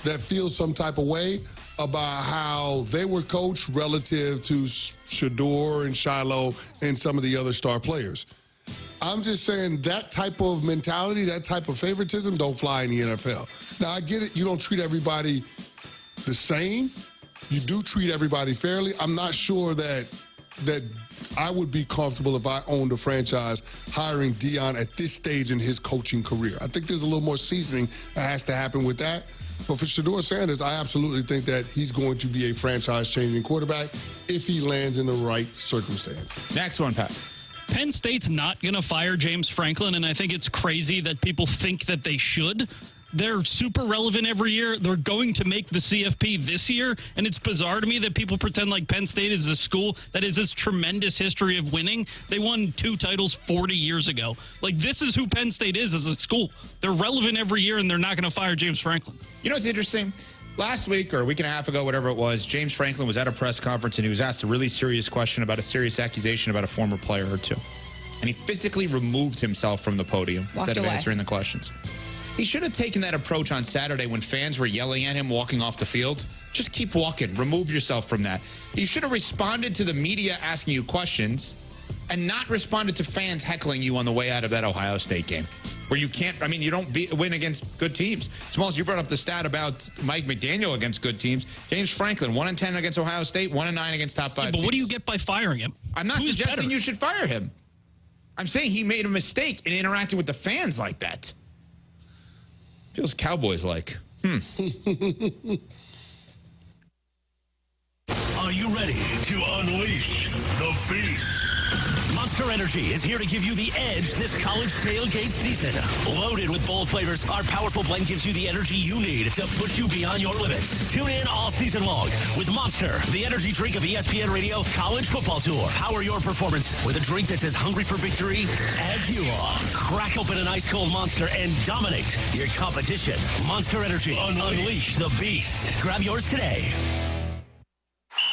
that feel some type of way about how they were coached relative to Shador and Shiloh and some of the other star players. I'm just saying that type of mentality, that type of favoritism don't fly in the NFL. Now, I get it. You don't treat everybody the same. You do treat everybody fairly. I'm not sure that I would be comfortable if I owned a franchise hiring Deion at this stage in his coaching career. I think there's a little more seasoning that has to happen with that. But for Shador Sanders, I absolutely think that he's going to be a franchise-changing quarterback if he lands in the right circumstance. Next one, Pat. Penn State's not going to fire James Franklin, and I think it's crazy that people think that they should. They're super relevant every year. They're going to make the CFP this year, and it's bizarre to me that people pretend like Penn State is a school that has this tremendous history of winning. They won 2 titles 40 years ago. Like, this is who Penn State is as a school. They're relevant every year, and they're not going to fire James Franklin. You know what's interesting? Last week or a week and a half ago, whatever it was, James Franklin was at a press conference, and he was asked a really serious question about a serious accusation about a former player or two. And he physically removed himself from the podium instead of answering the questions. He should have taken that approach on Saturday when fans were yelling at him walking off the field. Just keep walking. Remove yourself from that. You should have responded to the media asking you questions and not responded to fans heckling you on the way out of that Ohio State game where you can't, I mean, you don't win against good teams. Smalls, you brought up the stat about Mike McDaniel against good teams. James Franklin, 1-10 against Ohio State, 1-9 against top 5 teams. But what do you get by firing him? I'm not suggesting you should fire him. I'm saying he made a mistake in interacting with the fans like that. Feels Cowboys-like. Are you ready to unleash the beast? Monster Energy is here to give you the edge this college tailgate season. Loaded with bold flavors, our powerful blend gives you the energy you need to push you beyond your limits. Tune in all season long with Monster, the energy drink of ESPN Radio College Football Tour. Power your performance with a drink that's as hungry for victory as you are. Crack open an ice-cold Monster and dominate your competition. Monster Energy. Unleash the beast. Grab yours today.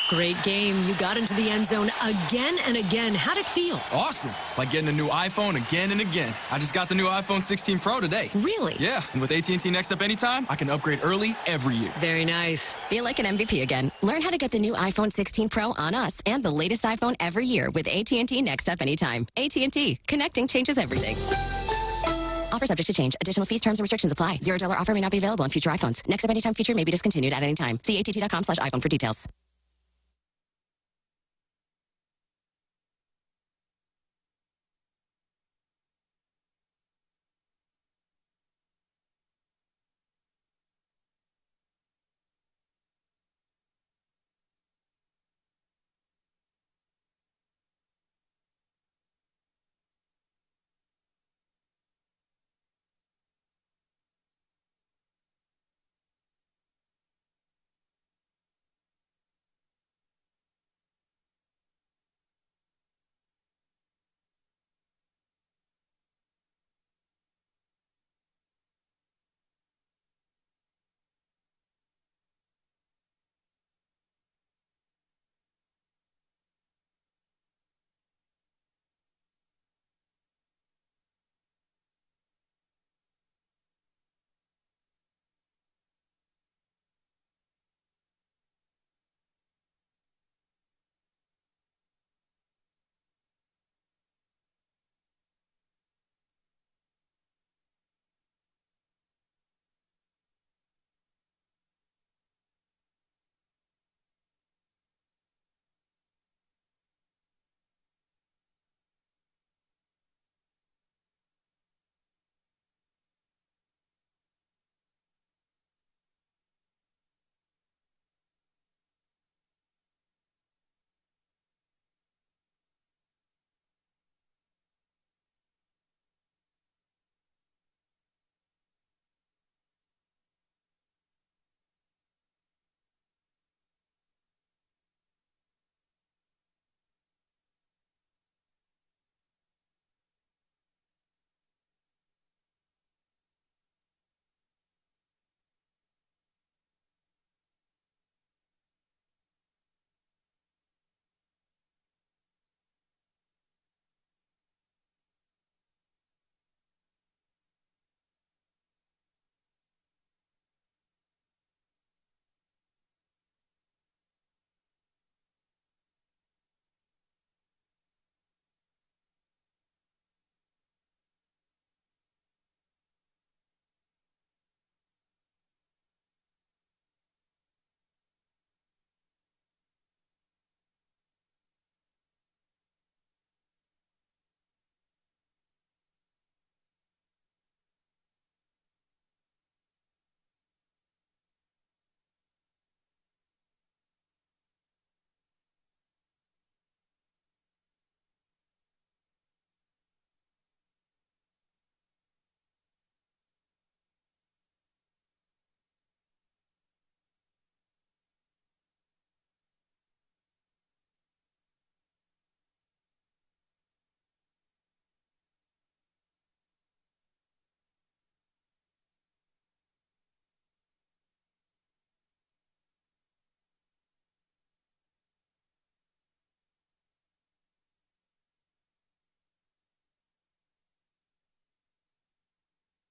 Great game. You got into the end zone again and again. How'd it feel? Awesome. Like getting a new iPhone again and again. I just got the new iPhone 16 Pro today. Really? Yeah. And with AT&T Next Up Anytime, I can upgrade early every year. Very nice. Feel like an MVP again. Learn how to get the new iPhone 16 Pro on us and the latest iPhone every year with AT&T Next Up Anytime. AT&T. Connecting changes everything. Offer subject to change. Additional fees, terms, and restrictions apply. $0 offer may not be available on future iPhones. Next Up Anytime feature may be discontinued at any time. See att.com/iPhone for details.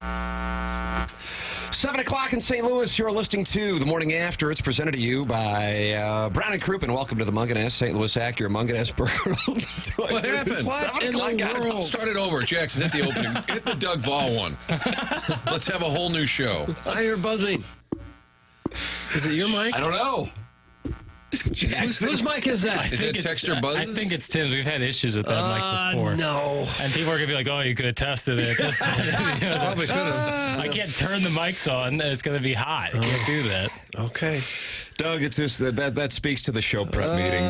7 o'clock in St. Louis. You're listening to The Morning After. It's presented to you by Brown and Crouppen. Welcome to the Munganess St. Louis Acura Munganess Burger. What happened? 7 o'clock. Start it over. Jackson, hit the opening. Hit the Doug Vaughn one. Let's have a whole new show. I hear buzzing. Is it your mic? I don't know. Whose mic is that? Is it Texter Buzz? I think it's Tim's. We've had issues with that mic before. No. And people are going to be like, oh, you could have tested it. Probably could have. I can't turn the mics on. It's going to be hot. I can't do that. Okay. Doug, it's just that speaks to the show prep meeting.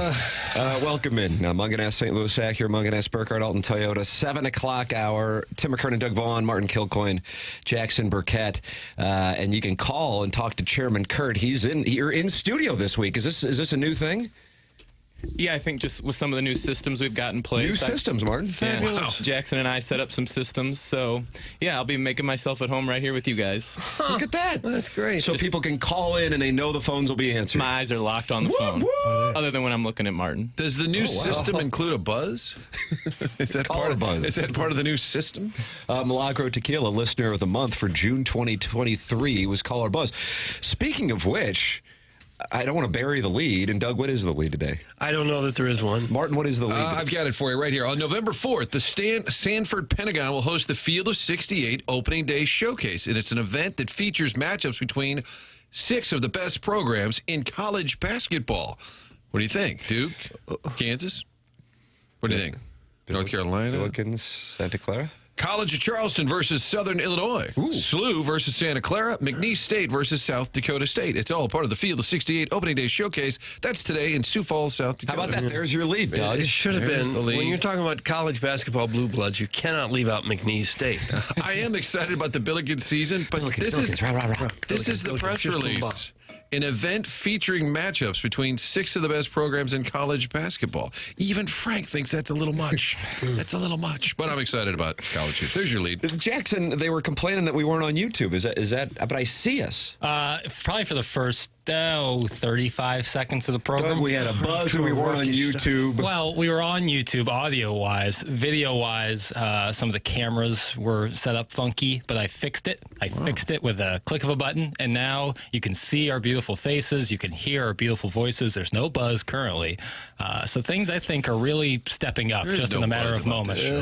Welcome in. Munganess, St. Louis Acura, Munganess, Burkett, Alton Toyota, 7 o'clock hour. Tim McKernan, Doug Vaughn, Martin Kilcoyne, Jackson Burkett. And you can call and talk to Chairman Kurt. You're in studio this week. Is this a new thing? Yeah, I think just with some of the new systems we've got in place. New systems, Martin. Yeah, Wow. Jackson and I set up some systems. So, yeah, I'll be making myself at home right here with you guys. Look at that. That's great. So people can call in and they know the phones will be answered. My eyes are locked on the phone, other than when I'm looking at Martin. Does the new system include a buzz? Is that part of buzz? Is that part of the new system? Milagro Tequila, listener of the month for June 2023, was Caller Buzz. Speaking of which, I don't want to bury the lead. And Doug, what is the lead today? I don't know that there is one. Martin, what is the lead? I've got it for you right here. On November 4th, the Sanford Pentagon will host the Field of 68 Opening Day Showcase. And it's an event that features matchups between 6 of the best programs in college basketball. What do you think? Duke? Kansas? What do you think? North Carolina? Pelicans, Santa Clara? College of Charleston versus Southern Illinois. SLU versus Santa Clara. McNeese State versus South Dakota State. It's all part of the Field of 68 Opening Day Showcase. That's today in Sioux Falls, South Dakota. How about that? There's your lead, Doug. It should have There's been. the lead. When you're talking about college basketball blue bloods, you cannot leave out McNeese State. I am excited about the Billikens season, but this is the press release. An event featuring matchups between 6 of the best programs in college basketball. Even Frank thinks that's a little much. That's a little much. But I'm excited about college hoops. There's your lead. Jackson, they were complaining that we weren't on YouTube. Is that? But I see us. Probably for the first 35 seconds of the program. Doug, we had a buzz and we weren't on YouTube. Well, we were on YouTube audio-wise. Video-wise, some of the cameras were set up funky, but I fixed it. I fixed it with a click of a button, and now you can see our beautiful faces. You can hear our beautiful voices. There's no buzz currently. So things, I think, are really stepping up just in a matter of moments. There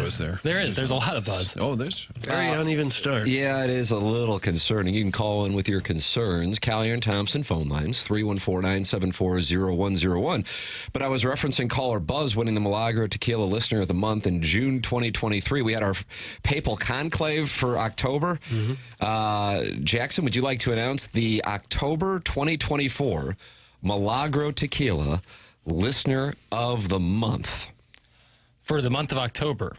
is. There's a lot of buzz. Oh, there's very uneven start. Yeah, it is a little concerning. You can call in with your concerns. Callier and Thompson phone lines, 314-974-0101. But I was referencing Caller Buzz winning the Milagro Tequila Listener of the Month in June 2023. We had our Papal Conclave for October. Jackson, would you like to announce the October 2024 Milagro Tequila Listener of the Month? For the month of October,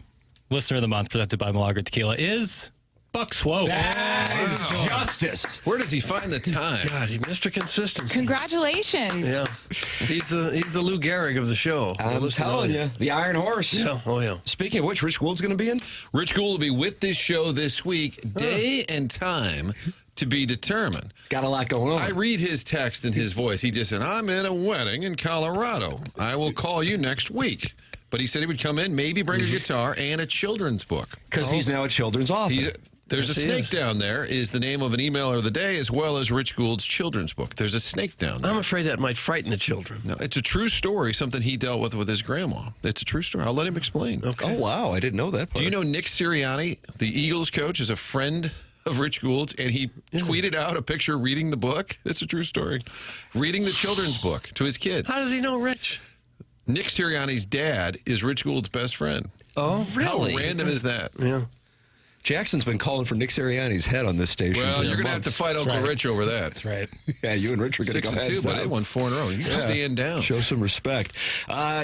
Listener of the Month presented by Milagro Tequila is Buck Swope. That is justice. Where does he find the time? God, he's Mr. Consistency. Congratulations. Yeah. He's the Lou Gehrig of the show. I'm telling you, the Iron Horse. Yeah. Oh, yeah. Speaking of which, Rich Gould's going to be in? Rich Gould will be with this show this week. Day and time to be determined. Got a lot going on. I read his text and his voice. He just said, I'm in a wedding in Colorado. I will call you next week. But he said he would come in, maybe bring a guitar and a children's book. Because he's now a children's author. There's a snake down there is the name of an emailer of the day, as well as Rich Gould's children's book. There's a snake down there. I'm afraid that might frighten the children. No, it's a true story, something he dealt with his grandma. It's a true story. I'll let him explain. Okay. Oh, wow. I didn't know that part. Do you know Nick Sirianni, the Eagles coach, is a friend of Rich Gould's, and he tweeted out a picture reading the book? It's a true story. Reading the children's book to his kids. How does he know Rich? Nick Sirianni's dad is Rich Gould's best friend. Oh, really? How random is that? Yeah. Jackson's been calling for Nick Sirianni's head on this station. Well, you're going to have to fight Uncle Rich over that. That's right. Yeah, you and Rich are going to go 6-2, but they won 4 in a row. You stand down. Show some respect.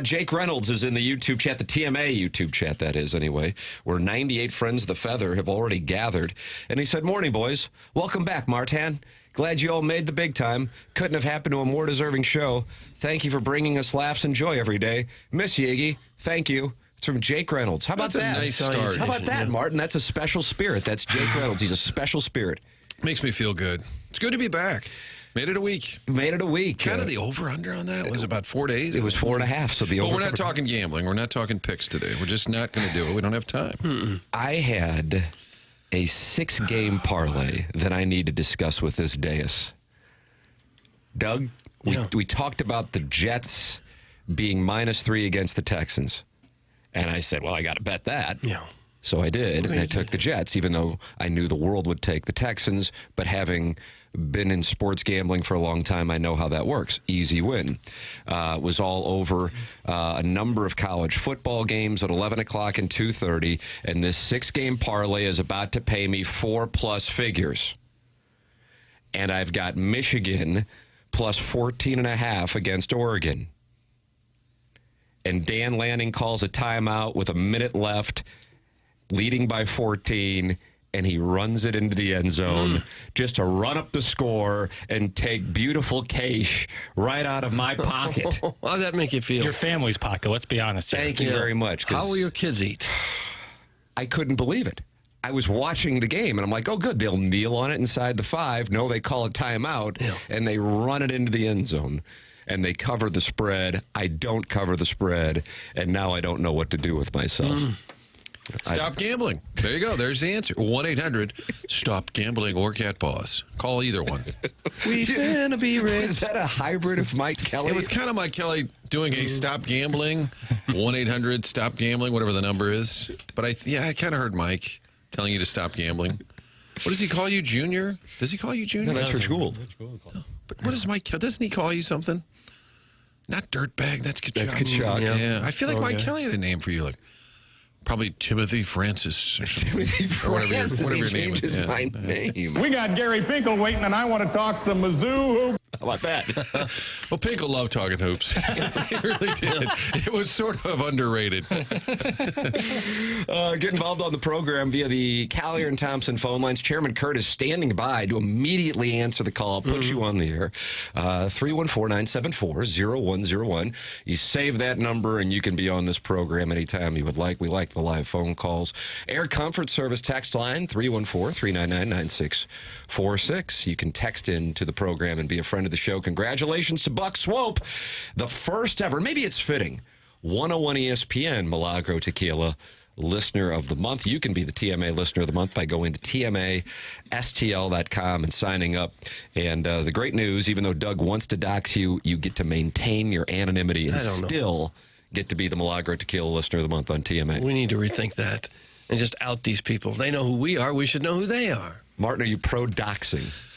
Jake Reynolds is in the YouTube chat, the TMA YouTube chat, that is, anyway, where 98 Friends of the Feather have already gathered. And he said, morning, boys. Welcome back, Martin. Glad you all made the big time. Couldn't have happened to a more deserving show. Thank you for bringing us laughs and joy every day. Miss you, Iggy. Thank you. It's from Jake Reynolds. How about That's that? a nice start. How about that, Martin? That's a special spirit. That's Jake Reynolds. He's a special spirit. Makes me feel good. It's good to be back. Made it a week. Made it a week. Kind of the over-under on that was about 4 days. It was 4.5. So the over. But we're not talking gambling. We're not talking picks today. We're just not going to do it. We don't have time. I had a 6-game parlay that I need to discuss with this dais. Doug, we talked about the Jets being -3 against the Texans. And I said, well, I got to bet that. Yeah. So I did, and I took the Jets, even though I knew the world would take the Texans. But having been in sports gambling for a long time, I know how that works. Easy win. It was all over a number of college football games at 11 o'clock and 2:30, and this 6-game parlay is about to pay me 4+ figures. And I've got Michigan plus 14.5 against Oregon. And Dan Lanning calls a timeout with a minute left, leading by 14, and he runs it into the end zone just to run up the score and take beautiful cash right out of my pocket. How does that make you feel? Your family's pocket, let's be honest here. Thank you very much. How will your kids eat? I couldn't believe it. I was watching the game, and I'm like, oh, good. They'll kneel on it inside the 5. No, they call a timeout, and they run it into the end zone. And they cover the spread. I don't cover the spread, and now I don't know what to do with myself. Stop gambling. There you go. There's the answer. 1-800-STOP GAMBLING or Cat Paws. Call either one. We finna be rich. Is that a hybrid of Mike Kelly? It was kind of Mike Kelly doing a stop gambling. 1-800-STOP GAMBLING, whatever the number is. But I kind of heard Mike telling you to stop gambling. What does he call you, Junior? Does he call you Junior? No, that's Rich Gould. But what is Mike Kelly? Doesn't he call you something? Not Dirtbag. That's Kachuk. That's Kachuk. Yeah. I feel like Mike Kelly had a name for you, like probably Timothy Francis. Or Timothy Francis. Whatever your name is. My name. We got Gary Pinkel waiting, and I want to talk some Mizzou. How about that? Well, Pinkel loved talking hoops. He really did. It was sort of underrated. Get involved on the program via the Collier and Thompson phone lines. Chairman Kurt is standing by to immediately answer the call, put you on the air. 314-974-0101. You save that number, and you can be on this program anytime you would like. We like the live phone calls. Air Comfort Service text line, 314-399-9646. You can text in to the program and be a friend of the show. Congratulations to Buck Swope, the first ever, maybe it's fitting, 101 ESPN Milagro Tequila Listener of the Month. You can be the TMA Listener of the Month by going to TMASTL.com and signing up. And the great news, even though Doug wants to dox you, you get to maintain your anonymity and still get to be the Milagro Tequila Listener of the Month on TMA. We need to rethink that and just out these people. They know who we are. We should know who they are. Martin, are you pro-doxing?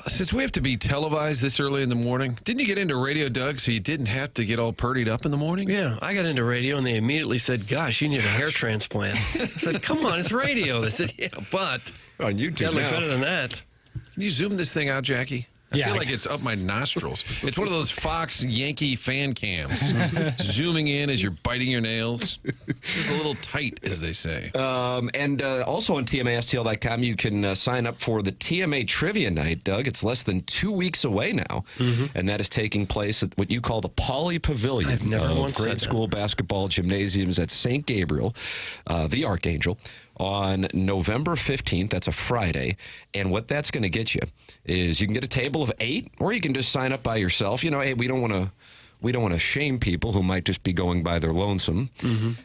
Since we have to be televised this early in the morning, didn't you get into radio, Doug, so you didn't have to get all purdied up in the morning? Yeah, I got into radio, and they immediately said, gosh, you need a hair transplant. I said, come on, it's radio. They said, yeah, but on YouTube gotta look now. better than that. Can you zoom this thing out, Jackie? I feel like it's up my nostrils. It's one of those Fox Yankee fan cams. Zooming in as you're biting your nails. It's a little tight, as they say. And also on TMASTL.com, you can sign up for the TMA Trivia Night, Doug. It's less than 2 weeks away now. And that is taking place at what you call the Pauley Pavilion of grade school basketball gymnasiums at St. Gabriel, the Archangel, on November 15th. That's a Friday. And what that's going to get you is you can get a table of 8, or you can just sign up by yourself. You know, hey, we don't want to shame people who might just be going by their lonesome.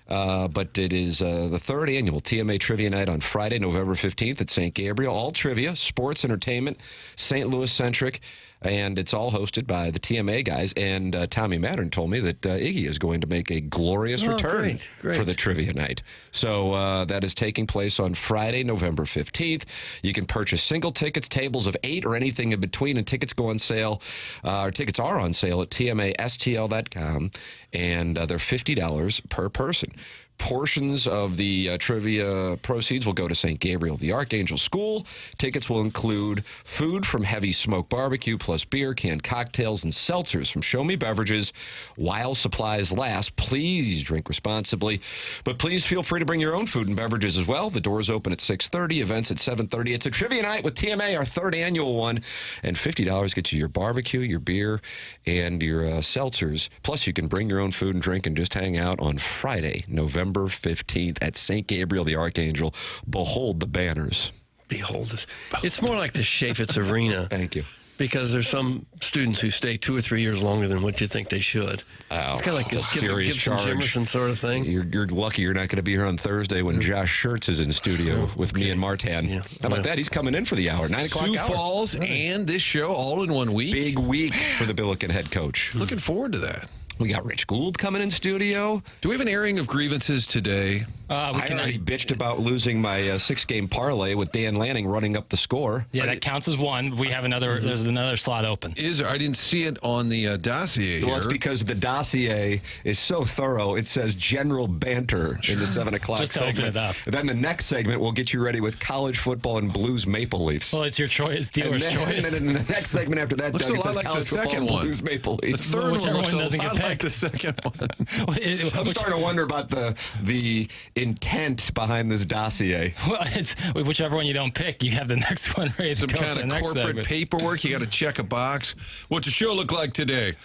But it is the 3rd annual TMA Trivia Night on Friday, November 15th at St. Gabriel. All trivia, sports, entertainment, St. Louis-centric. And it's all hosted by the TMA guys. And Tommy Mattern told me that Iggy is going to make a glorious return for the trivia night. So that is taking place on Friday, November 15th. You can purchase single tickets, tables of 8, or anything in between. And tickets go on sale, or tickets are on sale at TMASTL.com. And they're $50 per person. Portions of the trivia proceeds will go to St. Gabriel, the Archangel School. Tickets will include food from Heavy Smoke Barbecue, plus beer, canned cocktails, and seltzers from Show Me Beverages while supplies last. Please drink responsibly, but please feel free to bring your own food and beverages as well. The doors open at 6:30, events at 7:30. It's a trivia night with TMA, our 3rd annual one, and $50 gets you your barbecue, your beer, and your seltzers. Plus, you can bring your own food and drink and just hang out on Friday, November 15th at St. Gabriel the Archangel. Behold the banners. Behold it. It's more like the Chaffetz Arena. Thank you. because there's some students who stay 2 or 3 years longer than what you think they should. Oh, it's kind of like a serious charge. Jimerson sort of thing. You're lucky you're not going to be here on Thursday when Josh Schertz is in studio with me and Martan. Yeah. How about that? He's coming in for the hour, 9 o'clock Sioux hour. Falls and this show all in 1 week. Big week for the Billiken head coach. Looking forward to that. We got Rich Gould coming in studio. Do we have an airing of grievances today? I already bitched about losing my 6-game parlay with Dan Lanning running up the score. Yeah, that counts as one. We have another. There's another slot open. I didn't see it on the dossier. Well, it's because the dossier is so thorough. It says general banter in the 7 o'clock Just to segment. open it up. And then the next segment will get you ready with college football and Blues Maple Leafs. Well, it's your choice, dealer's choice. And then the next segment after that, looks Doug, a it lot says like college the football second and one. Blues Maple The Leafs. third Whichever one looks one doesn't a get lot like picked. the second one. I'm starting to wonder about the intent behind this dossier. Well, it's whichever one you don't pick, you have the next one ready Some to go kind for of the next corporate segment. paperwork. You got to check a box. What's the show look like today?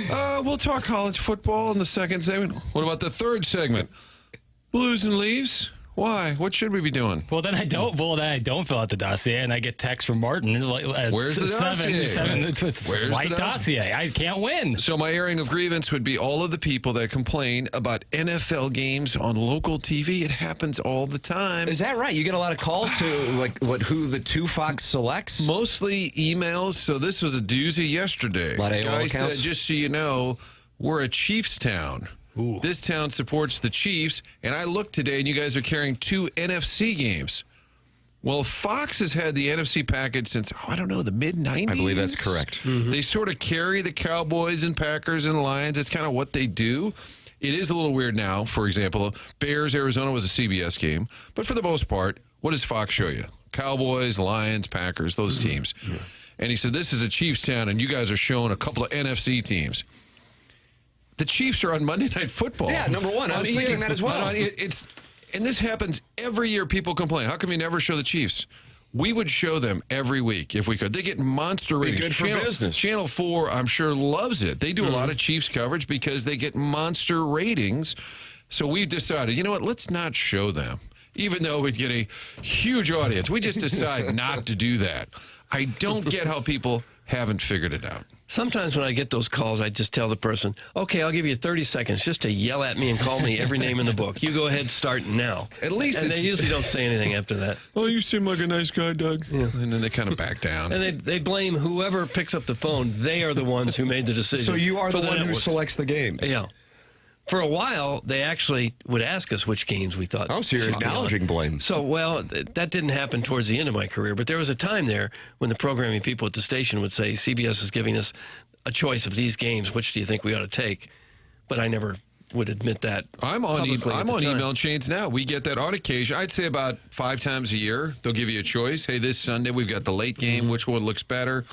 We'll talk college football in the second segment. What about the third segment? Blues and Leaves? Why? What should we be doing? Well, then I don't. Well, then I don't fill out the dossier, and I get text from Martin. Where's the dossier? It's Where's white the dossier. I can't win. So my airing of grievance would be all of the people that complain about NFL games on local TV. It happens all the time. Is that right? You get a lot of calls to who the 2 Fox selects? Mostly emails. So this was a doozy yesterday. A lot of AOL Guy accounts? said, just so you know, we're a Chiefs town. Ooh. This town supports the Chiefs, and I looked today, and you guys are carrying 2 NFC games. Well, Fox has had the NFC package since, I don't know, the mid-90s? I believe that's correct. Mm-hmm. They sort of carry the Cowboys and Packers and Lions. It's kind of what they do. It is a little weird now. For example, Bears, Arizona was a CBS game. But for the most part, what does Fox show you? Cowboys, Lions, Packers, those teams. Yeah. And he said, this is a Chiefs town, and you guys are showing a couple of NFC teams. The Chiefs are on Monday Night Football. Yeah, number one. I was thinking that as well. And this happens every year. People complain. How come you never show the Chiefs? We would show them every week if we could. They get monster ratings. Good for business. Channel 4, I'm sure, loves it. They do a lot of Chiefs coverage because they get monster ratings. So we've decided, you know what, let's not show them. Even though we'd get a huge audience. We just decide not to do that. I don't get how people haven't figured it out. Sometimes when I get those calls, I just tell the person, okay, I'll give you 30 seconds just to yell at me and call me every name in the book. You go ahead, start now. At least and they usually don't say anything after that. Oh, you seem like a nice guy, Doug. Yeah. And then they kind of back down. And they blame whoever picks up the phone. They are the ones who made the decision. So you are the one who selects the games. Yeah. For a while, they actually would ask us which games we thought. Oh, so you're acknowledging blame. So, well, that didn't happen towards the end of my career, but there was a time there when the programming people at the station would say, CBS is giving us a choice of these games. Which do you think we ought to take? But I never would admit that. I'm on email chains now. We get that on occasion. I'd say about 5 times a year. They'll give you a choice. Hey, this Sunday we've got the late game. Which one looks better?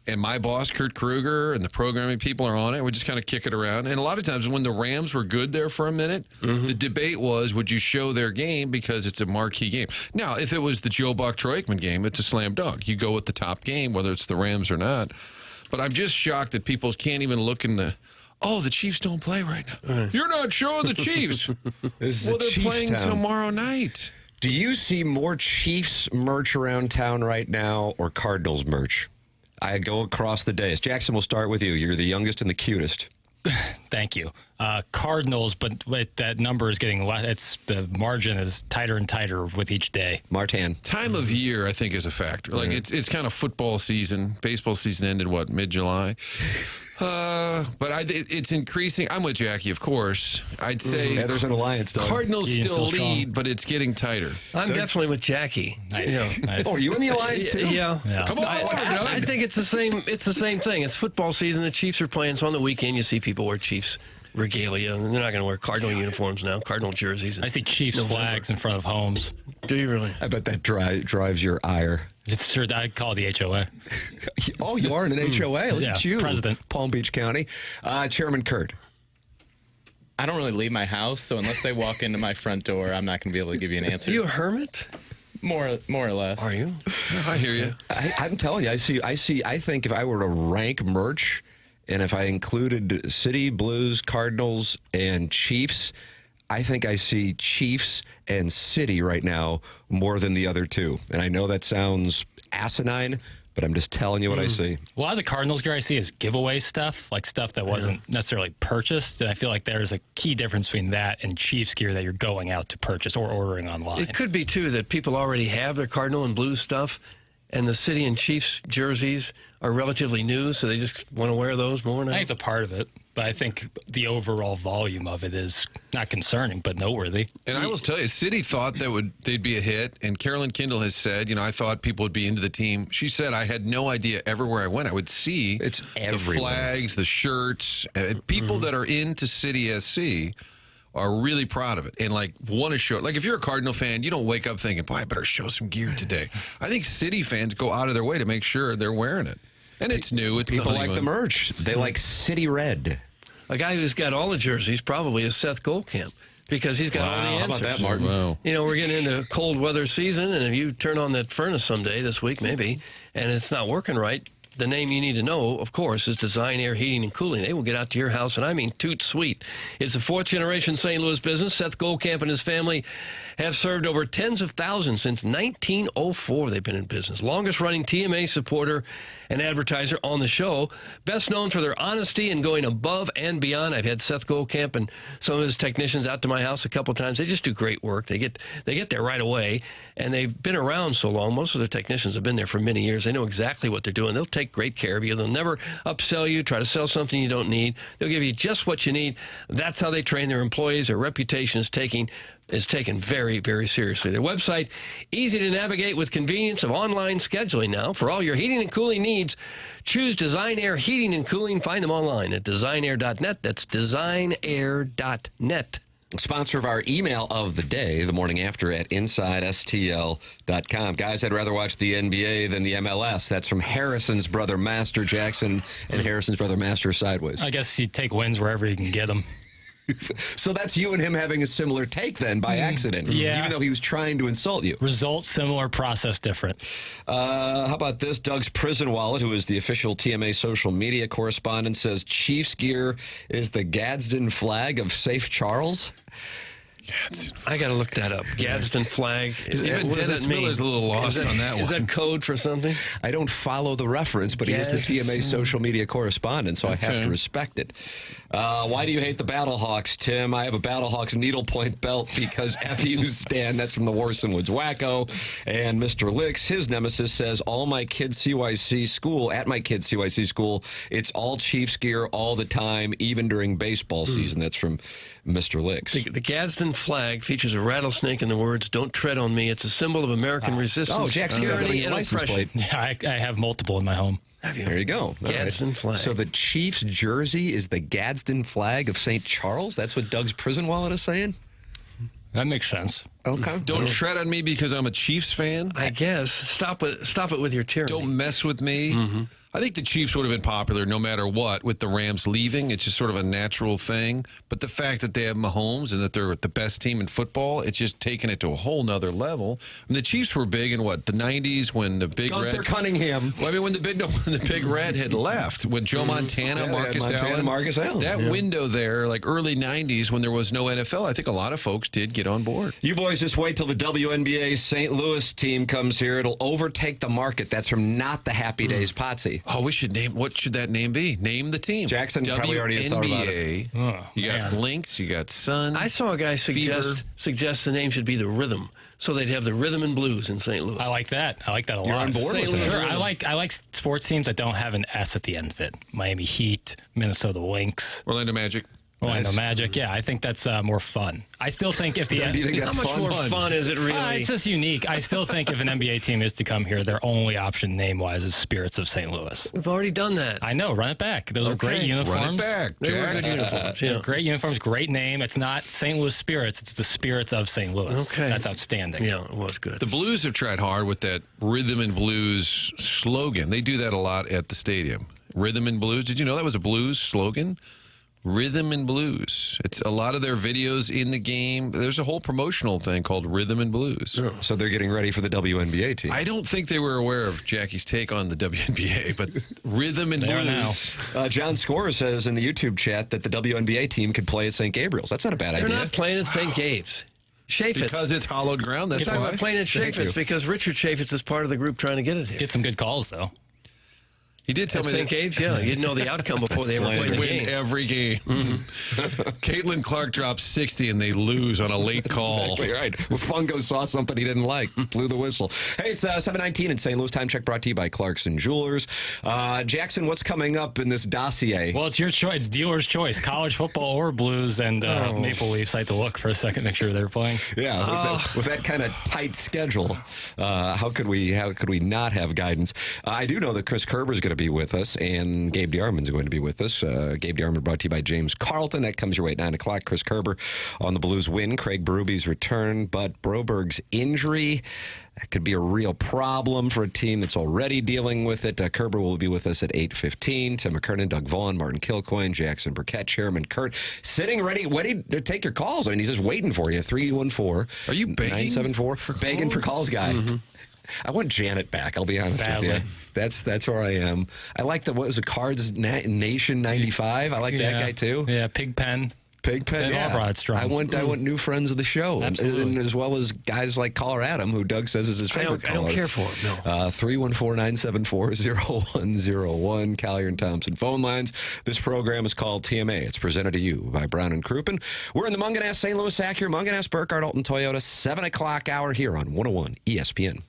And my boss, Kurt Kruger, and the programming people are on it. We just kind of kick it around. And a lot of times when the Rams were good there for a minute, the debate was, would you show their game because it's a marquee game? Now, if it was the Joe Buck-Troy Aikman game, it's a slam dunk. You go with the top game, whether it's the Rams or not. But I'm just shocked that people can't even look in the, the Chiefs don't play right now. You're not showing the Chiefs. Well, they're playing tomorrow night. Do you see more Chiefs merch around town right now or Cardinals merch? I go across the days. Jackson, we'll start with you. You're the youngest and the cutest. Thank you. Cardinals, but that number is getting less. The margin is tighter and tighter with each day. Martan. Time of year, I think, is a factor. Like it's kind of football season. Baseball season ended, mid-July? But it's increasing. I'm with Jackie, of course. I'd say there's an alliance. Cardinals still lead, but it's getting tighter. I'm definitely with Jackie. Nice. Nice. Oh, are you in the alliance too? Yeah. Come on, I think it's the same. It's the same thing. It's football season. The Chiefs are playing, so on the weekend you see people wear Chiefs regalia, and they're not going to wear Cardinal uniforms now, Cardinal jerseys. I see Chiefs flags in front of homes. Do you really? I bet that drives your ire. It's sure. I call the HOA. Oh, you are in an HOA. Look at you, president, Palm Beach County, Chairman Kurt. I don't really leave my house, so unless they walk into my front door, I'm not going to be able to give you an answer. Are you a hermit? More or less. Are you? I hear you. I'm telling you, I think if I were to rank merch, and if I included City, Blues, Cardinals, and Chiefs, I think I see Chiefs and City right now more than the other two. And I know that sounds asinine, but I'm just telling you what I see. A lot of the Cardinals gear I see is giveaway stuff, like stuff that wasn't necessarily purchased. And I feel like there's a key difference between that and Chiefs gear that you're going out to purchase or ordering online. It could be, too, that people already have their Cardinal and Blues stuff, and the City and Chiefs jerseys are relatively new, so they just want to wear those more now. I think it's a part of it, but I think the overall volume of it is not concerning, but noteworthy. And I will tell you, City thought they'd be a hit, and Carolyn Kindle has said, I thought people would be into the team. She said, I had no idea everywhere I went I would see the flags, the shirts, people that are into City SC are really proud of it and want to show it. Like if you're a Cardinal fan, you don't wake up thinking, boy, I better show some gear today. I think City fans go out of their way to make sure they're wearing it. And it's new. It's people like the merch. They like City Red. A guy who's got all the jerseys probably is Seth Goldcamp because he's got all the answers. How about that, Martin? Wow. We're getting into cold weather season, and if you turn on that furnace someday this week, maybe, and it's not working right, the name you need to know, of course, is Design Air Heating and Cooling. They will get out to your house, and I mean toot sweet. It's a fourth-generation St. Louis business. Seth Goldcamp and his family have served over tens of thousands since 1904. They've been in business. Longest-running TMA supporter and advertiser on the show. Best known for their honesty and going above and beyond. I've had Seth Goldcamp and some of his technicians out to my house a couple times. They just do great work. They get there right away, and they've been around so long. Most of their technicians have been there for many years. They know exactly what they're doing. They'll take great care of you. They'll never upsell you, try to sell something you don't need. They'll give you just what you need. That's how they train their employees. Their reputation is taken very, very seriously. Their website, easy to navigate with convenience of online scheduling now. For all your heating and cooling needs, choose Design Air Heating and Cooling. Find them online at designair.net. That's designair.net. Sponsor of our email of the day, the morning after at InsideSTL.com. Guys, I'd rather watch the NBA than the MLS. That's from Harrison's brother, Master Jackson, and Harrison's brother, Master Sideways. I guess you take wins wherever you can get them. So that's you and him having a similar take then by accident. Yeah. Even though he was trying to insult you. Result similar, process different. How about this? Doug's prison wallet, who is the official TMA social media correspondent, says Chiefs gear is the Gadsden flag of Safe Charles. I got to look that up. Gadsden flag. Even Dennis Miller's a little lost on that one. Is that code for something? I don't follow the reference, but he is the TMA social media correspondent, so I have to respect it. Why do you hate the Battlehawks, Tim? I have a Battlehawks needlepoint belt because FU Stan, that's from the Warson Woods Wacko. And Mr. Licks, his nemesis, says, at my kid's CYC school, it's all Chiefs gear all the time, even during baseball season. That's from Mr. Licks. The Gadsden flag features a rattlesnake in the words, "Don't tread on me." It's a symbol of American resistance, tyranny, and oppression. Yeah, I have multiple in my home. There you go. Gadsden flag. So the Chiefs jersey is the Gadsden flag of St. Charles? That's what Doug's prison wallet is saying? That makes sense. Okay. Don't tread on me because I'm a Chiefs fan? I guess. Stop it with your tyranny. Don't mess with me. Mm-hmm. I think the Chiefs would have been popular no matter what with the Rams leaving. It's just sort of a natural thing. But the fact that they have Mahomes and that they're the best team in football, it's just taken it to a whole nother level. I mean, the Chiefs were big in the 90s when the Big Gunther Cunningham. Well, I mean, when the Big Red had left, when Joe Montana, Marcus Allen. That window there, like early 90s when there was no NFL, I think a lot of folks did get on board. You boys just wait till the WNBA St. Louis team comes here. It'll overtake the market. That's from Not the Happy Days Potsy. Oh, we should name. What should that name be? Name the team. Jackson probably already has thought about it. You got Lynx. You got Sun. I saw a guy suggest the name should be the Rhythm, so they'd have the Rhythm and Blues in St. Louis. I like that. I like that a lot. You're on board with it. Sure. I like sports teams that don't have an S at the end of it. Miami Heat, Minnesota Lynx, Orlando Magic. Orlando Magic, yeah, I think that's more fun. I still think if the do you think that's how much more fun is it really? It's just unique. I still think if an NBA team is to come here, their only option name-wise is Spirits of St. Louis. We've already done that. I know. Run it back. Those are great uniforms. Run it back, They were good uniforms. Yeah. Great uniforms. Great name. It's not St. Louis Spirits. It's the Spirits of St. Louis. Okay, that's outstanding. Yeah, it was good. The Blues have tried hard with that Rhythm and Blues slogan. They do that a lot at the stadium. Rhythm and Blues. Did you know that was a Blues slogan? Rhythm and Blues. It's a lot of their videos in the game. There's a whole promotional thing called Rhythm and Blues. Oh. So they're getting ready for the WNBA team. I don't think they were aware of Jackie's take on the WNBA, but Rhythm and Blues. John Scorer says in the YouTube chat that the WNBA team could play at St. Gabriel's. That's not a bad idea. They're not playing at St. Gabe's. Chaffetz. Because it's hollowed ground, that's why. We're playing at Chaffetz because Richard Chaffetz is part of the group trying to get it here. Get some good calls, though. He did tell At me St. Gabe's, yeah. You didn't know the outcome before they ever played the win game. every game. Caitlin Clark drops 60 and they lose on a late call. Exactly right. Fungo saw something he didn't like, blew the whistle. Hey, it's 7:19 in St. Louis. Time check brought to you by Clarkson Jewelers. Jackson, what's coming up in this dossier? Well, it's your choice. It's dealer's choice. College football or Blues and Maple Leafs. I had to look for a second, make sure they were playing. Yeah, with that kind of tight schedule, how could we not have guidance? I do know that Chris Kerber is going to be with us, and Gabe DeArmond is going to be with us. Gabe DeArmond brought to you by James Carlton. That comes your way at 9 o'clock. Chris Kerber on the Blues win. Craig Berube's return, but Broberg's injury, that could be a real problem for a team that's already dealing with it. Kerber will be with us at 8:15. Tim McKernan, Doug Vaughn, Martin Kilcoyne, Jackson Burkett, Chairman Kurt, sitting ready to take your calls. I mean, he's just waiting for you. 314. Are you begging? 974. Begging for calls, guy. Mm-hmm. I want Janet back. I'll be honest with you. That's where I am. I like Cards Nation 95. I like that guy too. Yeah, Pigpen. Yeah. I want new friends of the show, and as well as guys like Caller Adam, who Doug says is his favorite caller. I don't care for him. No. 314-974-0101. Collier and Thompson phone lines. This program is called TMA. It's presented to you by Brown and Crouppen. We're in the Munganess St. Louis Acura, Munganess Burkhardt Alton Toyota 7 o'clock hour here on 101 ESPN.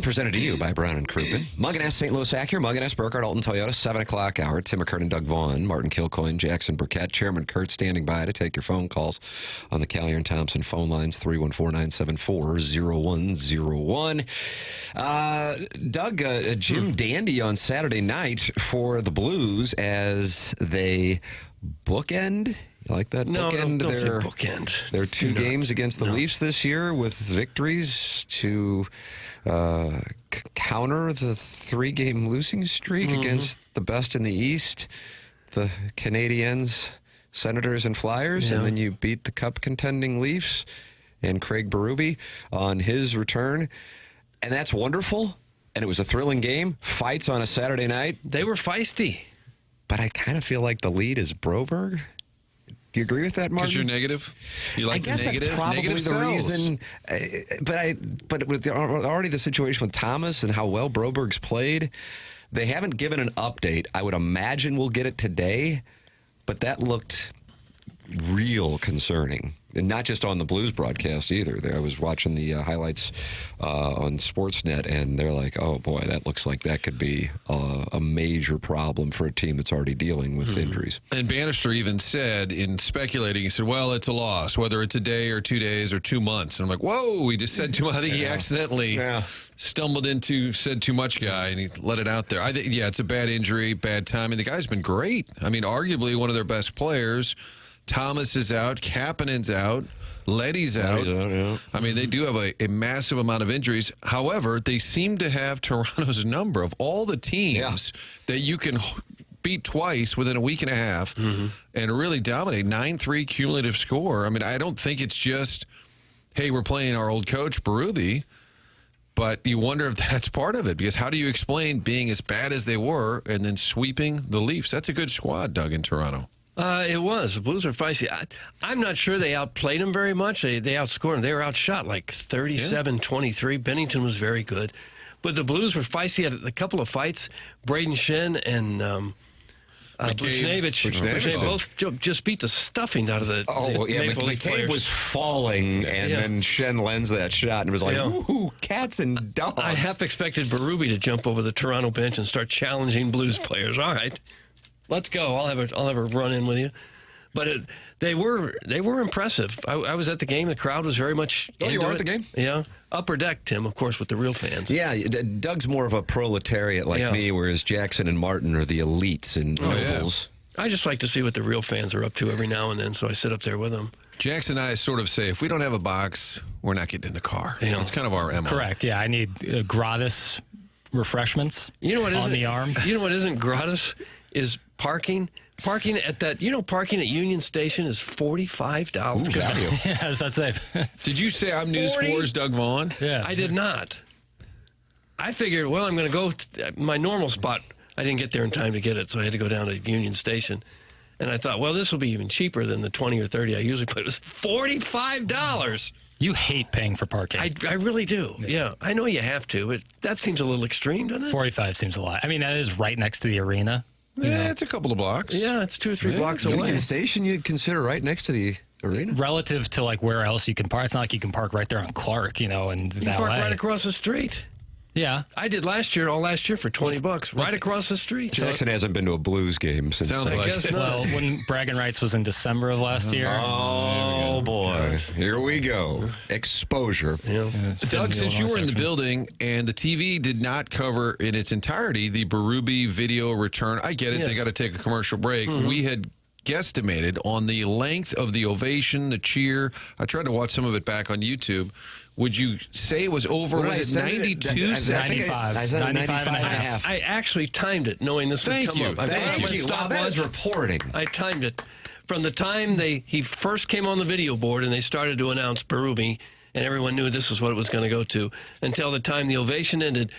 Presented to you by Brown and Crouppen. Munganess St. Louis Acura, Munganess Burkhardt Alton Toyota, 7 o'clock hour. Tim McKernan, Doug Vaughn, Martin Kilcoyne, Jackson Burkett, Chairman Kurt standing by to take your phone calls on the Collier and Thompson phone lines, 314-974-0101. Doug, Jim Dandy on Saturday night for the Blues as they bookend. You like that? No, bookend? don't say bookend. There are two games against the Leafs this year with victories to counter the 3-game losing streak against the best in the East, the Canadiens, Senators, and Flyers, and then you beat the Cup-contending Leafs and Craig Berube on his return, and that's wonderful, and it was a thrilling game. Fights on a Saturday night. They were feisty. But I kind of feel like the lead is Broberg. Do you agree with that, Martin? Because you're negative? You like the negative? That's probably negative the reason. But with already the situation with Thomas and how well Broberg's played, they haven't given an update. I would imagine we'll get it today, but that looked real concerning. And not just on the Blues broadcast either. I was watching the highlights on Sportsnet, and they're like, oh, boy, that looks like that could be a major problem for a team that's already dealing with injuries. And Bannister even said, in speculating, he said, well, it's a loss, whether it's a day or 2 days or 2 months. And I'm like, whoa, he just said too much. I think he accidentally said too much guy, and he let it out there. I think, it's a bad injury, bad timing. The guy's been great. I mean, arguably one of their best players. Thomas is out, Kapanen's out, Leddy's out. I mean, they do have a massive amount of injuries. However, they seem to have Toronto's number of all the teams that you can beat twice within a week and a half and really dominate 9-3 cumulative score. I mean, I don't think it's just, hey, we're playing our old coach, Berube, but you wonder if that's part of it, because how do you explain being as bad as they were and then sweeping the Leafs? That's a good squad, Doug, in Toronto. It was. The Blues are feisty. I'm not sure they outplayed them very much. They outscored them. They were outshot like 37-23. Bennington was very good. But the Blues were feisty at a couple of fights. Braden Shen and Buchnevich both just beat the stuffing out of the Maple Leaf players. Was falling, and then Shen lends that shot and was like, ooh, cats and dogs. I half expected Berube to jump over the Toronto bench and start challenging Blues players. All right. Let's go. I'll have a run in with you. But they were impressive. I was at the game. The crowd was very much. Oh, you were at the game? Yeah. Upper deck, Tim, of course, with the real fans. Yeah, Doug's more of a proletariat like me, whereas Jackson and Martin are the elites and nobles. I just like to see what the real fans are up to every now and then, so I sit up there with them. Jackson and I sort of say, if we don't have a box, we're not getting in the car. Yeah. It's kind of our MO. Correct. Yeah, I need gratis refreshments. You know what on the arm. You know what isn't gratis is parking. Parking at parking at Union Station is $45. Yeah, that's it. Did you say I'm News 4's Doug Vaughn? Yeah. I did not. I figured, well, I'm going to go to my normal spot. I didn't get there in time to get it, so I had to go down to Union Station. And I thought, well, this will be even cheaper than the $20 or $30 I usually pay. It was $45. You hate paying for parking. I really do. Yeah. I know you have to, but that seems a little extreme, doesn't it? 45 seems a lot. I mean, that is right next to the arena. Yeah, it's a couple of blocks. Yeah, it's 2 or 3 blocks away. The station you'd consider right next to the arena? Relative to like where else you can park. It's not like you can park right there on Clark, and you can park right across the street. Yeah. I did all last year for $20, right across the street. Jackson hasn't been to a Blues game since. Sounds like it. Well, when Bragging Rights was in December of last year. Oh, boy. Here we go. Exposure. Yeah. Doug, since you were in the building and the TV did not cover in its entirety the Berube video return, I get it. They got to take a commercial break. We had guesstimated on the length of the ovation, the cheer. I tried to watch some of it back on YouTube. Would you say it was over? Was it 92 seconds? 95. I said 95 and a half. I actually timed it, knowing this would come up. Thank you. Wow, that is reporting. I timed it. From the time he first came on the video board and they started to announce Berube, and everyone knew this was what it was going to go to, until the time the ovation ended,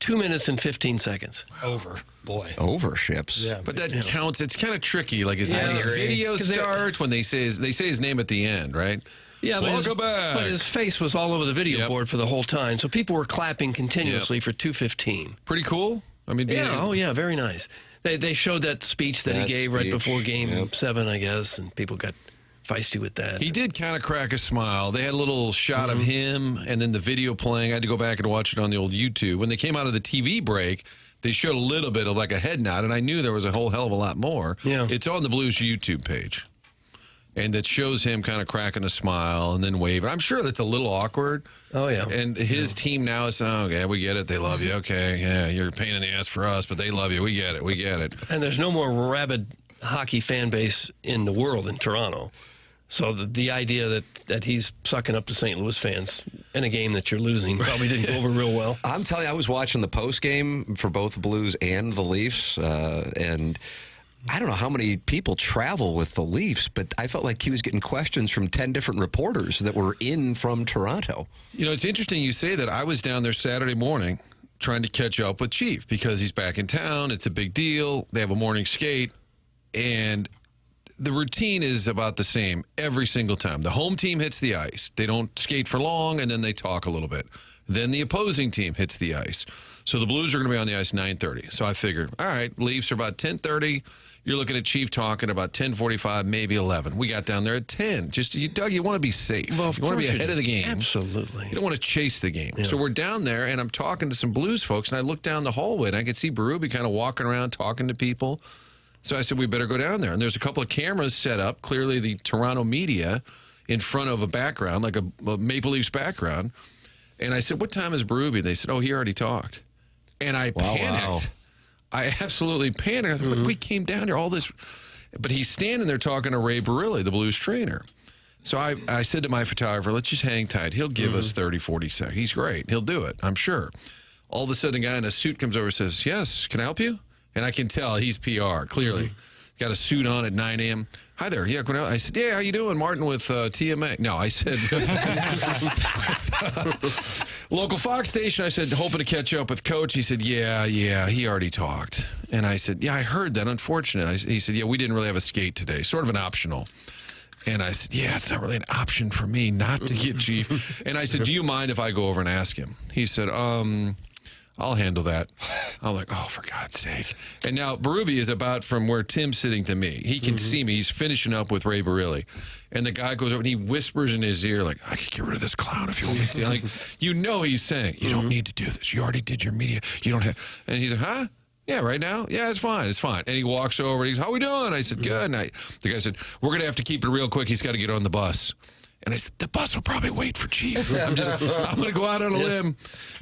2 minutes and 15 seconds. Over. Boy. Over ships. Yeah, but that counts. It's kind of tricky. Like, is that the video starts when they say his name at the end, right? Yeah, but his face was all over the video board for the whole time, so people were clapping continuously for 2:15. Pretty cool. I mean, very nice. They showed that speech that he gave right before Game 7, I guess, and people got feisty with that. He did kind of crack a smile. They had a little shot of him and then the video playing. I had to go back and watch it on the old YouTube. When they came out of the TV break, they showed a little bit of like a head nod, and I knew there was a whole hell of a lot more. Yeah. It's on the Blues YouTube page. And that shows him kind of cracking a smile and then waving. I'm sure that's a little awkward. Oh, yeah. And his team now is, okay, we get it. They love you. Okay, yeah, you're a pain in the ass for us, but they love you. We get it. We get it. And there's no more rabid hockey fan base in the world in Toronto. So the idea that he's sucking up to St. Louis fans in a game that you're losing probably didn't go over real well. I'm telling you, I was watching the post game for both the Blues and the Leafs, and I don't know how many people travel with the Leafs, but I felt like he was getting questions from 10 different reporters that were in from Toronto. You know, it's interesting you say that. I was down there Saturday morning trying to catch up with Chief because he's back in town. It's a big deal. They have a morning skate, and the routine is about the same every single time. The home team hits the ice. They don't skate for long, and then they talk a little bit. Then the opposing team hits the ice. So the Blues are going to be on the ice 9:30. So I figured, all right, Leafs are about 10:30. You're looking at Chief talking about 10:45, maybe 11. We got down there at 10. Doug, you want to be safe. Well, you want to be ahead of the game. Absolutely. You don't want to chase the game. Yeah. So we're down there, and I'm talking to some Blues folks, and I look down the hallway, and I could see Berube kind of walking around talking to people. So I said, we better go down there. And there's a couple of cameras set up, clearly the Toronto media, in front of a background, like a Maple Leafs background. And I said, what time is Berube? They said, he already talked. And I panicked. Wow. I absolutely panicked. I thought, we came down here, all this. But he's standing there talking to Ray Barilli, the Blues trainer. So I said to my photographer, let's just hang tight. He'll give us 30, 40 seconds. He's great. He'll do it, I'm sure. All of a sudden, a guy in a suit comes over and says, yes, can I help you? And I can tell he's PR, clearly. Got a suit on at 9 a.m. Hi there. Yeah, I said, yeah, how you doing? Martin with TMA. No, I said, local Fox station. I said, hoping to catch up with Coach. He said, yeah, he already talked. And I said, yeah, I heard that. Unfortunate. He said, yeah, we didn't really have a skate today. Sort of an optional. And I said, yeah, it's not really an option for me not to get Chief. And I said, do you mind if I go over and ask him? He said, I'll handle that. I'm like, oh, for God's sake. And now Berube is about from where Tim's sitting to me. He can see me. He's finishing up with Ray Barilli. And the guy goes over and he whispers in his ear, like, I could get rid of this clown if you want me to. Like, you know he's saying, you don't need to do this. You already did your media. You don't have. And he's like, huh? Yeah, right now? Yeah, it's fine. It's fine. And he walks over and he's, how we doing? I said, good. And the guy said, we're going to have to keep it real quick. He's got to get on the bus. And I said, the bus will probably wait for Chief. I'm going to go out on a limb.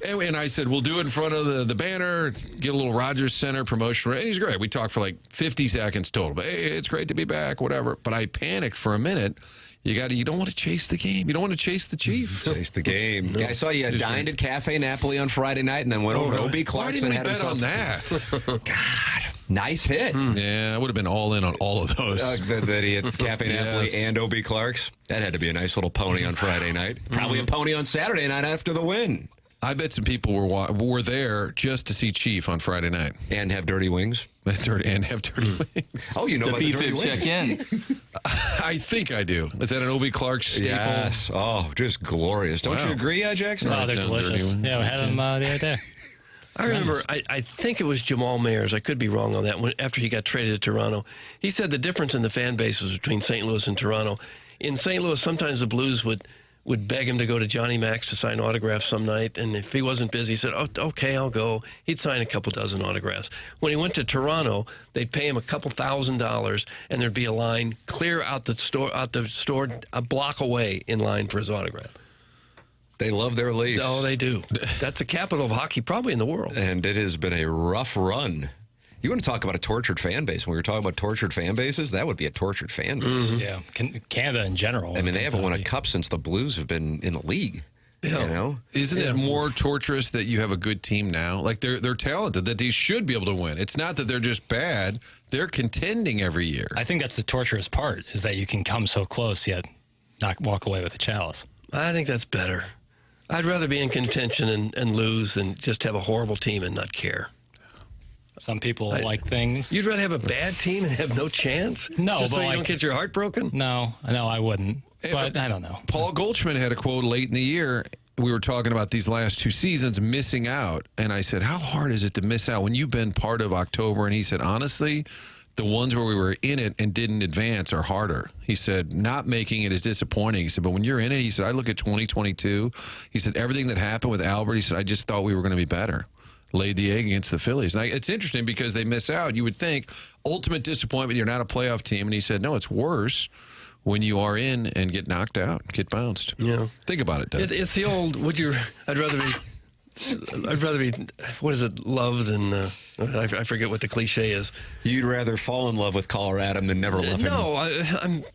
And I said, we'll do it in front of the banner, get a little Rogers Center promotion. And he's great. We talked for like 50 seconds total. But hey, it's great to be back, whatever. But I panicked for a minute. You don't want to chase the game. You don't want to chase the Chief. Chase the game. Yeah, I saw you dined at Cafe Napoli on Friday night and then went over to O.B. Clark's and had bet on that? God, nice hit. Yeah, I would have been all in on all of those. That he had Cafe Napoli and O.B. Clark's. That had to be a nice little pony on Friday night. Probably a pony on Saturday night after the win. I bet some people were there just to see Chief on Friday night. And have dirty wings. And have dirty wings. Oh, you know about the dirty wings. Check in. I think I do. Is that an O.B. Clark's staple? Yes. Oh, just glorious. Don't you agree, Jackson? Oh, they're delicious. Yeah, we had them the other day. I remember, I think it was Jamal Mayers. I could be wrong on that one. After he got traded to Toronto, he said the difference in the fan base was between St. Louis and Toronto. In St. Louis, sometimes the Blues would beg him to go to Johnny Mac's to sign autographs some night. And if he wasn't busy, he said, oh, okay, I'll go. He'd sign a couple dozen autographs. When he went to Toronto, they'd pay him a couple $1,000, and there'd be a line clear out the store a block away in line for his autograph. They love their Leafs. Oh, they do. That's the capital of hockey probably in the world. And it has been a rough run. You want to talk about a tortured fan base. When we were talking about tortured fan bases, that would be a tortured fan base. Yeah, Canada in general. I mean, they haven't won a cup since the Blues have been in the league. Yeah. You know? Isn't it more torturous that you have a good team now? Like, they're talented, that they should be able to win. It's not that they're just bad. They're contending every year. I think that's the torturous part, is that you can come so close, yet not walk away with a chalice. I think that's better. I'd rather be in contention and lose than just have a horrible team and not care. Some people like things. You'd rather have a bad team and have no chance? No, just but so you don't get your heart broken? No, I wouldn't. But I don't know. Paul Goldschmidt had a quote late in the year. We were talking about these last two seasons missing out. And I said, how hard is it to miss out when you've been part of October? And he said, honestly, the ones where we were in it and didn't advance are harder. He said, not making it is disappointing. He said, but when you're in it, he said, I look at 2022. He said, everything that happened with Albert, he said, I just thought we were going to be better. Laid the egg against the Phillies. And it's interesting because they miss out. You would think ultimate disappointment, you're not a playoff team. And he said, no, it's worse when you are in and get knocked out, get bounced. Yeah. Think about it, Doug. It's the old, I'd rather be, what is it, love than, I forget what the cliche is. You'd rather fall in love with Colorado than never love him. No,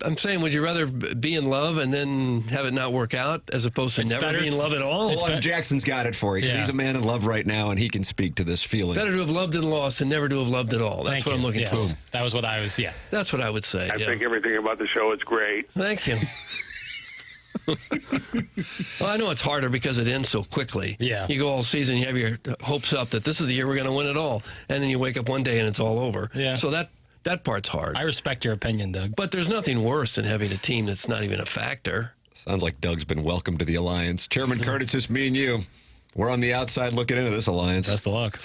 I'm saying, would you rather be in love and then have it not work out as opposed to never be in love at all? Hold on, Jackson's got it for you because he's a man in love right now and he can speak to this feeling. Better to have loved and lost than never to have loved at all. That's what I'm looking for. That was what I was, That's what I would say. I think everything about the show is great. Thank you. Well, I know it's harder because it ends so quickly. Yeah. You go all season, you have your hopes up that this is the year we're going to win it all, and then you wake up one day and it's all over. Yeah. So that part's hard. I respect your opinion, Doug. But there's nothing worse than having a team that's not even a factor. Sounds like Doug's been welcomed to the alliance. Chairman Kurt, it's just me and you. We're on the outside looking into this alliance. Best of luck.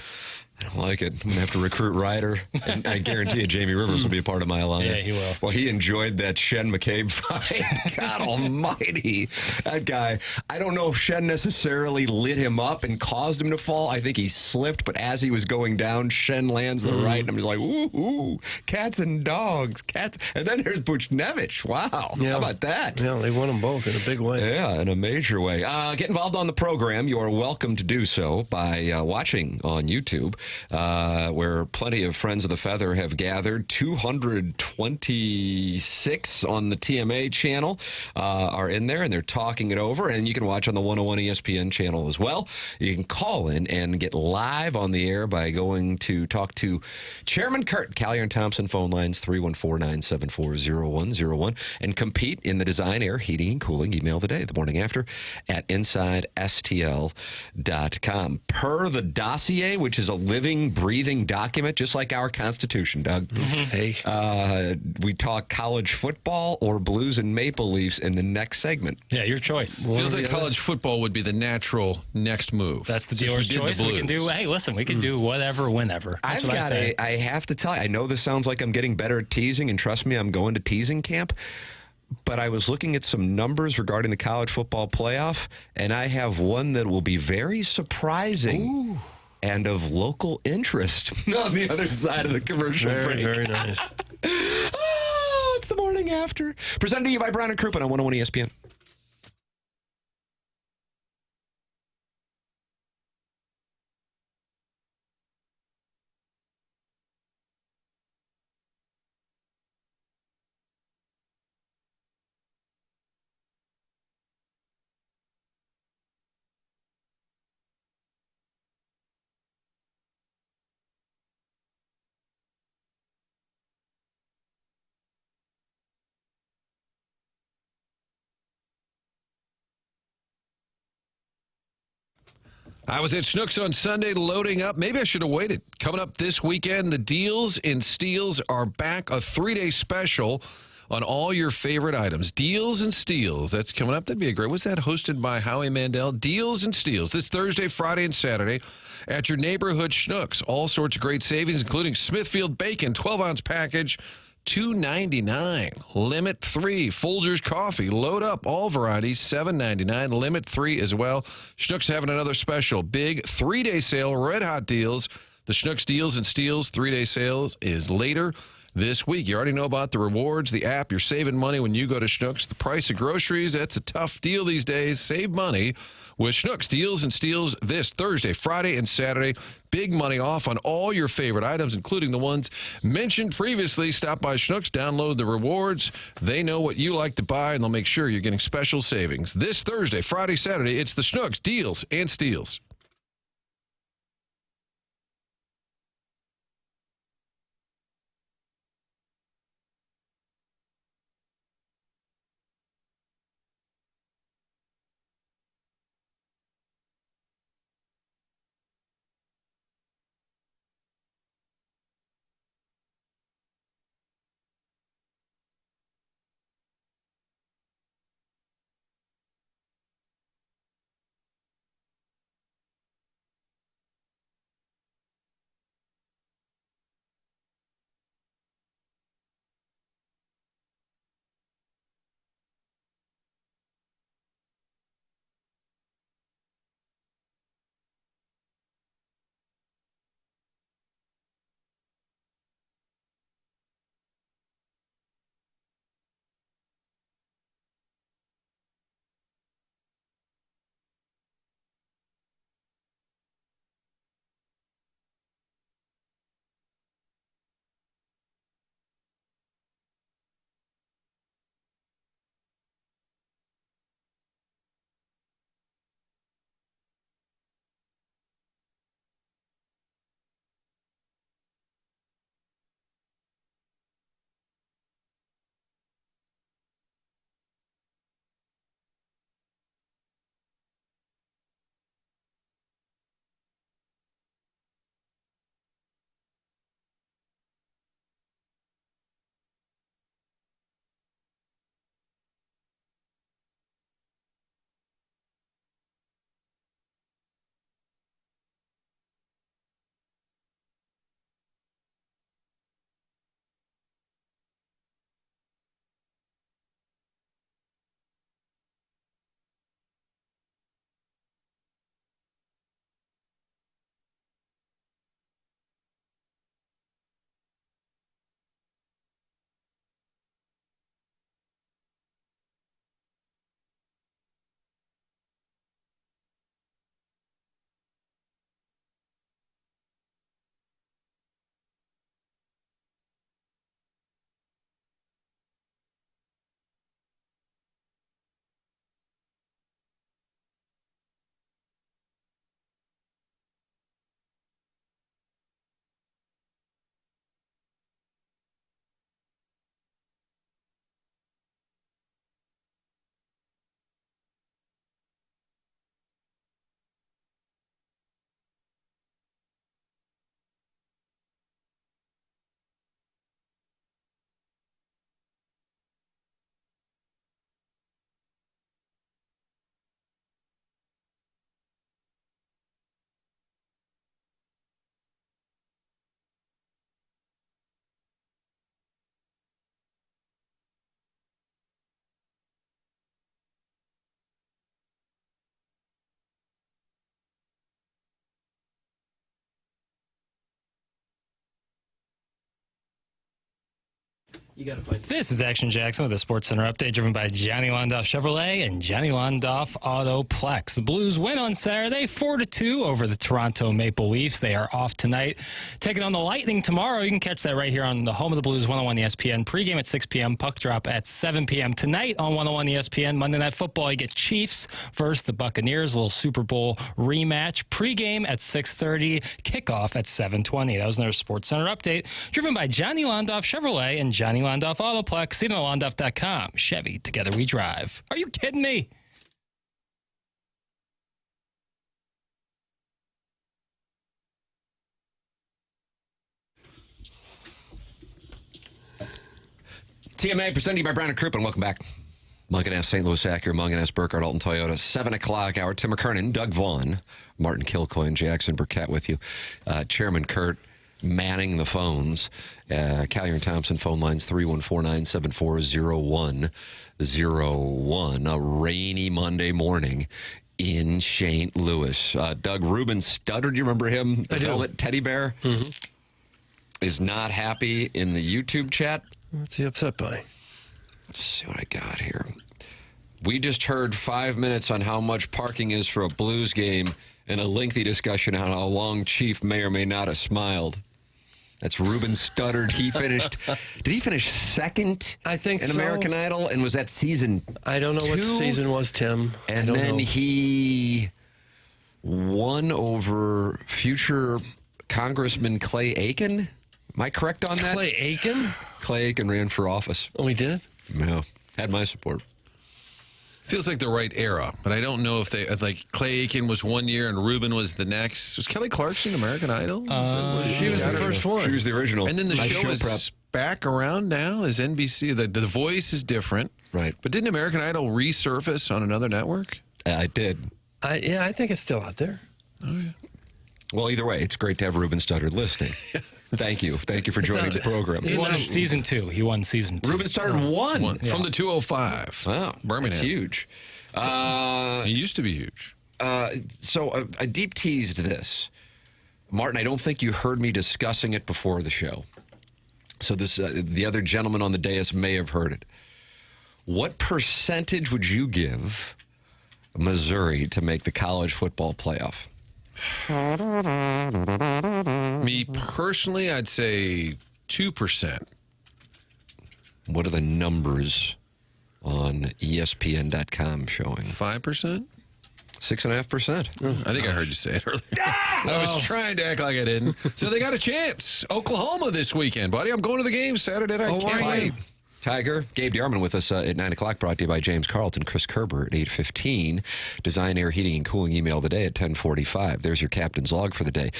I don't like it. I'm going to have to recruit Ryder. And I guarantee you Jamie Rivers will be a part of my alliance. Yeah, he will. Well, he enjoyed that Shen McCabe fight. God almighty. That guy, I don't know if Shen necessarily lit him up and caused him to fall. I think he slipped, but as he was going down, Shen lands the right. And I'm just like, ooh, cats and dogs. Cats. And then there's Buchnevich. Wow. Yeah. How about that? Yeah, they won them both in a big way. Yeah, in a major way. Get involved on the program. You are welcome to do so by watching on YouTube. where plenty of Friends of the Feather have gathered. 226 on the TMA channel are in there, and they're talking it over. And you can watch on the 101 ESPN channel as well. You can call in and get live on the air by going to talk to Chairman Kurt. Callier and Thompson phone lines 314-974-0101, and compete in the Design, Air, Heating, and Cooling email of the day, the morning after, at InsideSTL.com. Per the dossier, which is a living, breathing document, just like our Constitution, Doug. Hey. We talk college football or Blues and Maple Leafs in the next segment. Yeah, your choice. Feels like college football would be the natural next move. That's the dealer's choice. We can do, hey, listen, we can do whatever, whenever. That's I have to tell you, I know this sounds like I'm getting better at teasing, and trust me, I'm going to teasing camp. But I was looking at some numbers regarding the college football playoff, and I have one that will be very surprising and of local interest on the other side of the commercial break. Very nice. It's the morning after. Presented to you by Brown and Crouppen on 101 ESPN. I was at Schnucks on Sunday loading up. Maybe I should have waited. Coming up this weekend, the Deals and Steals are back. A 3-day special on all your favorite items. Deals and Steals. That's coming up. That'd be a great. Was that hosted by Howie Mandel? Deals and Steals. This Thursday, Friday, and Saturday at your neighborhood Schnucks. All sorts of great savings, including Smithfield Bacon, 12-ounce package, $2.99. Limit 3. Folgers Coffee. Load up. All varieties. $7.99. Limit 3 as well. Schnucks having another special. Big 3-day sale. Red hot deals. The Schnucks Deals and Steals 3-day sales is later this week. You already know about the rewards, the app. You're saving money when you go to Schnucks. The price of groceries, that's a tough deal these days. Save money with Schnucks Deals and Steals this Thursday, Friday, and Saturday. Big money off on all your favorite items, including the ones mentioned previously. Stop by Schnucks, download the rewards. They know what you like to buy, and they'll make sure you're getting special savings. This Thursday, Friday, Saturday, it's the Schnucks Deals and Steals. You got to fight. This is Action Jackson with a Sports Center update driven by Johnny Londoff Chevrolet and Johnny Londoff Autoplex. The Blues win on Saturday 4-2 over the Toronto Maple Leafs. They are off tonight. Taking on the Lightning tomorrow. You can catch that right here on the home of the Blues, 101 ESPN. Pregame at 6 p.m., puck drop at 7 p.m. Tonight on 101 ESPN, Monday Night Football, you get Chiefs versus the Buccaneers, a little Super Bowl rematch. Pregame at 6:30, kickoff at 7:20. That was another Sports Center update driven by Johnny Londoff Chevrolet and Johnny Londoff Autoplex. See them at Londoff.com. Chevy, together we drive. Are you kidding me? TMA presented to you by Brown & Crouppen. Welcome back. Mungan St. Louis Acura, Mungan Burkett, Alton Toyota. 7 o'clock hour. Tim McKernan, Doug Vaughn, Martin Kilcoyne, Jackson Burkett with you. Chairman Kurt manning the phones. Callier and Thompson phone lines 314-974-0101. A rainy Monday morning in St. Louis. Doug Rubin stuttered. You remember him? The velvet teddy bear is not happy in the YouTube chat. What's he upset by? Let's see what I got here. We just heard 5 minutes on how much parking is for a Blues game and a lengthy discussion on how long Chief may or may not have smiled. That's Ruben stuttered. He finished. Did he finish second? I think in so. American Idol, and was that season? I don't know 2? what season was, Tim. And then he won over future Congressman Clay Aiken. Am I correct on that? Clay Aiken? Clay Aiken ran for office. Oh, he did? Yeah, had my support. Feels like the right era, but I don't know if like Clay Aiken was 1 year and Ruben was the next. Was Kelly Clarkson American Idol? She was the first one. She was the original. And then the show is back around now as NBC. The voice is different. Right. But didn't American Idol resurface on another network? I did. Yeah, I think it's still out there. Oh, yeah. Well, either way, it's great to have Ruben Studdard listening. Thank you. Thank you for joining the program. He won season 2. He won season 2. Ruben Studdard won. From the 205. Wow. Birmingham. That's huge. It used to be huge. So I deep teased this. Martin, I don't think you heard me discussing it before the show. So this the other gentleman on the dais may have heard it. What percentage would you give Missouri to make the college football playoff? Me personally, I'd say 2%. What are the numbers on ESPN.com showing? 5%? 6.5%. I think I heard you say it earlier. I was trying to act like I didn't. So they got a chance. Oklahoma this weekend, buddy. I'm going to the game Saturday night. Can't wait. Tiger, Gabe DeArmond with us at 9 o'clock, brought to you by James Carlton, Chris Kerber at 8:15. Design, Air, Heating, and Cooling email the day at 10:45. There's your captain's log for the day.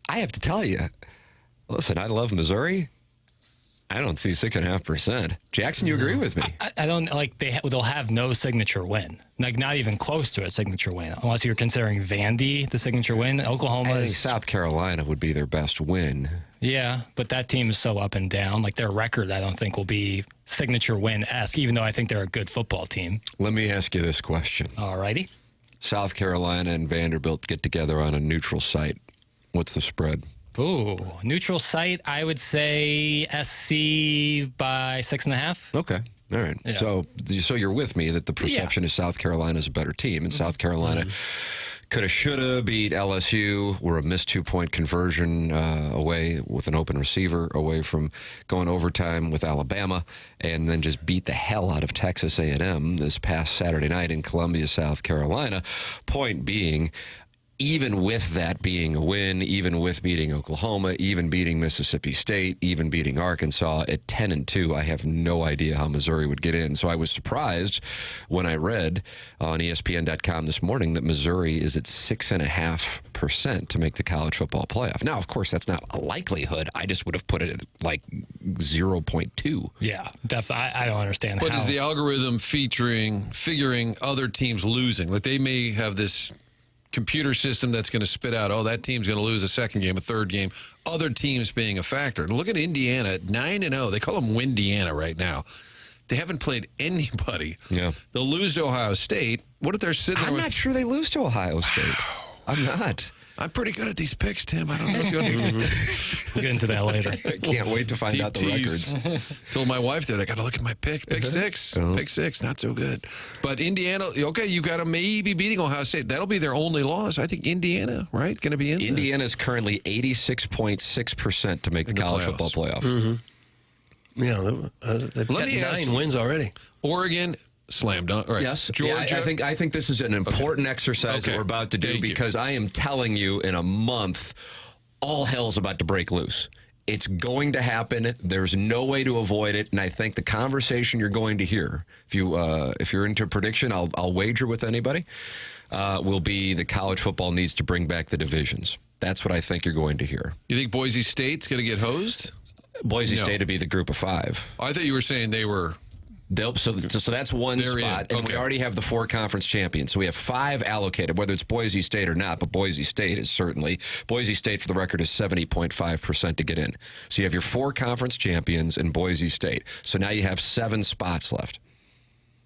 I have to tell you, listen, I love Missouri. I don't see 6.5%. Jackson, you agree with me? I don't like they'll have no signature win, like not even close to a signature win, unless you're considering Vandy the signature win. Oklahoma, I think South Carolina would be their best win. Yeah, but that team is so up and down. Like their record, I don't think will be signature win-esque, even though I think they're a good football team. Let me ask you this question. All righty. South Carolina and Vanderbilt get together on a neutral site. What's the spread? Ooh, neutral site, I would say SC by 6.5. Okay. All right. Yeah. So you're with me that the perception is South Carolina is a better team, and South Carolina coulda, shoulda beat LSU. We're a missed 2-point conversion away with an open receiver away from going overtime with Alabama, and then just beat the hell out of Texas A&M this past Saturday night in Columbia, South Carolina. Point being, even with that being a win, even with beating Oklahoma, even beating Mississippi State, even beating Arkansas at 10-2, I have no idea how Missouri would get in. So I was surprised when I read on ESPN.com this morning that Missouri is at 6.5% to make the college football playoff. Now, of course, that's not a likelihood. I just would have put it at like 0.2. Yeah, definitely. I don't understand But how. is the algorithm figuring other teams losing? Like they may have this computer system that's going to spit out, oh, that team's going to lose a second game, a third game, other teams being a factor. And look at Indiana at 9-0. They call them Windiana right now. They haven't played anybody. Yeah. They'll lose to Ohio State. What if they're sitting there I'm not sure they lose to Ohio State. I'm not. I'm pretty good at these picks, Tim. I don't know if you understand. We'll get into that later. I can't wait to find out the records. Told my wife that I got to look at my pick. Pick six. Pick six. Not so good. But Indiana, okay, you got them maybe beating Ohio State. That'll be their only loss. I think Indiana, right? Going to be in there. Indiana is currently 86.6% to make the college football playoff. Mm-hmm. Yeah, they've got 9 wins already. Oregon. Slam dunk. Right. Yes, Georgia. Yeah, I think this is an important exercise that we're about to do because I am telling you, in a month, all hell's about to break loose. It's going to happen. There's no way to avoid it, and I think the conversation you're going to hear, if you're into prediction, I'll wager with anybody, will be the college football needs to bring back the divisions. That's what I think you're going to hear. You think Boise State's going to get hosed? Boise State would be the group of 5. I thought you were saying they were. So that's one spot, and we already have the 4 conference champions. So we have 5 allocated, whether it's Boise State or not, but Boise State is certainly. Boise State, for the record, is 70.5% to get in. So you have your 4 conference champions in Boise State. So now you have 7 spots left.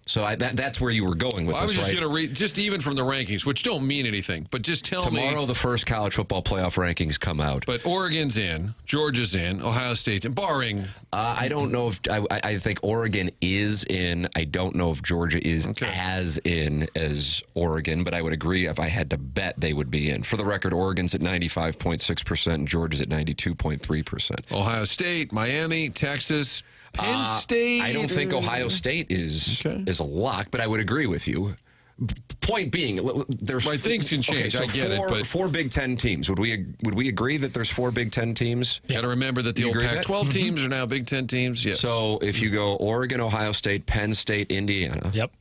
So that's where you were going with this, right? I was just going to read, just even from the rankings, which don't mean anything, but just tell me. Tomorrow, the first college football playoff rankings come out. But Oregon's in, Georgia's in, Ohio State's in, barring. I don't know if, I think Oregon is in. I don't know if Georgia is as in as Oregon, but I would agree if I had to bet they would be in. For the record, Oregon's at 95.6% and Georgia's at 92.3%. Ohio State, Miami, Texas, Penn State. I don't think Ohio State is a lock, but I would agree with you. Point being, there's things can change. Okay, so I get it, but 4 Big Ten teams. Would we agree that there's 4 Big Ten teams? Got to remember that the old Pac-12 teams are now Big Ten teams. Yes. So if you go Oregon, Ohio State, Penn State, Indiana. Yep.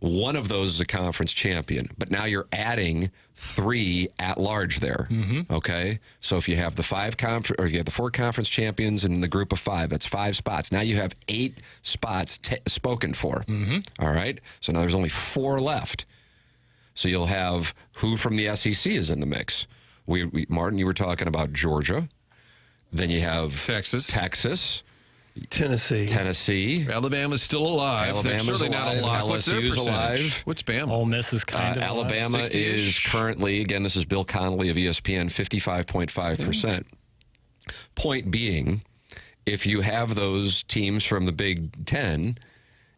One of those is a conference champion, but now you're adding 3 at large there. Okay, so if you have the 4 conference champions in the group of 5, that's 5 spots. Now you have 8 spots spoken for. All right, so now there's only 4 left. So you'll have who from the SEC is in the mix. Martin, you were talking about Georgia. Then you have Texas. Tennessee. Alabama's still alive. Alabama's They're certainly alive. not a lock. What's their LSU's percentage? alive. What's Bama? Ole Miss is kind of Alabama is currently, again, this is Bill Connolly of ESPN, 55.5%. Point being, if you have those teams from the Big Ten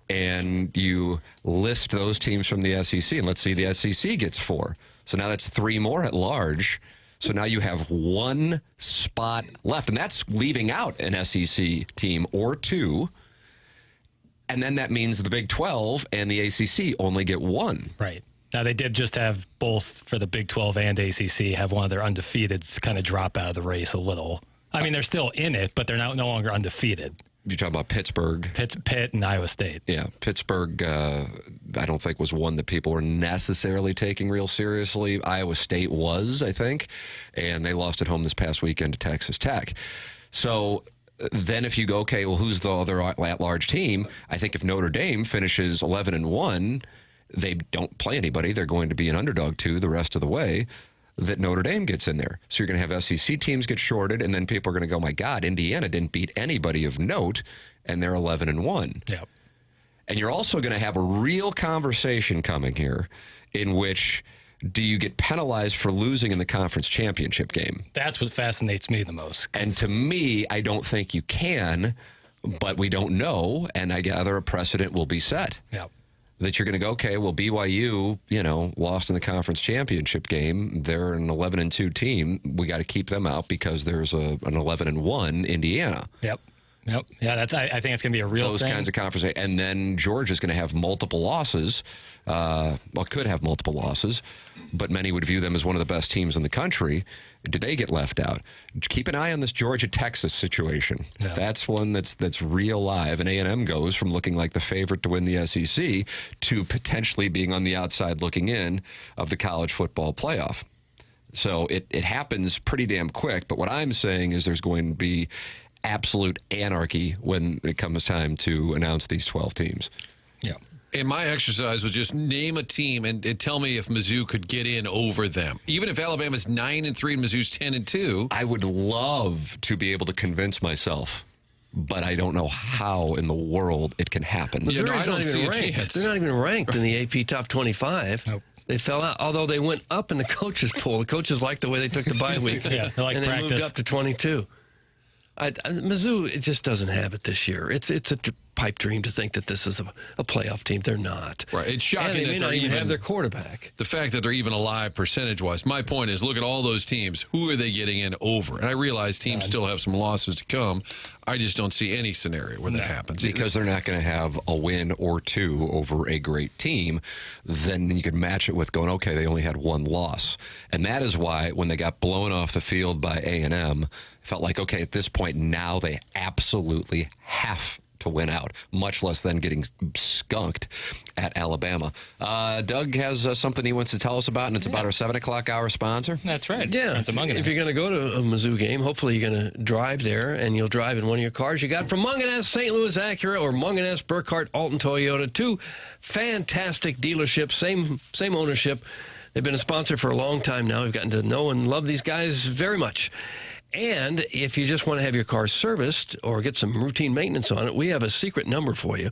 and you list those teams from the SEC, and let's see, the SEC gets 4. So now that's 3 more at large. So now you have 1 spot left, and that's leaving out an SEC team or 2. And then that means the Big 12 and the ACC only get 1. Right. Now, they did just have both for the Big 12 and ACC have one of their undefeateds kind of drop out of the race a little. I mean, they're still in it, but they're no longer undefeated. You're talking about Pittsburgh. Pitt and Iowa State. Yeah, Pittsburgh, I don't think was one that people were necessarily taking real seriously. Iowa State was, I think, and they lost at home this past weekend to Texas Tech. So then if you go, okay, well, who's the other at-large team? I think if Notre Dame finishes 11-1, they don't play anybody. They're going to be an underdog too the rest of the way. That Notre Dame gets in there. So you're going to have SEC teams get shorted, and then people are going to go, my God, Indiana didn't beat anybody of note, and they're 11-1. Yep. And you're also going to have a real conversation coming here in which do you get penalized for losing in the conference championship game? That's what fascinates me the most. And to me, I don't think you can, but we don't know, and I gather a precedent will be set. Yep. That you're going to go, okay, well, BYU, lost in the conference championship game. They're an 11-2 team. We got to keep them out because there's an 11-1 Indiana. Yep. Yeah, I think it's going to be a real those thing. Kinds of conversations. And then Georgia's going to have multiple losses. Could have multiple losses, but many would view them as one of the best teams in the country. Do they get left out? Keep an eye on this Georgia-Texas situation. Yeah. That's one that's real live. And A&M goes from looking like the favorite to win the SEC to potentially being on the outside looking in of the college football playoff. So it happens pretty damn quick. But what I'm saying is there's going to be absolute anarchy when it comes time to announce these 12 teams. Yeah. And my exercise was just name a team and tell me if Mizzou could get in over them. Even if Alabama's 9-3 and Mizzou's 10-2. I would love to be able to convince myself but I don't know how in the world it can happen. Missouri's not even ranked. They're not even ranked in the AP Top 25. Nope. They fell out, although they went up in the coaches' poll. The coaches liked the way they took the bye week. Yeah, they like and practice. They moved up to 22. Mizzou, it just doesn't have it this year. It's a pipe dream to think that this is a playoff team. They're not. Right. It's shocking and they that may they're not even even have their quarterback. The fact that they're even alive percentage-wise. My point is, look at all those teams. Who are they getting in over? And I realize teams still have some losses to come. I just don't see any scenario where that happens. Because they're not going to have a win or two over a great team. Then you could match it with going, okay, they only had one loss. And that is why when they got blown off the field by A&M, felt like, okay, at this point now they absolutely have to win out, much less than getting skunked at Alabama. Doug has something he wants to tell us about, and it's about our 7 o'clock hour sponsor. That's right. Yeah, if you're going to go to a Mizzou game, hopefully you're going to drive there, and you'll drive in one of your cars you got from Munganess St. Louis Acura or Munganess Burkhardt Alton Toyota. Two fantastic dealerships, same ownership. They've been a sponsor for a long time now. We've gotten to know and love these guys very much. And if you just want to have your car serviced or get some routine maintenance on it, we have a secret number for you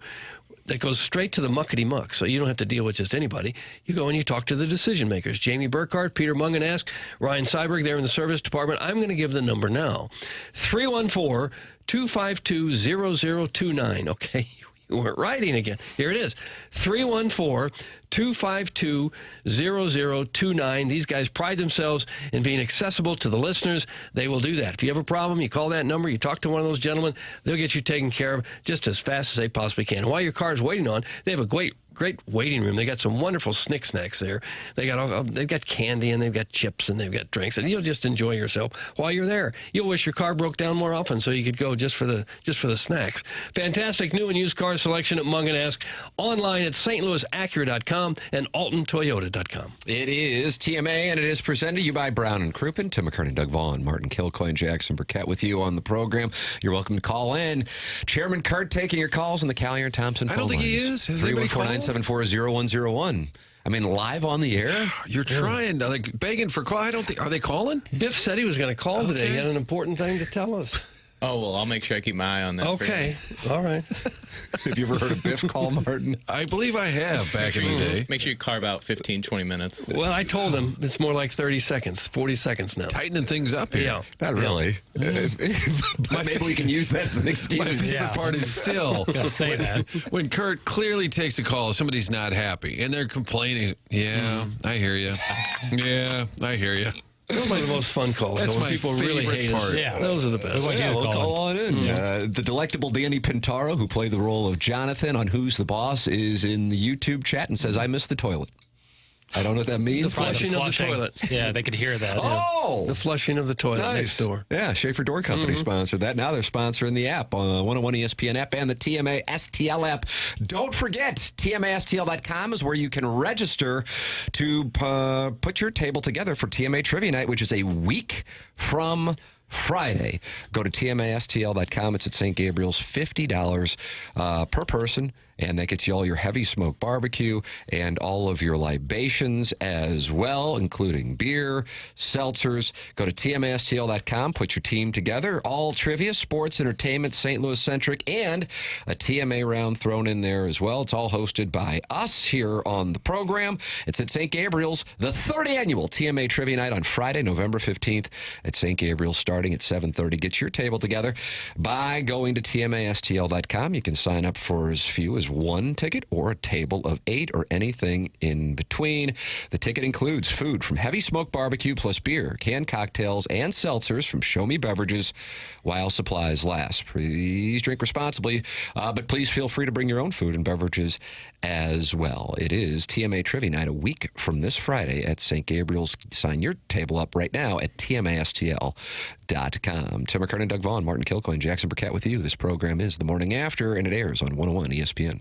that goes straight to the muckety-muck, so you don't have to deal with just anybody. You go and you talk to the decision makers. Jamie Burkhardt, Peter Munganess, Ryan Seiberg, they're in the service department. I'm going to give the number now. 314-252-0029. Okay, you weren't writing again. Here it is. 314-252-0029. These guys pride themselves in being accessible to the listeners. They will do that. If you have a problem, you call that number, you talk to one of those gentlemen, they'll get you taken care of just as fast as they possibly can. While your car is waiting on, they have a great waiting room. They got some wonderful snacks there. They've got candy and they've got chips and they've got drinks, and you'll just enjoy yourself while you're there. You'll wish your car broke down more often so you could go just for the snacks. Fantastic new and used car selection at Munganess. Online at stlouisacura.com and altontoyota.com. It is TMA, and it is presented to you by Brown and Crouppen. Tim McKernan, Doug Vaughn, Martin Kilcoyne, Jackson Burkett with you on the program. You're welcome to call in. Chairman Kurt taking your calls on the Callier and Thompson phone I don't think lines. he is. Has anybody called? 314-974-0101. I mean, live on the air? You're trying, like, begging for call. I don't think. Are they calling? Biff said he was going to call today. He had an important thing to tell us. Oh, well, I'll make sure I keep my eye on that. Okay. All right. Have you ever heard of Biff call, Martin? I believe I have back in the day. Make sure you carve out 15, 20 minutes. Well, I told him it's more like 30 seconds, 40 seconds now. Tightening things up here. Yeah. Not really. But maybe we can use that as an excuse. My favorite part is still say that. when Kurt clearly takes a call, somebody's not happy, and they're complaining. Yeah, I hear you. Yeah, I hear you. Those are the most fun calls. That's So when my people really favorite hate us. part. Yeah, those are the best. Yeah, we'll call on in. The delectable Danny Pintaro, who played the role of Jonathan on Who's the Boss, is in the YouTube chat and says, I miss the toilet. I don't know what that means. The flushing of the toilet. Yeah, they could hear that. Oh! The flushing of the toilet next door. Yeah, Schaefer Door Company sponsored that. Now they're sponsoring the app on the 101 ESPN app and the TMA STL app. Don't forget, TMASTL.com is where you can register to put your table together for TMA Trivia Night, which is a week from Friday. Go to TMASTL.com. It's at St. Gabriel's, $50 per person. And that gets you all your heavy smoke barbecue and all of your libations as well, including beer, seltzers. Go to TMASTL.com, put your team together. All trivia, sports, entertainment, St. Louis-centric, and a TMA round thrown in there as well. It's all hosted by us here on the program. It's at St. Gabriel's, the third annual TMA Trivia Night on Friday, November 15th at St. Gabriel's, starting at 7:30. Get your table together by going to TMASTL.com. You can sign up for as few as one ticket or a table of 8 or anything in between. The ticket includes food from Heavy Smoke Barbecue plus beer, canned cocktails, and seltzers from Show Me Beverages while supplies last. Please drink responsibly, but please feel free to bring your own food and beverages as well. It is TMA Trivia Night a week from this Friday at St. Gabriel's. Sign your table up right now at TMASTL.com. Tim McKernan, Doug Vaughn, Martin Kilcoyne, Jackson Burkett with you. This program is The Morning After, and it airs on 101 ESPN.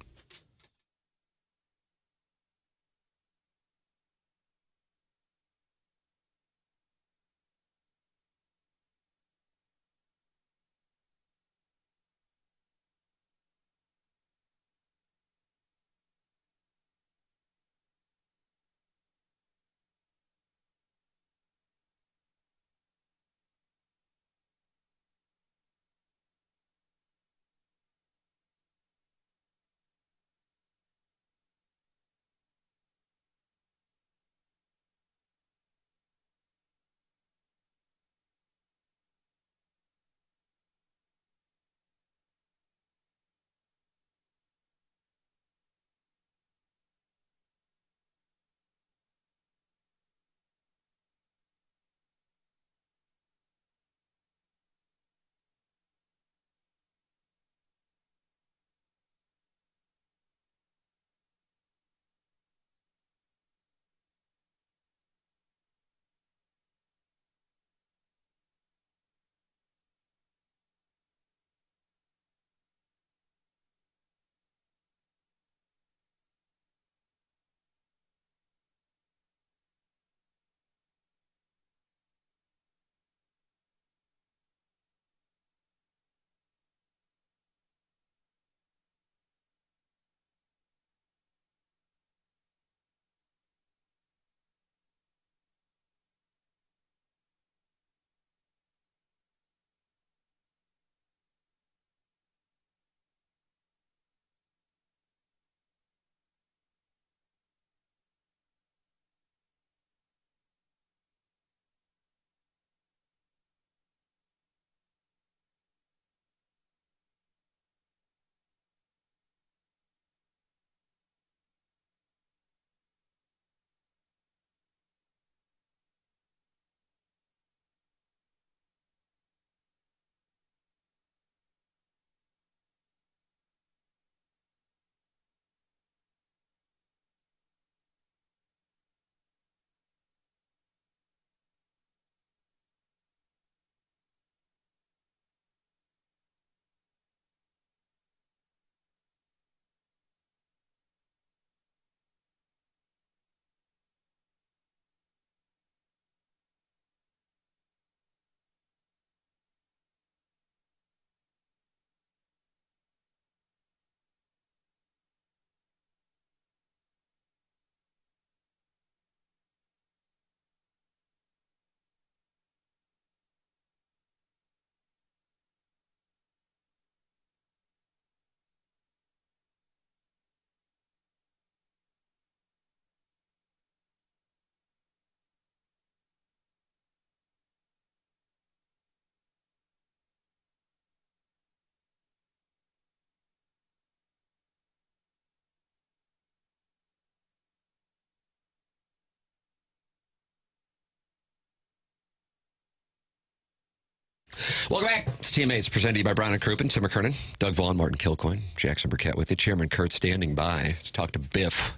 Welcome back. It's Teammates presented to you by Brown and Crouppen, Tim McKernan, Doug Vaughn, Martin Kilcoyne, Jackson Burkett with you. Chairman Kurt standing by to talk to Biff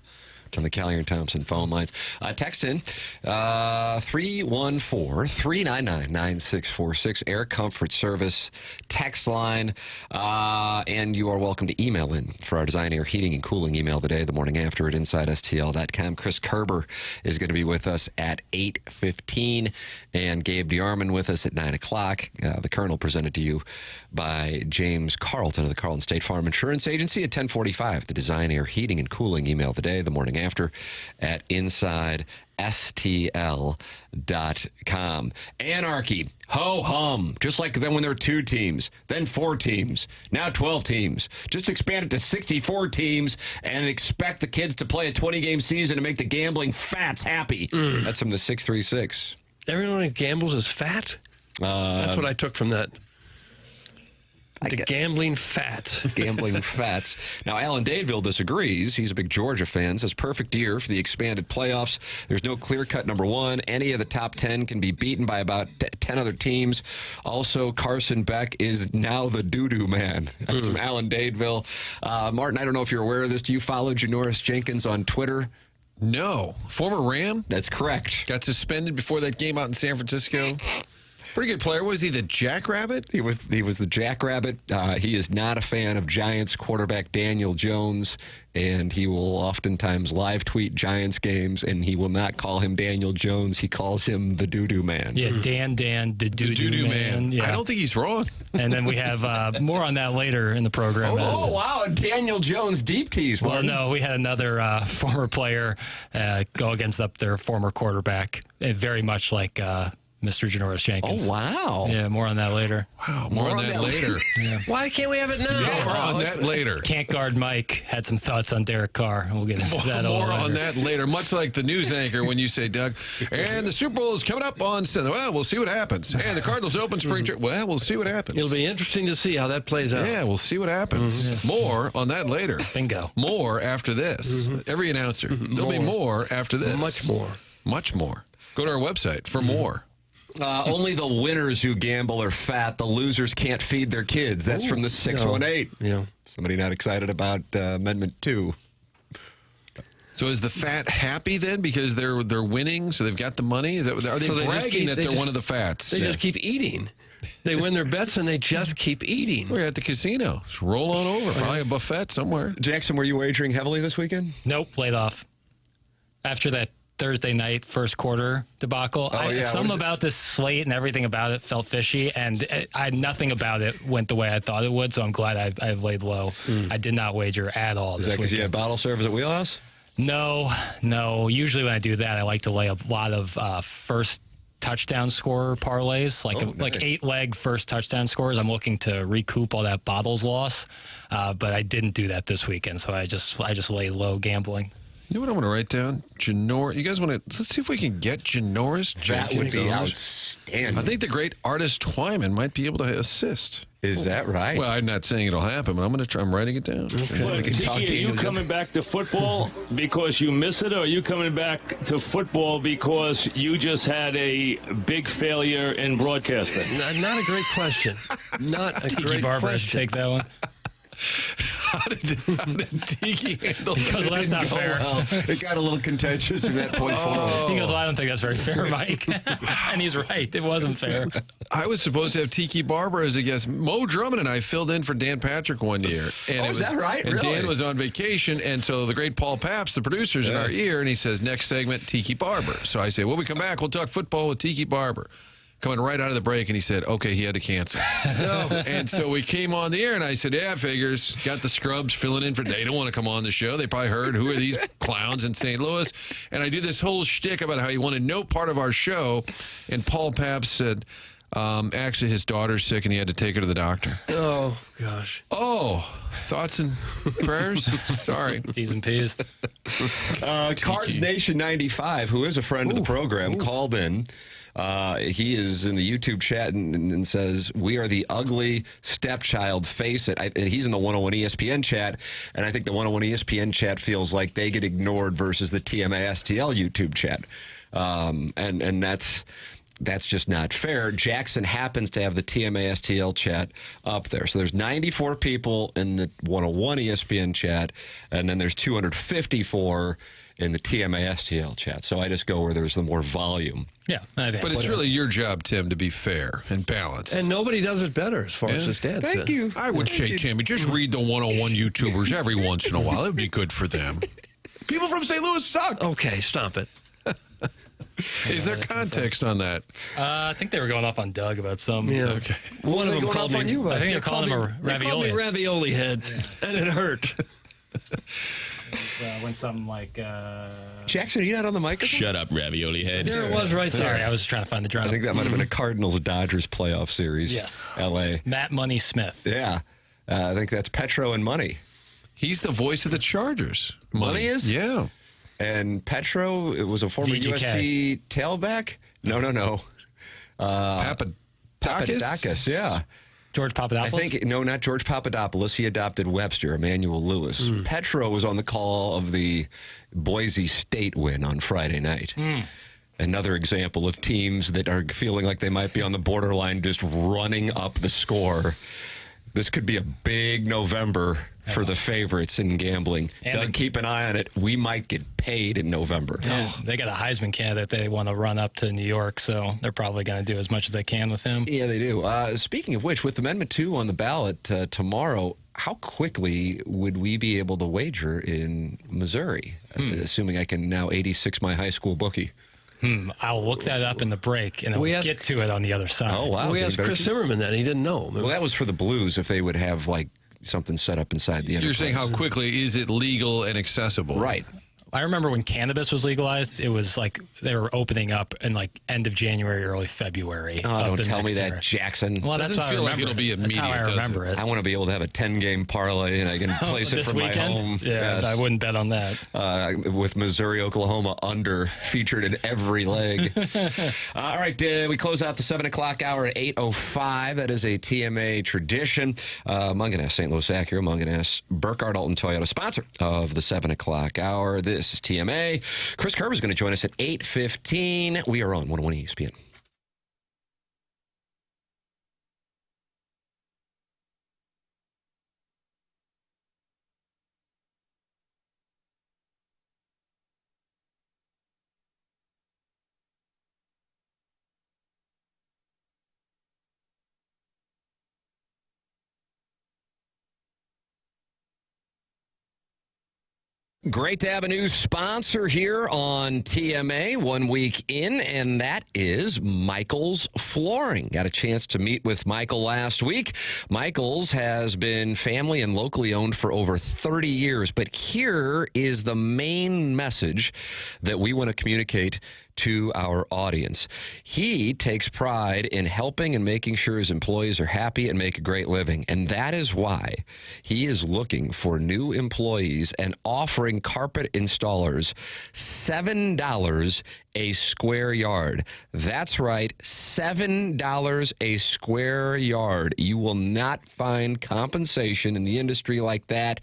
on the Callier and Thompson phone lines. Text in 314-399-9646, Air Comfort Service text line. And you are welcome to email in for our Design Air Heating and Cooling email today, the morning after at InsideSTL.com. Chris Kerber is going to be with us at 8:15, and Gabe DeArmond with us at 9 o'clock. The Colonel presented to you by James Carlton of the Carlton State Farm Insurance Agency at 10:45. The Design Air Heating and Cooling email today, the morning after at InsideSTL.com. Anarchy, ho-hum, just like then when there were 2 teams, then 4 teams, now 12 teams. Just expand it to 64 teams and expect the kids to play a 20-game season to make the gambling fats happy. That's from the 636. Everyone who gambles is fat? That's what I took from that. Gambling fat. Gambling fats. Now, Alan Dadeville disagrees. He's a big Georgia fan. Says perfect year for the expanded playoffs. There's no clear-cut number 1. Any of the top 10 can be beaten by about 10 other teams. Also, Carson Beck is now the doo-doo man. That's from Alan Dadeville. Martin, I don't know if you're aware of this. Do you follow Janoris Jenkins on Twitter? No. Former Ram? That's correct. Got suspended before that game out in San Francisco. Pretty good player. Was he the Jackrabbit? He was the Jackrabbit. He is not a fan of Giants quarterback Daniel Jones, and he will oftentimes live tweet Giants games, and he will not call him Daniel Jones. He calls him the doo-doo man. Yeah, Dan, the doo-doo man. Yeah. I don't think he's wrong. And then we have more on that later in the program. Oh, wow, a Daniel Jones deep tease. Well, no, we had another former player go against up their former quarterback, very much like Mr. Janoris Jenkins. Oh, wow. Yeah, more on that later. Wow, more on that later. Yeah. Why can't we have it now? More on that later. Can't guard Mike had some thoughts on Derek Carr. We'll get into that a little More later. on that later. Much like the news anchor when you say, Doug, and the Super Bowl is coming up on Sunday. Well, we'll see what happens. And the Cardinals open spring training. Well, we'll see what happens. It'll be interesting to see how that plays out. Yeah, we'll see what happens. More on that later. Bingo. More after this. Every announcer. There'll be more after this. Much more. Much more. Go to our website for more. Only the winners who gamble are fat. The losers can't feed their kids. That's from the 618. Yeah. Somebody not excited about Amendment 2. So is the fat happy then because they're winning, so they've got the money? Are they bragging that they're one of the fats? They just keep eating. They win their bets and they just keep eating. We're at the casino. Just roll on over. Probably a buffet somewhere. Jackson, were you wagering heavily this weekend? Nope, laid off. After that Thursday night first quarter debacle. Something about this slate and everything about it felt fishy, and nothing about it went the way I thought it would, so I'm glad I laid low. I did not wager at all. Is that because you had bottle service at Wheelhouse? No. Usually when I do that, I like to lay a lot of first touchdown scorer parlays, like 8-leg first touchdown scores. I'm looking to recoup all that bottles loss, but I didn't do that this weekend, so I just lay low gambling. You know what I want to write down? Janoris. You guys want to? Let's see if we can get Janoris. That would be outstanding. I think the great artist Twyman might be able to assist. Is that right? Well, I'm not saying it'll happen, but I'm going to try. I'm writing it down. Okay. Well, Tiki, are you coming back to football because you miss it, or are you coming back to football because you just had a big failure in broadcasting? Not a great question. Not a Tiki great Barber question. take that one. How did Tiki handle Because it? that's not fair. Well, it got a little contentious from that point forward. He goes, well, I don't think that's very fair, Mike. And he's right. It wasn't fair. I was supposed to have Tiki Barber as a guest. Mo Drummond and I filled in for Dan Patrick one year. And is that right? And Really? Dan was on vacation, and so the great Paul Papps, the producer's in our ear, and he says, next segment, Tiki Barber. So I say, when we come back, we'll talk football with Tiki Barber. Coming right out of the break, and he said, okay, he had to cancel. And so we came on the air, and I said, yeah, figures. Got the scrubs filling in for, they don't want to come on the show. They probably heard, who are these clowns in St. Louis? And I do this whole shtick about how he wanted no part of our show. And Paul Papps said, actually, his daughter's sick, and he had to take her to the doctor. Oh, gosh. Oh, thoughts and prayers? Sorry. T's and P's. Cards Nation 95, who is a friend of the program, called in. He is in the YouTube chat and says, we are the ugly stepchild, face it. And he's in the 101 ESPN chat, and I think the 101 ESPN chat feels like they get ignored versus the TMA STL YouTube chat. And that's, that's just not fair. Jackson happens to have the TMA STL chat up there. So there's 94 people in the 101 ESPN chat, and then there's 254 in the TMA STL chat. So I just go where there's the more volume. Yeah. But it's really your job, Tim, to be fair and balanced. And nobody does it better as far as his dad said. Thank you. I would say, Timmy, just read the 101 YouTubers every once in a while. It would be good for them. People from St. Louis suck. Okay, stop it. Is there context on that? I think they were going off on Doug about some. Yeah. Okay. One of them called me. I think they're calling him a They called me ravioli. ravioli head, and it hurt. When something like. Jackson, are you not on the microphone? Shut up, ravioli head. There it was right there. Sorry, I was trying to find the drama. I think that might have been a Cardinals-Dodgers playoff series. Yes. L.A. Matt Money Smith. Yeah. I think that's Petro and Money. He's the voice of the Chargers. Money is? Yeah. And Petro, it was a former VGK. USC tailback? No. Papadakis, yeah. George Papadopoulos? I think, no, not George Papadopoulos. He adopted Webster, Emmanuel Lewis. Petro was on the call of the Boise State win on Friday night. Another example of teams that are feeling like they might be on the borderline, just running up the score. This could be a big November for the favorites in gambling. And Doug, keep an eye on it. We might get paid in November. They got a Heisman candidate they want to run up to New York, so they're probably going to do as much as they can with him. Yeah, they do. Speaking of which, with Amendment 2 on the ballot tomorrow, how quickly would we be able to wager in Missouri, assuming I can now 86 my high school bookie? I'll look that up in the break, and then we'll get to it on the other side. Oh, wow. We asked Chris Zimmerman that. He didn't know. Well, that was for the Blues, if they would have, like, something set up inside the enterprise. You're saying how quickly is it legal and accessible? Right. I remember when cannabis was legalized, it was like they were opening up in like end of January, early February. Oh, don't tell me that, Jackson. Well, that's Doesn't how feel I like remember it'll be it. That's how I immediate, does remember it. I want to be able to have a 10-game parlay, and I can place it This from weekend? my home. Yeah, Yes. I wouldn't bet on that. With Missouri, Oklahoma under featured in every leg. All right, we close out the 7 o'clock hour at 8:05. That is a TMA tradition. Munganess, St. Louis Acura, Munganess, Burkhardt Alton Toyota, sponsor of the 7 o'clock hour. This is TMA. Chris Kerber is going to join us at 8:15. We are on 101 ESPN. Great to have a new sponsor here on TMA 1 week in, and that is Michael's Flooring. Got a chance to meet with Michael last week. Michael's has been family and locally owned for over 30 years, but here is the main message that we want to communicate to our audience. He takes pride in helping and making sure his employees are happy and make a great living. And that is why he is looking for new employees and offering carpet installers $7 a square yard. That's right, $7 a square yard. You will not find compensation in the industry like that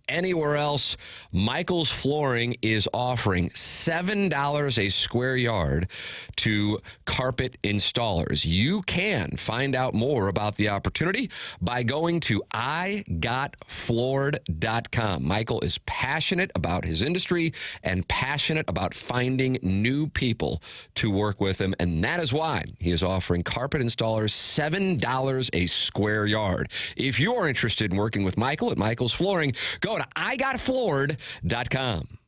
anywhere else. Michael's Flooring is offering $7 a square yard to carpet installers. You can find out more about the opportunity by going to igotfloored.com. Michael is passionate about his industry and passionate about finding new people to work with him, and that is why he is offering carpet installers $7 a square yard. If you're interested in working with Michael at Michael's Flooring, go to igotfloored.com.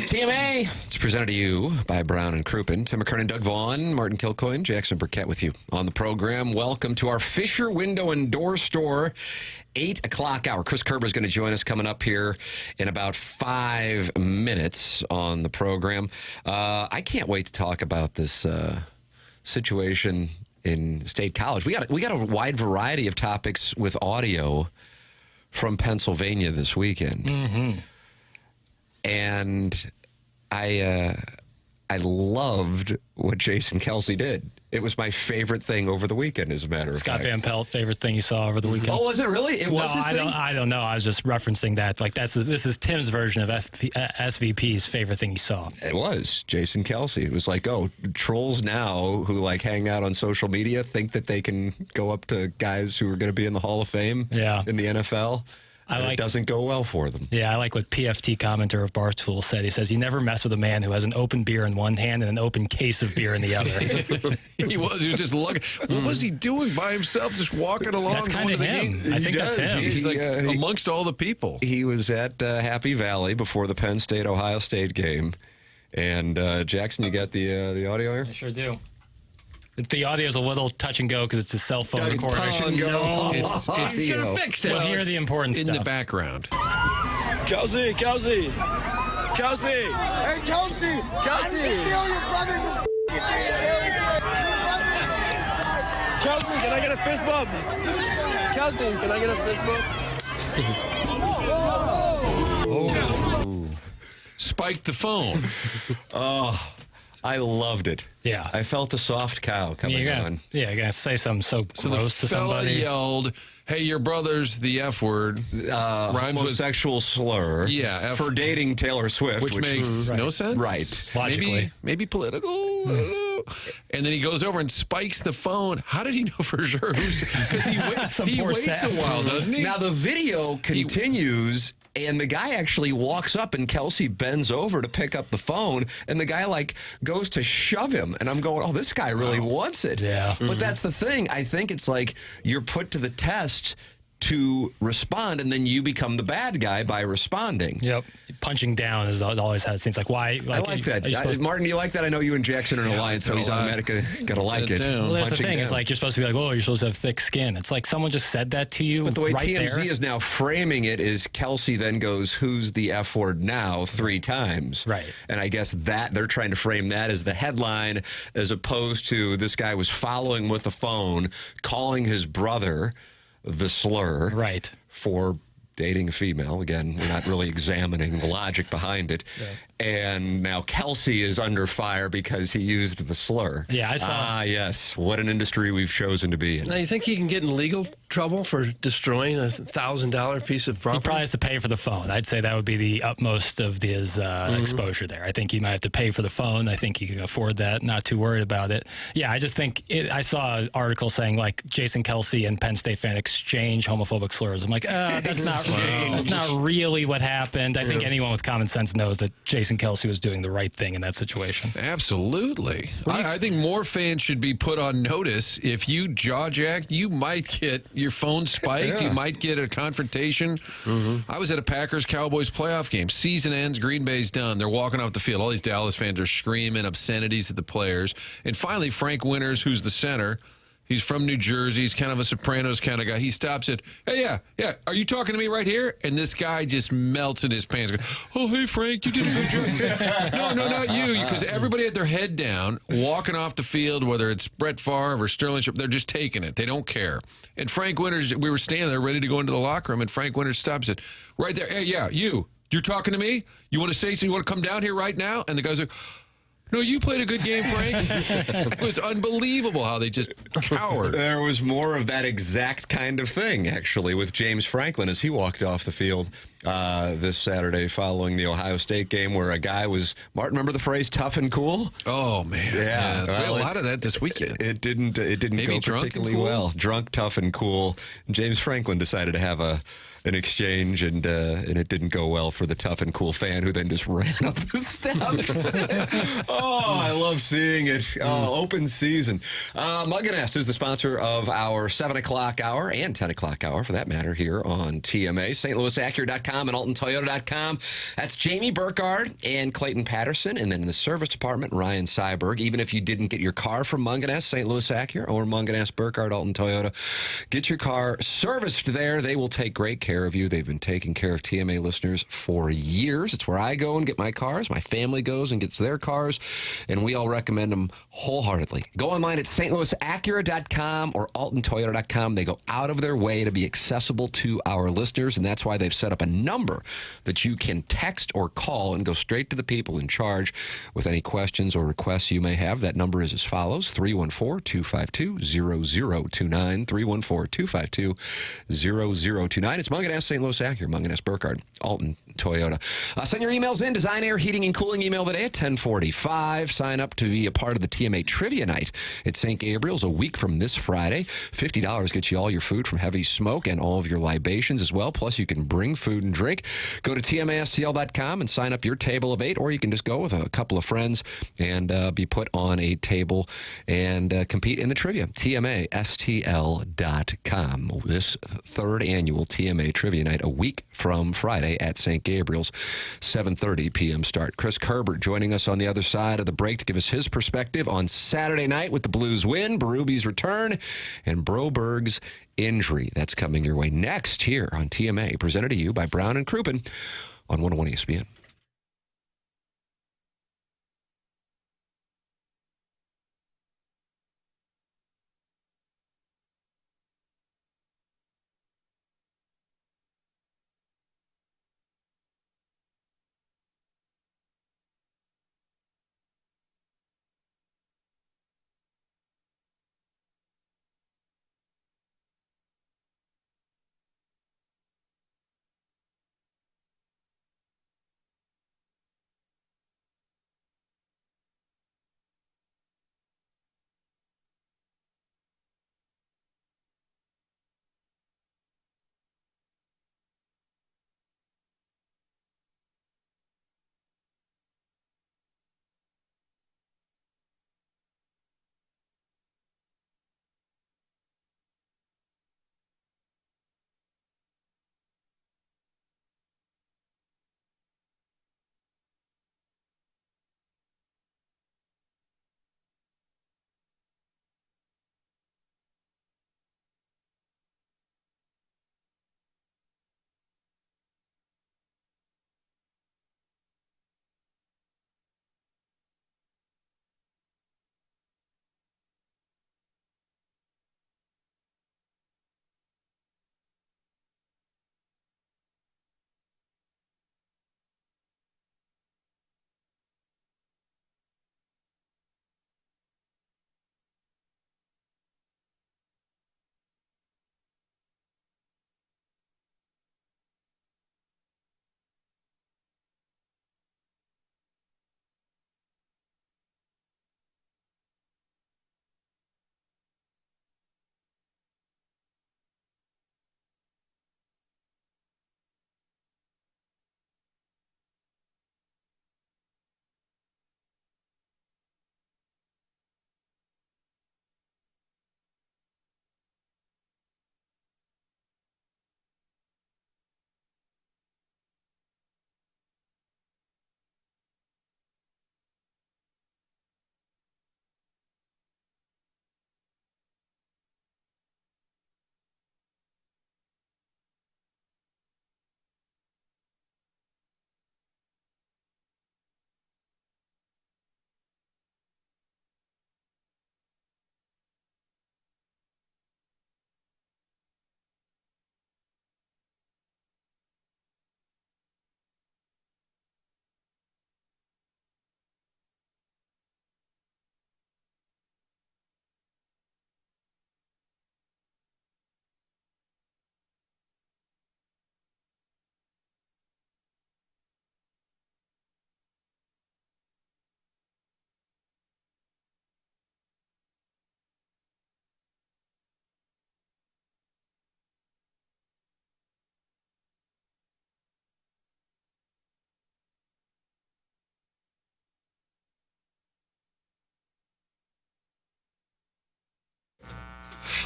TMA, it's presented to you by Brown and Crouppen. Tim McKernan, Doug Vaughn, Martin Kilcoyne, Jackson Burkett with you on the program. Welcome to our Fisher Window and Door Store 8 o'clock hour. Chris Kerber is going to join us coming up here in about 5 minutes on the program. I can't wait to talk about this situation in State College. We got a wide variety of topics with audio from Pennsylvania this weekend. Mm-hmm. And I loved what Jason Kelce did. It was my favorite thing over the weekend, as a matter of fact. Scott Van Pelt, favorite thing you saw over the weekend. Oh, was it really? It was his thing? I don't know. I was just referencing that. Like this is Tim's version of SVP's favorite thing he saw. It was Jason Kelce. It was like, oh, trolls now who like hang out on social media think that they can go up to guys who are going to be in the Hall of Fame in the NFL. It doesn't go well for them. Yeah, I like what PFT commenter of Barstool said. He says, you never mess with a man who has an open beer in one hand and an open case of beer in the other. He was just looking. What was he doing by himself, just walking along? That's kind of him. I think that's him. He's like amongst all the people. He was at Happy Valley before the Penn State-Ohio State game. And, Jackson, you got the audio here? I sure do. The audio is a little touch and go because it's a cell phone recording. Touch and go. It's you should have fixed it. Well, hear the important in stuff. the background. Kelce. Hey, Kelce. Kelce. I feel your brothers are Kelce, can I get a fist bump? Kelce, can I get a fist bump? Spiked the phone. Oh, I loved it. Yeah. I felt a soft cow coming on. Yeah, you're going to say something so gross to fella somebody. Yelled, hey, your brother's the F word. Rhymes homosexual with slur. Yeah. For dating Taylor Swift. Which makes no sense. Right. Logically. Maybe political. I don't know. And then he goes over and spikes the phone. How did he know for sure? Because he waits a while, doesn't he? Now, the video continues. And the guy actually walks up and Kelce bends over to pick up the phone and the guy like goes to shove him. And I'm going, oh, this guy really wants it. Yeah. But that's the thing. I think it's like you're put to the test to respond and then you become the bad guy by responding. Yep. Punching down is always how it seems like. Why? I like that. Martin, do you like that? I know you and Jackson are in an alliance, so he's automatically going to like it. Well, that's the thing. It's like you're supposed to be like, oh, you're supposed to have thick skin. It's like someone just said that to you. But the way right TMZ there. is now framing it is Kelce then goes, who's the F word now 3 times. Right. And I guess that they're trying to frame that as the headline as opposed to this guy was following with the phone, calling his brother the slur. Right. For dating a female. Again, we're not really examining the logic behind it. Yeah. And now Kelce is under fire because he used the slur. Yeah, I saw. Ah, yes. What an industry we've chosen to be in. Now, you think he can get in legal trouble for destroying a $1,000 piece of property? He probably has to pay for the phone. I'd say that would be the utmost of his exposure there. I think he might have to pay for the phone. I think he can afford that. Not too worried about it. Yeah, I just think I saw an article saying like Jason Kelce and Penn State fan exchange homophobic slurs. I'm like, that's not really what happened. I think anyone with common sense knows that Jason Kelce was doing the right thing in that situation. Absolutely. I think more fans should be put on notice. If you jaw jack, you might get your phone spiked. You might get a confrontation. I was at a Packers-Cowboys playoff game. Season ends. Green Bay's done. They're walking off the field. All these Dallas fans are screaming obscenities at the players. And finally, Frank Winters, who's the center, he's from New Jersey. He's kind of a Sopranos kind of guy. He stops it. Hey, yeah. Are you talking to me right here? And this guy just melts in his pants. Goes, oh, hey, Frank, you did a good job. No, not you. Because everybody had their head down, walking off the field, whether it's Brett Favre or Sterling, they're just taking it. They don't care. And Frank Winters, we were standing there ready to go into the locker room, and Frank Winters stops it right there. Hey, yeah, you're talking to me? You want to say something? You want to come down here right now? And the guy's like, no, you played a good game, Frank. It was unbelievable how they just cowered. There was more of that exact kind of thing, actually, with James Franklin as he walked off the field this Saturday following the Ohio State game where a guy was, Martin, remember the phrase tough and cool? Oh, man. Yeah. Well, a lot of that this weekend. It didn't go particularly well. Drunk, tough, and cool. James Franklin decided to have a an exchange, and it didn't go well for the tough and cool fan who then just ran up the steps. Oh, I love seeing it. Open season. Mug & Nest is the sponsor of our 7 o'clock hour and 10 o'clock hour, for that matter, here on TMA. StLouisAcura.com and AltonToyota.com. That's Jamie Burkhardt and Clayton Patterson. And then in the service department, Ryan Seiberg. Even if you didn't get your car from Mug & Nest, St. Louis Acura, or Mug & Nest Burkhardt, Alton Toyota, get your car serviced there. They will take great care of you. They've been taking care of TMA listeners for years. It's where I go and get my cars. My family goes and gets their cars, and we all recommend them wholeheartedly. Go online at stlouisacura.com or altontoyota.com. They go out of their way to be accessible to our listeners, and that's why they've set up a number that you can text or call and go straight to the people in charge with any questions or requests you may have. That number is as follows: 314-252-0029, 314-252-0029. It's Mug & Nest St. Louis Acura, Mug & Nest Burkhardt, Alton Toyota. Send your emails in. Design, Air, Heating, and Cooling email today at 1045. Sign up to be a part of the TMA Trivia Night at St. Gabriel's a week from this Friday. $50 gets you all your food from Heavy Smoke and all of your libations as well. Plus, you can bring food and drink. Go to TMASTL.com and sign up your table of 8, or you can just go with a couple of friends and be put on a table and compete in the trivia. TMASTL.com. This third annual TMA Trivia Night, a week from Friday at St. Gabriel's, 7:30 p.m. start. Chris Kerber joining us on the other side of the break to give us his perspective on Saturday night with the Blues win, Berube's return, and Broberg's injury. That's coming your way next here on TMA, presented to you by Brown and Crouppen on 101 ESPN.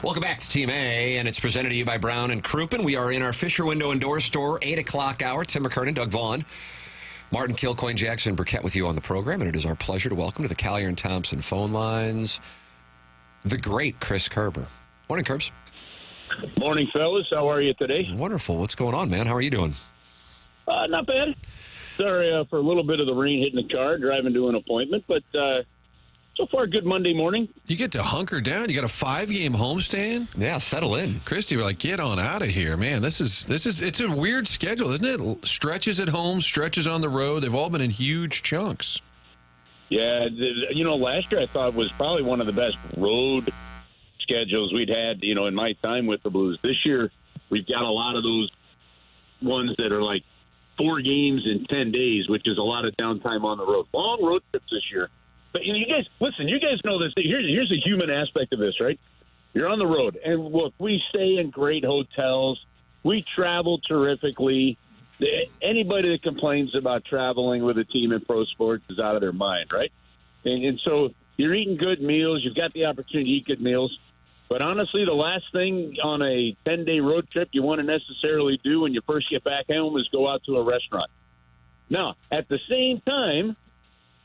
Welcome back to Team A, and it's presented to you by Brown and Crouppen. We are in our Fisher Window and Door Store 8 o'clock hour. Tim McKernan, Doug Vaughn, Martin Kilcoyne, Jackson Burkett with you on the program, and it is our pleasure to welcome to the Collier and Thompson phone lines the great Chris Kerber. Morning, Kerbs. Morning, fellas. How are you today? Wonderful. What's going on, man? How are you doing? Not bad. Sorry for a little bit of the rain hitting the car, driving to an appointment, but so far, good Monday morning. You get to hunker down. You got a 5-game homestand. Yeah, settle in. Christy, we're like, get on out of here, man. It's a weird schedule, isn't it? Stretches at home, stretches on the road. They've all been in huge chunks. Yeah, last year I thought was probably one of the best road schedules we'd had, in my time with the Blues. This year, we've got a lot of those ones that are like 4 games in 10 days, which is a lot of downtime on the road. Long road trips this year. But you guys, listen, you guys know this. Here's a human aspect of this, right? You're on the road. And look, we stay in great hotels. We travel terrifically. Anybody that complains about traveling with a team in pro sports is out of their mind, right? And so you're eating good meals. You've got the opportunity to eat good meals. But honestly, the last thing on a 10-day road trip you want to necessarily do when you first get back home is go out to a restaurant. Now, at the same time,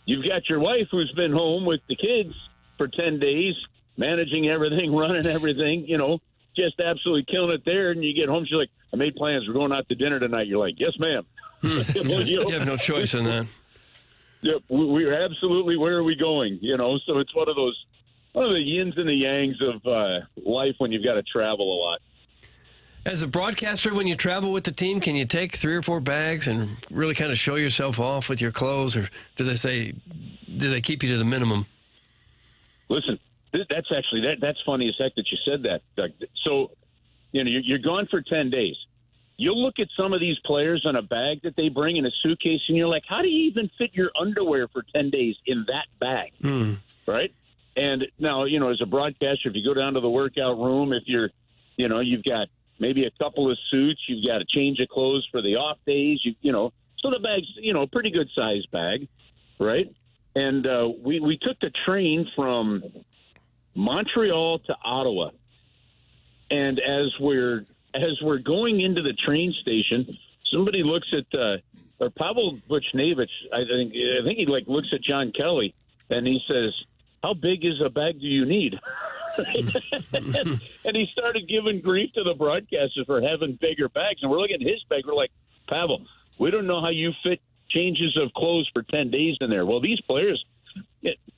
you've got your wife who's been home with the kids for 10 days, managing everything, running everything, just absolutely killing it there. And you get home, she's like, I made plans. We're going out to dinner tonight. You're like, yes, ma'am. You have no choice in that. Yeah, we're absolutely, where are we going? So it's one of the yins and the yangs of life when you've got to travel a lot. As a broadcaster, when you travel with the team, can you take 3 or 4 bags and really kind of show yourself off with your clothes, or do they keep you to the minimum? Listen, that's actually that's funny as heck that you said that, Doug. So, you're gone for 10 days. You'll look at some of these players on a bag that they bring in a suitcase, and you're like, how do you even fit your underwear for 10 days in that bag? Right? And now, as a broadcaster, if you go down to the workout room, if you're, you've got maybe a couple of suits, you've got a change of clothes for the off days, so the bag's, a pretty good size bag, right? And we took the train from Montreal to Ottawa. And as we're going into the train station, somebody looks at or Pavel Buchnevich, I think he looks at John Kelly and he says, how big is a bag do you need? And he started giving grief to the broadcasters for having bigger bags. And we're looking at his bag. We're like, Pavel, we don't know how you fit changes of clothes for 10 days in there. Well, these players,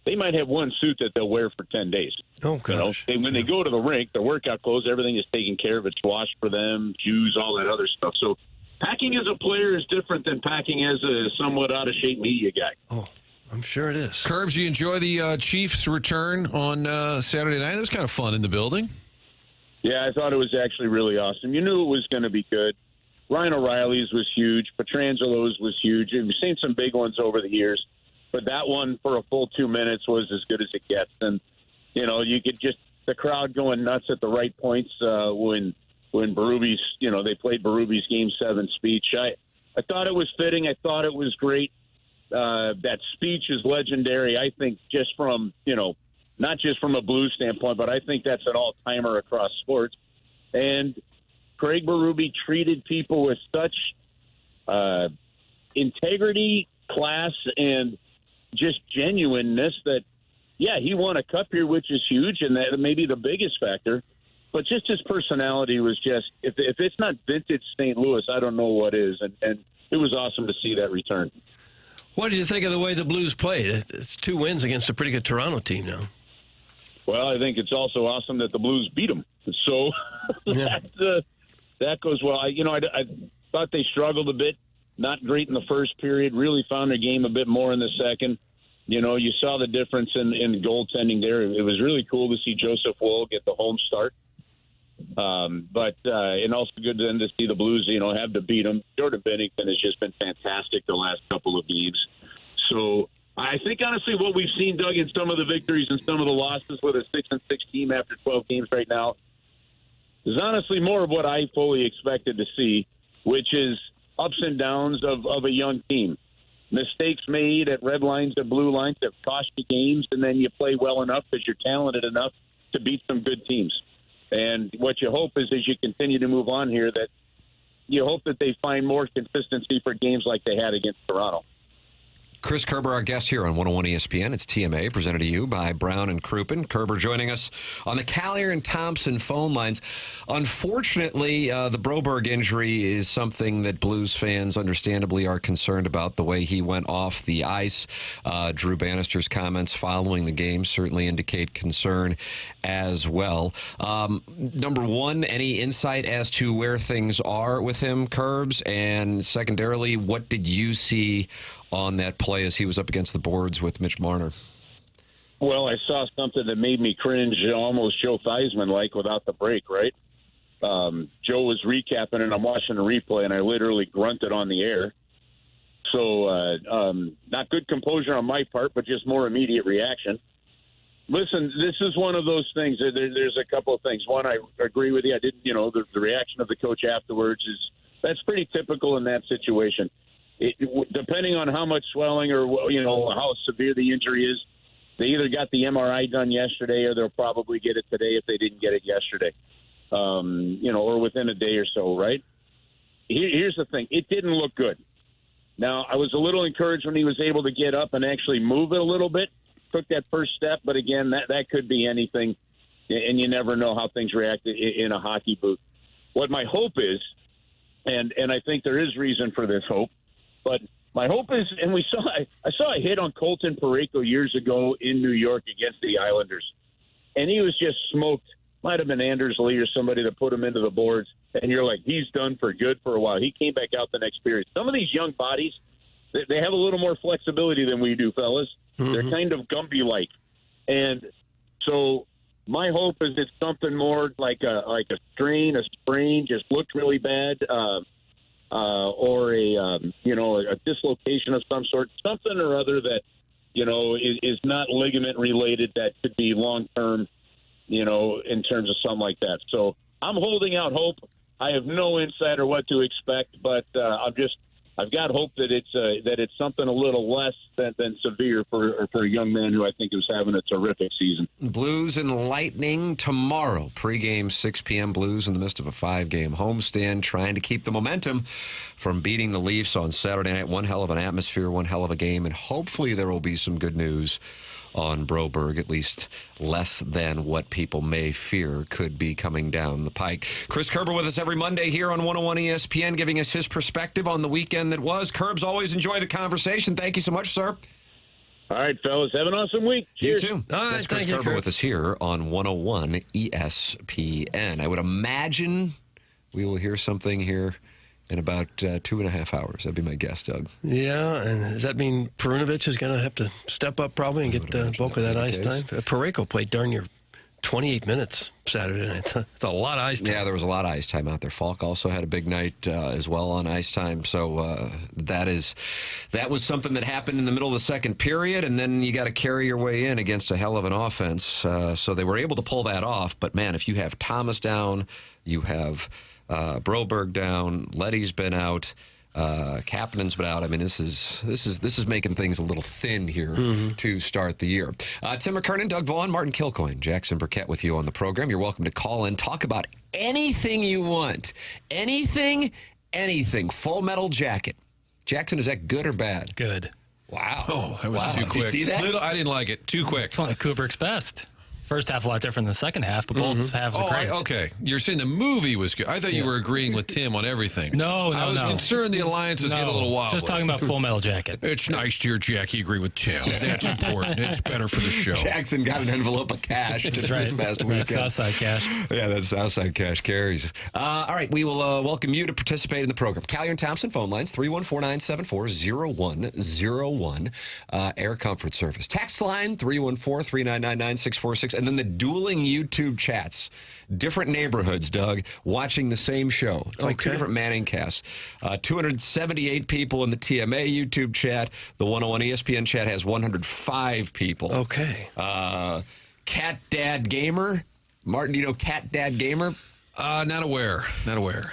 they might have one suit that they'll wear for 10 days. Oh, gosh. When they go to the rink, their workout clothes, everything is taken care of. It's washed for them, shoes, all that other stuff. So packing as a player is different than packing as a somewhat out-of-shape media guy. Oh, I'm sure it is. Kerbs, you enjoy the Chiefs' return on Saturday night? It was kind of fun in the building. Yeah, I thought it was actually really awesome. You knew it was going to be good. Ryan O'Reilly's was huge. Petrangelo's was huge. We've seen some big ones over the years, but that one for a full 2 minutes was as good as it gets. And, you could just the crowd going nuts at the right points when Berube's, they played Berube's Game 7 speech. I thought it was fitting. I thought it was great. That speech is legendary, I think, just from, not just from a Blues standpoint, but I think that's an all-timer across sports. And Craig Berube treated people with such integrity, class, and just genuineness that, yeah, he won a cup here, which is huge, and that may be the biggest factor. But just his personality was just, if it's not vintage St. Louis, I don't know what is. And it was awesome to see that return. What did you think of the way the Blues played? It's 2 wins against a pretty good Toronto team now. Well, I think it's also awesome that the Blues beat them. So that goes well. I thought they struggled a bit. Not great in the first period. Really found their game a bit more in the second. You saw the difference in goaltending there. It was really cool to see Joseph Woll get the home start. But also good then to see the Blues, have to beat them. Jordan Binnington has just been fantastic the last couple of games. So I think, honestly, what we've seen, Doug, in some of the victories and some of the losses with a 6-6 team after 12 games right now is honestly more of what I fully expected to see, which is ups and downs of a young team. Mistakes made at red lines and blue lines that cost you games, and then you play well enough because you're talented enough to beat some good teams. And what you hope is, as you continue to move on here, that you hope that they find more consistency for games like they had against Toronto. Chris Kerber, our guest here on 101 ESPN. It's TMA, presented to you by Brown and Crouppen. Kerber joining us on the Callier and Thompson phone lines. Unfortunately, the Broberg injury is something that Blues fans understandably are concerned about, the way he went off the ice. Drew Bannister's comments following the game certainly indicate concern as well. Number one, any insight as to where things are with him, Kerbs? And secondarily, what did you see on that play as he was up against the boards with Mitch Marner? Well, I saw something that made me cringe, almost Joe Theismann-like, without the break, right? Joe was recapping, and I'm watching the replay, and I literally grunted on the air. So not good composure on my part, but just more immediate reaction. Listen, this is one of those things. There's a couple of things. One, I agree with you. I didn't, the reaction of the coach afterwards that's pretty typical in that situation. Depending on how much swelling or how severe the injury is, they either got the MRI done yesterday or they'll probably get it today if they didn't get it yesterday, or within a day or so, right? Here's the thing. It didn't look good. Now, I was a little encouraged when he was able to get up and actually move it a little bit, took that first step, but again, that could be anything, and you never know how things react in a hockey booth. What my hope is, and I think there is reason for this hope, but my hope is, and I saw a hit on Colton Parayko years ago in New York against the Islanders, and he was just smoked. Might have been Anders Lee or somebody that put him into the boards, and you're like, he's done for good for a while. He came back out the next period. Some of these young bodies, they have a little more flexibility than we do, fellas. Mm-hmm. They're kind of Gumby-like, and so my hope is it's something more like a strain, a sprain, just looked really bad. Or a dislocation of some sort, something or other that, is not ligament related, that could be long-term, in terms of something like that. So I'm holding out hope. I have no insight or what to expect, but I've got hope that it's something a little less than severe for a young man who I think is having a terrific season. Blues and Lightning tomorrow. Pre-game 6 p.m. Blues in the midst of a 5-game homestand, trying to keep the momentum from beating the Leafs on Saturday night. One hell of an atmosphere, one hell of a game, and hopefully there will be some good news on Broberg, at least less than what people may fear could be coming down the pike. Chris Kerber with us every Monday here on 101 ESPN, giving us his perspective on the weekend that was. Kerbs, always enjoy the conversation. Thank you so much, sir. All right, fellas. Have an awesome week. Cheers. You too. That's Chris Kerber with us here on 101 ESPN. I would imagine we will hear something here in about 2.5 hours. That'd be my guess, Doug. Yeah, and does that mean Perunovic is going to have to step up probably and get the bulk of that ice time? Parayko played darn near 28 minutes Saturday night. It's a lot of ice time. Yeah, there was a lot of ice time out there. Falk also had a big night as well on ice time. So that was something that happened in the middle of the second period, and then you got to carry your way in against a hell of an offense. So they were able to pull that off. But, man, if you have Thomas down, you have Broberg down, Letty's been out, Kapanen's been out. I mean, this is making things a little thin here to start the year. Tim McKernan, Doug Vaughn, Martin Kilcoyne, Jackson Burkett with you on the program. You're welcome to call in, talk about anything you want, anything. Full Metal Jacket. Jackson, is that good or bad? Good. Wow. Oh, that was too quick. Did you see that? I didn't like it. Too quick. It's one of Kubrick's best. First half a lot different than the second half, but both halves are great. Okay. You're saying the movie was good. I thought you were agreeing with Tim on everything. No. I was concerned the alliance was getting a little wild. Just talking about Full Metal Jacket. It's nice to hear Jackie agree with Tim. That's important. It's better for the show. Jackson got an envelope of cash this past weekend. That's Southside cash. Yeah, that's Southside cash carries. All right, we will welcome you to participate in the program. Callier and Thompson phone lines, 314-974-0101. Air Comfort Service. Text line, 314-399-9646. And then the dueling YouTube chats. Different neighborhoods, Doug, watching the same show. It's like two different Manning casts. 278 people in the TMA YouTube chat. The 101 ESPN chat has 105 people. Okay. Cat Dad Gamer. Martin, do you know Cat Dad Gamer? Not aware.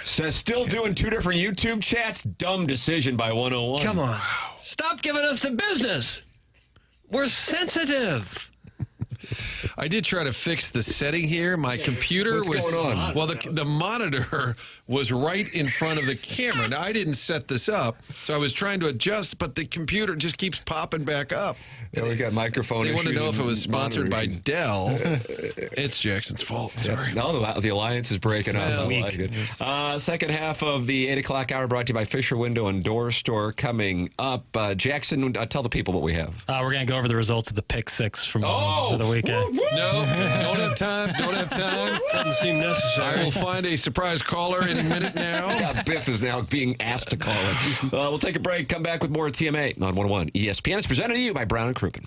Says still doing two different YouTube chats. Dumb decision by 101. Come on. Stop giving us the business. We're sensitive. I did try to fix the setting here. My computer What's was going on? Well, the monitor was right in front of the camera. Now I didn't set this up, so I was trying to adjust, but the computer just keeps popping back up. Yeah, we got microphone They issues. want to know if it was sponsored by issues. Dell. It's Jackson's fault. Sorry. No, the alliance is breaking up. I Weak. like it. Second half of the 8 o'clock hour brought to you by Fisher Window and Door Store coming up. Jackson, tell the people what we have. We're going to go over the results of the pick six from the weekend. No, don't have time. Don't have time. Doesn't seem necessary. I will find a surprise caller any minute now. Yeah, Biff is now being asked to call it. We'll take a break. Come back with more TMA on 101 ESPN. It's presented to you by Brown and Crouppen.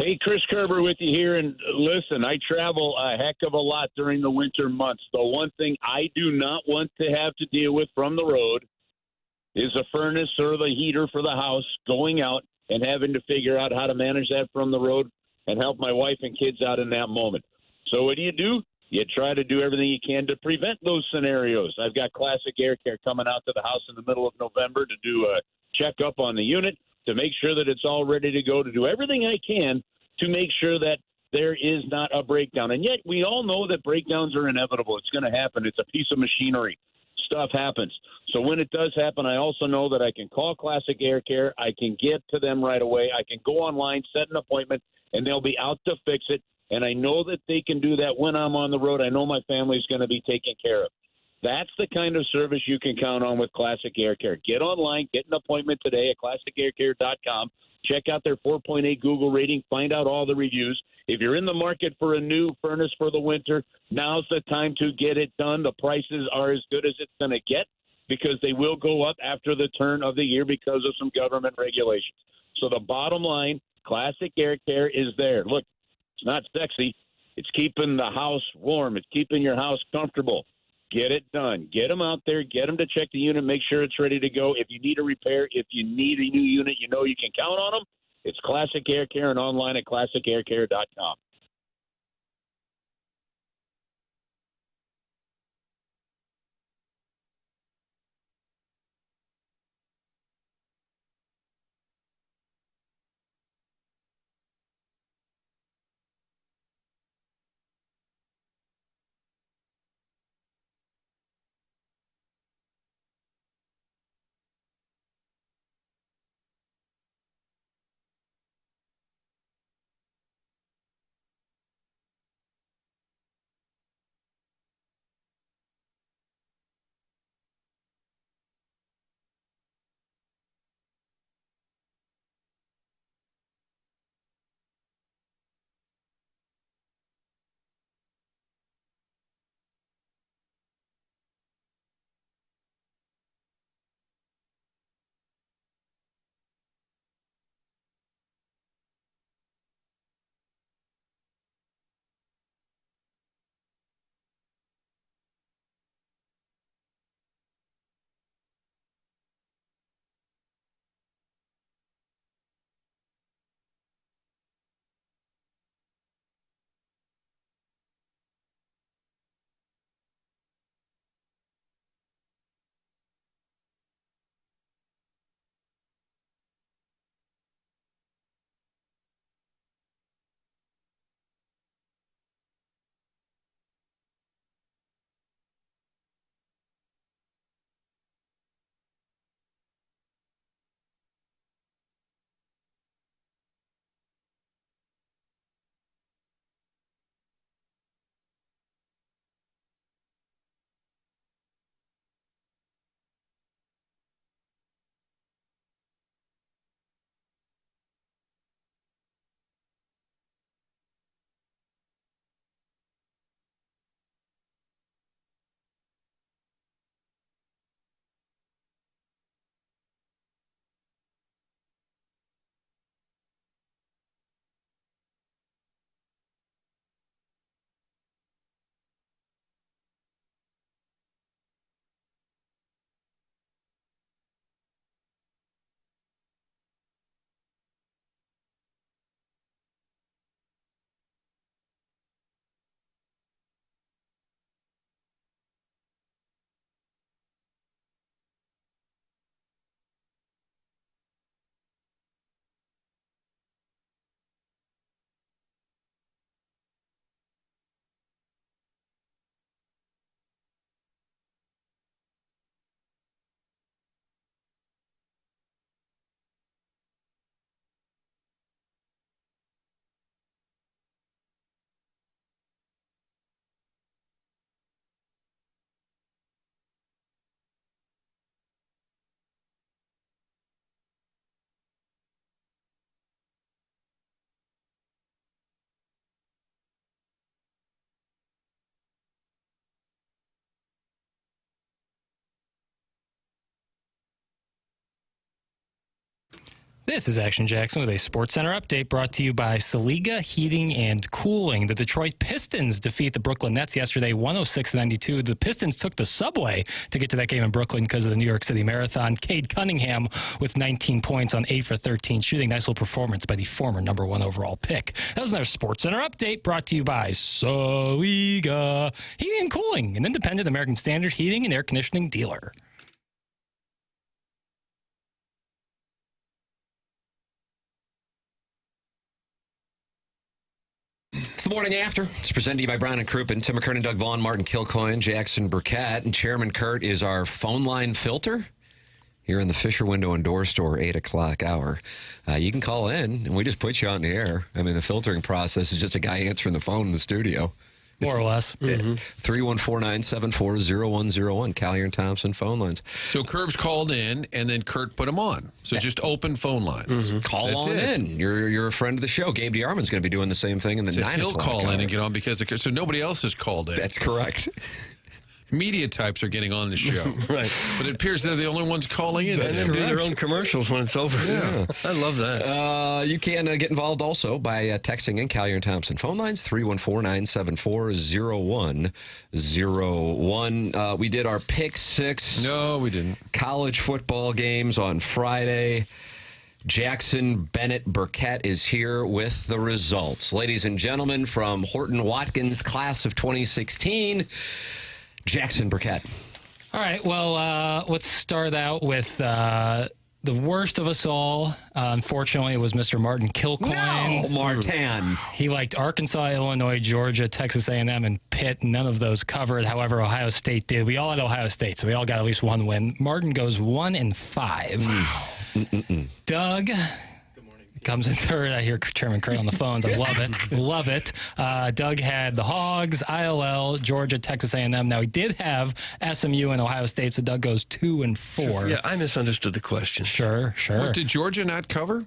Hey, Chris Kerber with you here. And listen, I travel a heck of a lot during the winter months. The one thing I do not want to have to deal with from the road is a furnace or the heater for the house going out and having to figure out how to manage that from the road and help my wife and kids out in that moment. So what do? You try to do everything you can to prevent those scenarios. I've got Classic Air Care coming out to the house in the middle of November to do a checkup on the unit, to make sure that it's all ready to go, to do everything I can to make sure that there is not a breakdown. And yet we all know that breakdowns are inevitable. It's going to happen. It's a piece of machinery. Stuff happens. So when it does happen, I also know that I can call Classic Air Care. I can get to them right away. I can go online, set an appointment, and they'll be out to fix it. And I know that they can do that when I'm on the road. I know my family's going to be taken care of. That's the kind of service you can count on with Classic Air Care. Get online, get an appointment today at classicaircare.com. Check out their 4.8 Google rating. Find out all the reviews. If you're in the market for a new furnace for the winter, now's the time to get it done. The prices are as good as it's going to get because they will go up after the turn of the year because of some government regulations. So the bottom line, Classic Air Care is there. Look, it's not sexy. It's keeping the house warm. It's keeping your house comfortable. Get it done. Get them out there. Get them to check the unit. Make sure it's ready to go. If you need a repair, if you need a new unit, you know you can count on them. It's Classic Air Care and online at classicaircare.com. This is Action Jackson with a Sports Center update brought to you by Saliga Heating and Cooling. The Detroit Pistons defeat the Brooklyn Nets yesterday 106-92. The Pistons took the subway to get to that game in Brooklyn because of the New York City Marathon. Cade Cunningham with 19 points on 8 for 13 shooting. Nice little performance by the former number 1 overall pick. That was another Sports Center update brought to you by Saliga Heating and Cooling, an independent American Standard heating and air conditioning dealer. It's the Morning After. It's presented to you by Brown and Crouppen, Tim McKernan, Doug Vaughn, Martin Kilcoyne, Jackson Burkett, and Chairman Kurt is our phone line filter here in the Fisher Window and Door Store 8 o'clock hour. You can call in, and we just put you on the air. I mean, the filtering process is just a guy answering the phone in the studio. More or less. 314-974-0101, Collier and Thompson phone lines. So Curbs called in, and then Kurt put them on. So just open phone lines. Call on in. You're a friend of the show. Gabe DeArmond's going to be doing the same thing in the 9 he'll o'clock call hour. in and get on because so nobody else has called in. That's correct. Media types are getting on the show. Right. But it appears they're the only ones calling in. And then do their own commercials when it's over. Yeah. I love that. You can get involved also by texting in Collier and Thompson phone lines, 314-974-0101. We did our Pick 6. No, we didn't. College football games on Friday. Jackson Burkett is here with the results. Ladies and gentlemen, from Horton Watkins class of 2016, Jackson Burkett. All right, well, let's start out with the worst of us all. Unfortunately, it was Mr. Martin Kilcoyne. No, Martin. He liked Arkansas, Illinois, Georgia, Texas A&M, and Pitt. None of those covered. However, Ohio State did. We all had Ohio State, so we all got at least one win. Martin goes 1-5. Doug comes in third. I hear Chairman Kurt on the phones. I love it. Love it. Doug had the Hogs, ILL, Georgia, Texas A&M. Now, he did have SMU and Ohio State, so Doug goes 2-4. Yeah, I misunderstood the question. Sure. What, did Georgia not cover?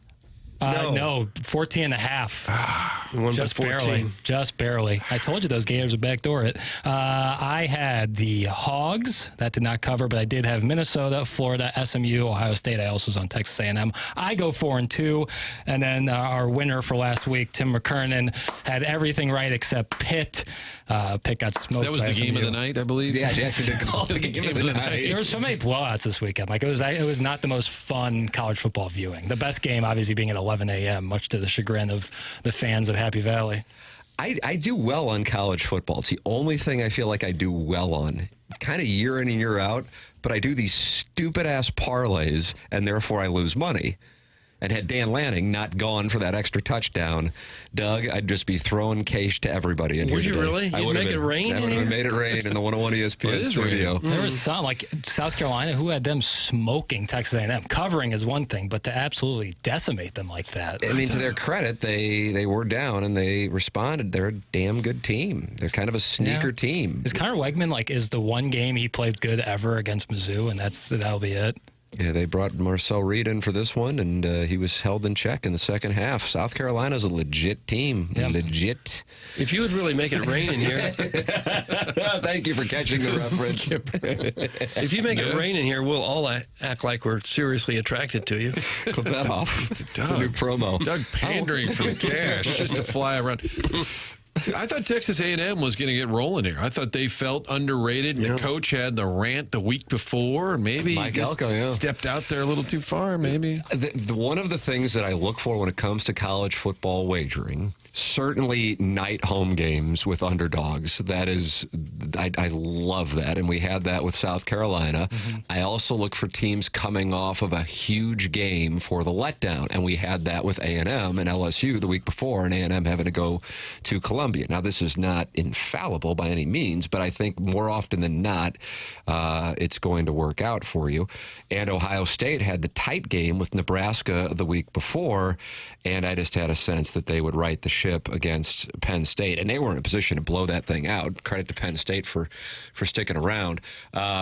No, 14.5. Just barely. I told you those games would backdoor it. I had the Hogs. That did not cover, but I did have Minnesota, Florida, SMU, Ohio State. I also was on Texas A&M. I go 4-2. And then our winner for last week, Tim McKernan, had everything right except Pitt. Pitt got smoked. That was the game of the night, I believe. Yeah, Jackson did call the game of the night. There were so many blowouts this weekend. Like it was not the most fun college football viewing. The best game, obviously, being at 11 a.m., much to the chagrin of the fans of Happy Valley. I do well on college football. It's the only thing I feel like I do well on, kind of year in and year out, but I do these stupid-ass parlays, and therefore I lose money. And had Dan Lanning not gone for that extra touchdown, Doug, I'd just be throwing cash to everybody in here Would you today. really? You'd make it rain I in would have here? made it rain in the 101 ESPN studio. There was some, like South Carolina, who had them smoking Texas A&M. Covering is one thing, but to absolutely decimate them like that. I mean, to their credit, they were down and they responded. They're a damn good team. They're kind of a sneaker team. Is Connor Wegman is the one game he played good ever against Mizzou, and that'll be it? Yeah, they brought Marcel Reed in for this one, and he was held in check in the second half. South Carolina's a legit team. Yeah. Legit. If you would really make it rain in here. Thank you for catching the reference. If you make it rain in here, we'll all act like we're seriously attracted to you. Clip that off. Doug, it's a new promo. Doug pandering for the cash just to fly around. I thought Texas A&M was going to get rolling here. I thought they felt underrated. And the coach had the rant the week before. Maybe Mike he just Elko, stepped out there a little too far, maybe. One of the things that I look for when it comes to college football wagering, certainly night home games with underdogs. That is, I love that. And we had that with South Carolina. Mm-hmm. I also look for teams coming off of a huge game for the letdown. And we had that with A&M and LSU the week before, and A&M having to go to Columbia. Now, this is not infallible by any means, but I think more often than not, it's going to work out for you. And Ohio State had the tight game with Nebraska the week before, and I just had a sense that they would right the ship against Penn State, and they were in a position to blow that thing out. Credit to Penn State for sticking around.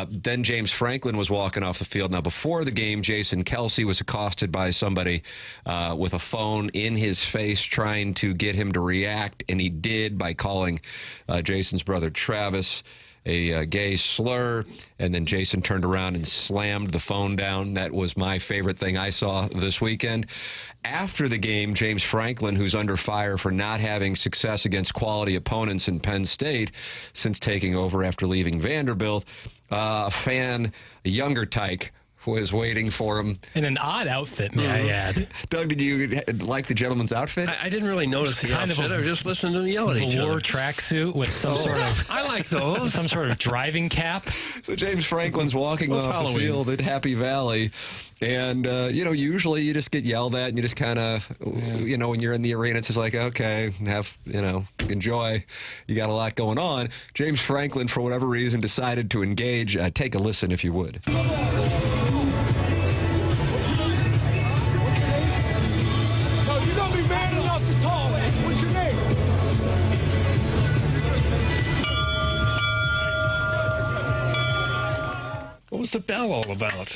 Then James Franklin was walking off the field. Now, before the game, Jason Kelce was accosted by somebody with a phone in his face trying to get him to react, and he did by calling Jason's brother Travis a gay slur, and then Jason turned around and slammed the phone down. That was my favorite thing I saw this weekend. After the game, James Franklin, who's under fire for not having success against quality opponents in Penn State since taking over after leaving Vanderbilt, a younger tyke, was waiting for him. In an odd outfit, may I add. Doug, did you like the gentleman's outfit? I didn't really notice the kind outfit. I was just listening to them yell at each other. Velour tracksuit with some sort of... I like those. Some sort of driving cap. So James Franklin's walking off the field at Happy Valley. And, usually you just get yelled at and you just kind of, when you're in the arena, it's just like, okay, enjoy. You got a lot going on. James Franklin, for whatever reason, decided to engage. Take a listen if you would. What was the bell all about?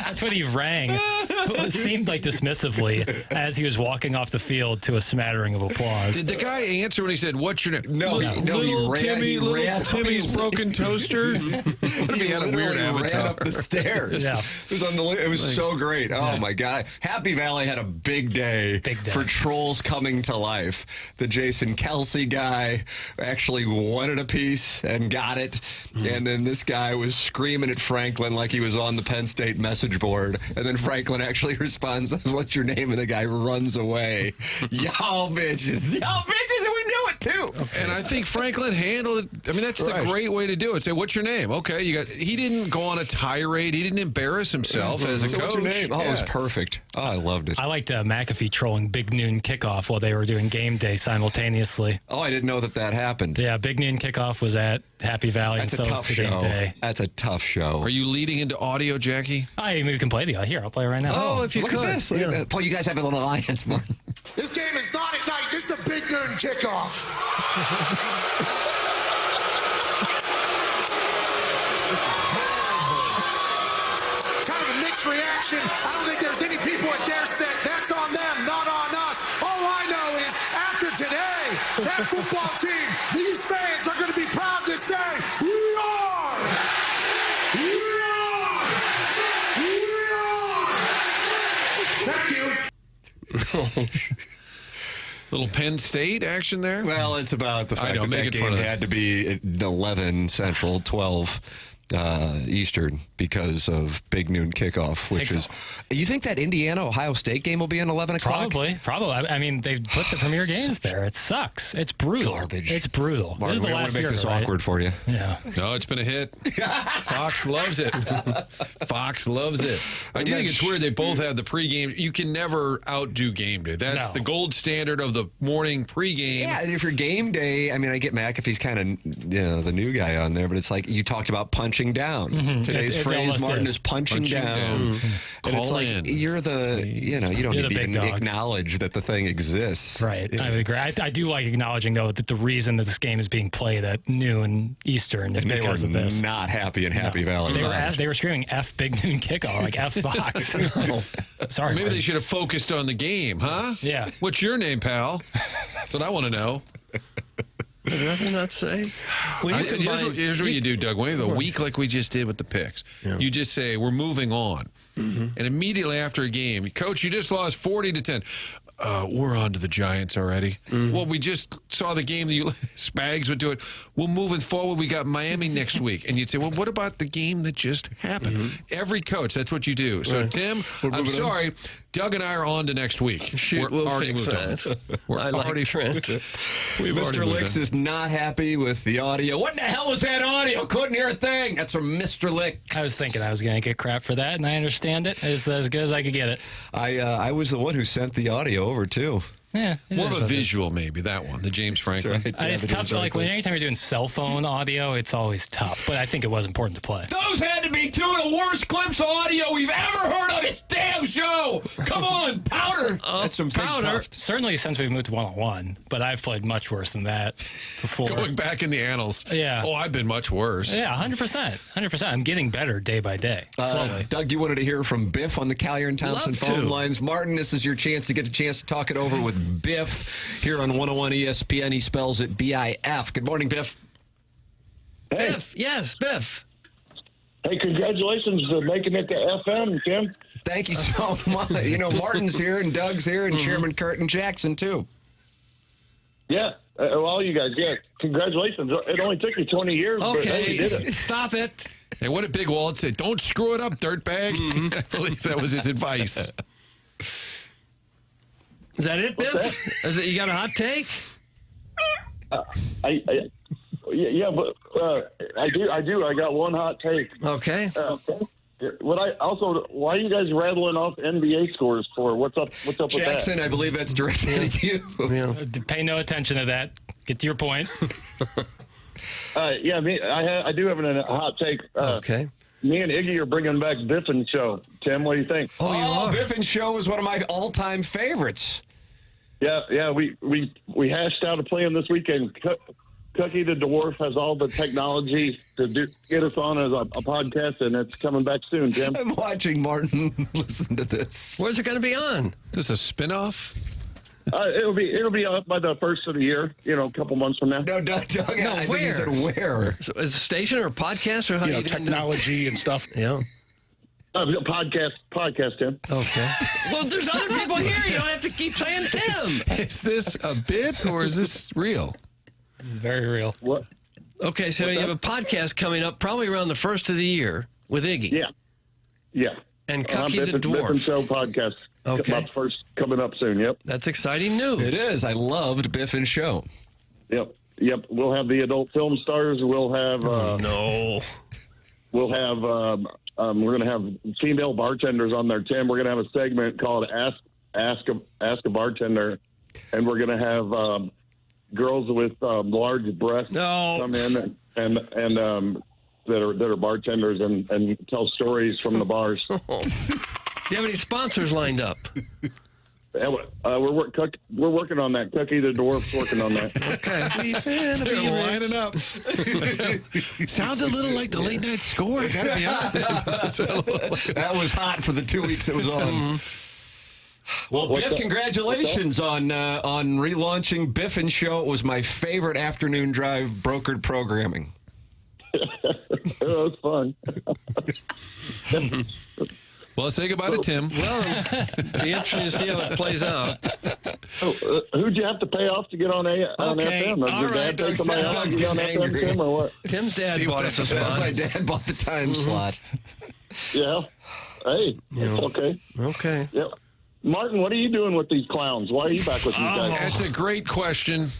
That's what he rang. It seemed like dismissively as he was walking off the field to a smattering of applause. Did the guy answer when he said, "What's your name?" No, little he Timmy's broken toaster. What if he had a weird avatar? Ran up the stairs. Yeah. It was so great. Oh my God! Happy Valley had a big day for trolls coming to life. The Jason Kelce guy actually wanted a piece and got it, and then this guy was screaming at Franklin like he was on the Penn State message board, and then Franklin actually responds, "What's your name?" and the guy runs away. Y'all bitches, and we knew it too. Okay. And I think Franklin handled it. I mean, that's the great way to do it. Say, "What's your name?" Okay, he didn't go on a tirade. He didn't embarrass himself as a coach. What's your name? Oh, it was perfect. Oh, I loved it. I liked McAfee trolling Big Noon Kickoff while they were doing game day simultaneously. Oh, I didn't know that happened. Yeah, Big Noon Kickoff was at Happy Valley. That's and a so tough was the show. Game day. That's a tough show. Are you leading into audio, Jackie? We can play the here. I'll play it right now. Oh, if you Look could. at this. Look at that. Paul, you guys have a little alliance, Martin. This game is not at night. This is a Big Noon kickoff. Kind of a mixed reaction. I don't think there's any people at their set. That's on them, not on us. All I know is after today, that football team, these fans are going to be proud to say, we are. We are. We are. Thank you. Little Penn State action there? Well, it's about the fact that game had to be at 11 Central, 12 Eastern because of Big Noon Kickoff, which is... You think that Indiana-Ohio State game will be at 11 o'clock? Probably. I mean, they put the premier games there. It sucks. It's brutal. Garbage. It's brutal. Martin, we don't want to make this awkward for you. Yeah. No, it's been a hit. Fox loves it. Fox loves it. I do think it's weird they both have the pregame. You can never outdo game day. That's the gold standard of the morning pregame. Yeah, and if you're game day, I mean, I get McAfee's kind of the new guy on there, but it's like you talked about punching down. Mm-hmm. Today's phrase, Martin, is punching down. Mm-hmm. And it's like you're the, you don't need to even acknowledge that the thing exists. Right. I would agree. I do like acknowledging, though, that the reason that this game is being played at noon Eastern is because of this. Not happy in Happy Valley. They were screaming F Big Noon Kickoff, like F Fox. Sorry. Maybe they should have focused on the game, huh? Yeah. What's your name, pal? That's what I want to know. Did I not say? Here's what you do, Doug. When you have a week like we just did with the picks, you just say, we're moving on. Mm-hmm. And immediately after a game, Coach, you just lost 40-10. We're on to the Giants already. Mm-hmm. Well, we just saw the game that Spags would do it. Well, moving forward, we got Miami next week. And you'd say, well, what about the game that just happened? Mm-hmm. Every coach, that's what you do. So, Tim, I'm sorry. Doug and I are on to next week. Shoot, we'll fix that. We're already Trent. Mr. Licks is not happy with the audio. What in the hell was that audio? Couldn't hear a thing. That's from Mr. Licks. I was thinking I was going to get crap for that, and I understand it. It's as good as I could get it. I was the one who sent the audio over, too. Yeah, more of a visual, maybe that one, the James Franklin. Right. It's tough. Like anytime you're doing cell phone audio, it's always tough. But I think it was important to play. Those had to be two of the worst clips of audio we've ever heard on this damn show. Come on, Powder. That's some Powder. Certainly since we've moved to one-on-one, but I've played much worse than that before. Going back in the annals. Yeah. Oh, I've been much worse. Yeah, 100%. 100%. I'm getting better day by day. Slowly. Doug, you wanted to hear from Biff on the Callier and Thompson phone lines. Martin, this is your chance to get a chance to talk it over with Biff. Here on 101 ESPN, he spells it B-I-F. Good morning, Biff. Hey. Biff. Yes, Biff. Hey, congratulations for making it to FM, Tim. Thank you so much. Martin's here and Doug's here and Chairman Kurt and Jackson, too. Yeah. All you guys, congratulations. It only took you 20 years, but Okay, you did it. stop it. Hey, what did Big Walt say? Don't screw it up, dirtbag. I believe that was his advice. Is that it, Biff? You got a hot take? Yeah, but I do. I got one hot take. Okay. Why are you guys rattling off NBA scores for? What's up with that? Jackson, I believe that's directed at you. Yeah. Pay no attention to that. Get to your point. I do have a hot take. Okay. Me and Iggy are bringing back Biffin Show. Tim, what do you think? Oh, Biffin Show is one of my all-time favorites. Yeah. We hashed out a plan this weekend. Cookie the Dwarf has all the technology to get us on as a podcast, and it's coming back soon, Jim. I'm watching Martin listen to this. Where's it going to be on? Is this a spinoff? It'll be up by the first of the year. A couple months from now. No, Doug. I think he said where. So is it a station or a podcast or how technology and stuff. Yeah. Podcast, Tim. Okay. Well, there's other people here. You don't have to keep saying Tim. Is this a bit or is this real? Very real. What? Okay, so you have a podcast coming up probably around the first of the year with Iggy. Yeah. And Cookie the Dwarf. Biffin Show podcast. Okay. About first coming up soon. Yep. That's exciting news. It is. I loved Biffin Show. Yep. We'll have the adult film stars. We'll have. We'll have. We're going to have female bartenders on there, Tim. We're going to have a segment called Ask a Bartender, and we're going to have girls with large breasts come in and that are bartenders and tell stories from the bars. Do you have any sponsors lined up? We're working on that. Cookie the Dwarf's working on that. Okay. They're lining up. Sounds a little like the late night score. Gotta be honest. That was hot for the 2 weeks it was on. Well, Biff, congratulations on relaunching Biffin Show. It was my favorite afternoon drive brokered programming. It was fun. Well, say goodbye to Tim. Well, be interesting to see how it plays out. Who'd you have to pay off to get on FM? All Your right. dad pay somebody else to get on FM, Tim, or what? Tim's dad bought us a spot. My dad bought the time slot. Yeah. Hey, it's okay. Okay. Yeah. Martin, what are you doing with these clowns? Why are you back with these guys? That's a great question.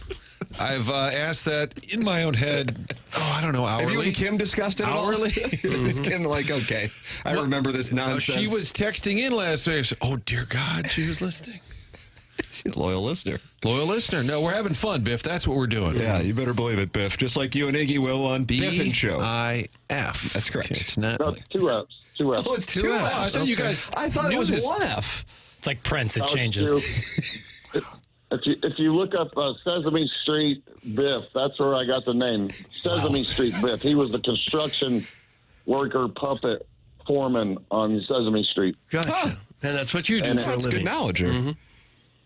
I've asked that in my own head. Oh, I don't know, hourly. Have you and Kim discussed it hourly? Is Kim like, okay, I remember this nonsense. She was texting in last week. I said, oh, dear God, she was listening. She's a loyal listener. Loyal listener. No, we're having fun, Biff. That's what we're doing. Yeah, you better believe it, Biff. Just like you and Iggy will on Biffin Show. B-I-F. That's correct. Okay, it's not. No, two F's. Oh, it's two F's. I thought you guys. I thought it was this. one F. It's like Prince. It changes. If you look up Sesame Street Biff, that's where I got the name. Sesame Street Biff. He was the construction worker puppet foreman on Sesame Street. Gotcha. Huh. And that's what you do for a That's living. good knowledge. Mm-hmm.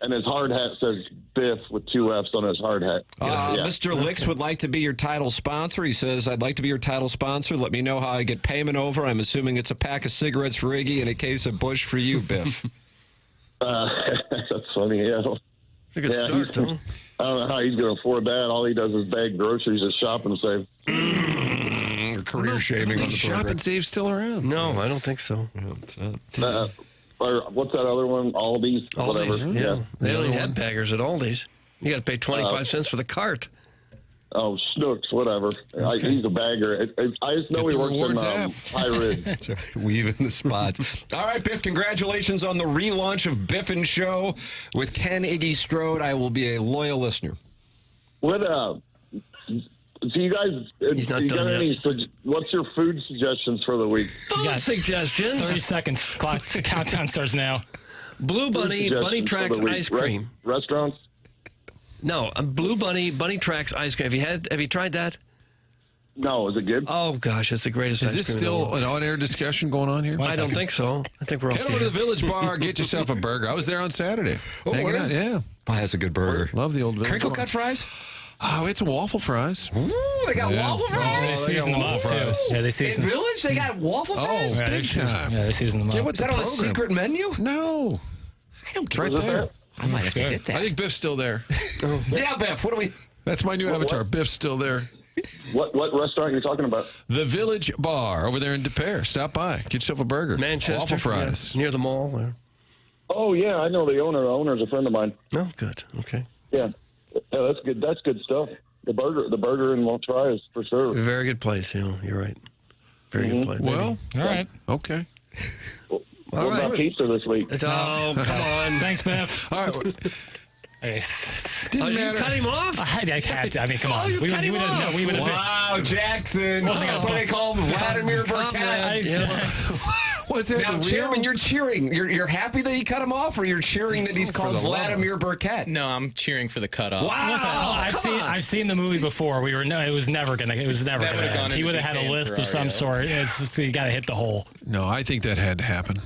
And his hard hat says Biff with two F's on his hard hat. Mr. Licks would like to be your title sponsor. He says, I'd like to be your title sponsor. Let me know how I get payment over. I'm assuming it's a pack of cigarettes for Iggy and a case of Bush for you, Biff. That's funny. Yeah. It's a good start, though. I don't know how he's going to afford that. All he does is bag groceries at Shop and Save. Career shaming on the Shop program. and Save still around? No, I don't think so. Or what's that other one? Aldi's? Aldi's, Whatever. yeah. They only have baggers at Aldi's. You got to pay 25 cents for the cart. Oh, Snooks, whatever. He's a bagger. I just know he works in High Ridge. That's right. Weaving the spots. All right, Biff, congratulations on the relaunch of Biffin Show with Ken Iggy Strode. I will be a loyal listener. What, so you guys, He's not you done got yet. any, what's your food suggestions for the week? Food suggestions. 30 seconds. Clock countdown starts now. Blue Bunny, Bunny Tracks ice cream. Restaurants? No, Blue Bunny, Bunny Tracks ice cream. Have you tried that? No, is it good? Oh gosh, it's the greatest Is ice this cream. still an on-air discussion going on here? I don't think so. I think we're off Head over to the Village Bar, get yourself a burger. I was there on Saturday. Oh, Hanging really? out, yeah. Oh, that's a good burger. Love the old Village Crinkle Bar. cut fries? Oh, it's waffle fries. Ooh, they got waffle fries? They season them up, too. Yeah, they season In Village, they got waffle fries? yeah, big time. Yeah, they season them up. Is that on a secret menu? No. I don't It's care. right there. I might have to get that. I think Biff's still there. Yeah, Biff, what do we... That's my new avatar. Biff's still there. What restaurant are you talking about? The Village Bar over there in De Pere. Stop by. Get yourself a burger. Manchester. Waffle fries. Near the mall. Or... Oh, yeah, I know the owner. The owner's a friend of mine. Oh, good. Okay. Yeah, that's good. That's good stuff. The burger and waffle fries for sure. Very good place. You're right. Very good place. Well, all right. Okay. What about pizza this week? Oh, come on. Thanks, Biff. All right. Didn't matter. You cut him off? I had to. I mean, come on. You cut him off? Wow, Jackson. That's what they call him, Vladimir Burkett. What's that? Now, Chairman, you're cheering. You're happy that he cut him off, or you're cheering that he's called Vladimir Burkett? No, I'm cheering for the cutoff. Wow. Listen, I've seen the movie before. It was never gonna end. He would have had a list of some sort. You got to hit the hole. No, I think that had to happen.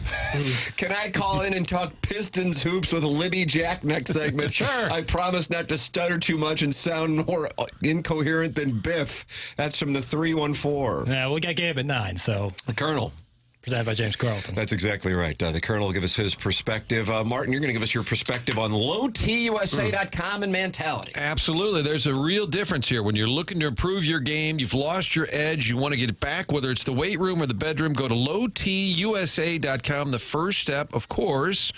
Can I call in and talk Pistons hoops with Libby Jack next segment? Sure. I promise not to stutter too much and sound more incoherent than Biff. That's from the 314. Yeah, we got Gabe at 9, so. The Colonel. Presented by James Carlton. That's exactly right. The Colonel will give us his perspective. Martin, you're going to give us your perspective on lowtusa.com and mentality. Absolutely. There's a real difference here. When you're looking to improve your game, you've lost your edge, you want to get it back, whether it's the weight room or the bedroom, go to lowtusa.com. The first step, of course,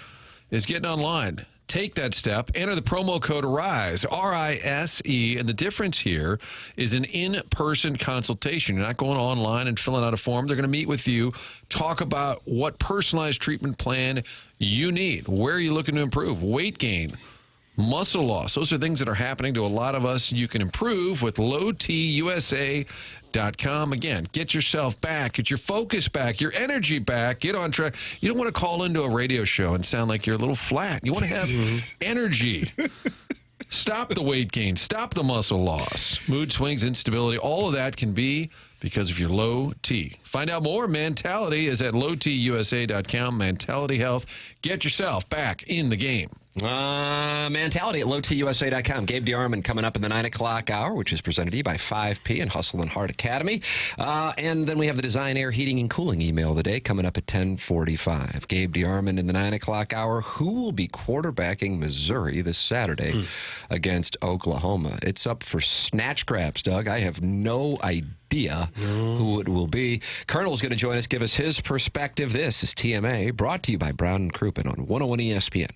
is getting online. Take that step, enter the promo code RISE, R-I-S-E, and the difference here is an in-person consultation. You're not going online and filling out a form. They're going to meet with you, talk about what personalized treatment plan you need. Where are you looking to improve? Weight gain, muscle loss. Those are things that are happening to a lot of us. You can improve with lowtusa.com. Again, get yourself back, get your focus back, your energy back, get on track. You don't want to call into a radio show and sound like you're a little flat. You want to have energy. Stop the weight gain. Stop the muscle loss. Mood swings, instability, all of that can be because of your low T. Find out more. Mentality is at lowtusa.com. Mentality Health. Get yourself back in the game. Mentality at lowtusa.com. Gabe DeArmond coming up in the 9 o'clock hour, which is presented to you by 5P and Hustle and Heart Academy. And then we have the Design Air Heating and Cooling email of the day coming up at 10:45. Gabe DeArmond in the 9 o'clock hour. Who will be quarterbacking Missouri this Saturday against Oklahoma? It's up for snatch grabs, Doug. I have no idea who it will be. Colonel's going to join us, give us his perspective. This is TMA, brought to you by Brown and Crouppen on 101 ESPN.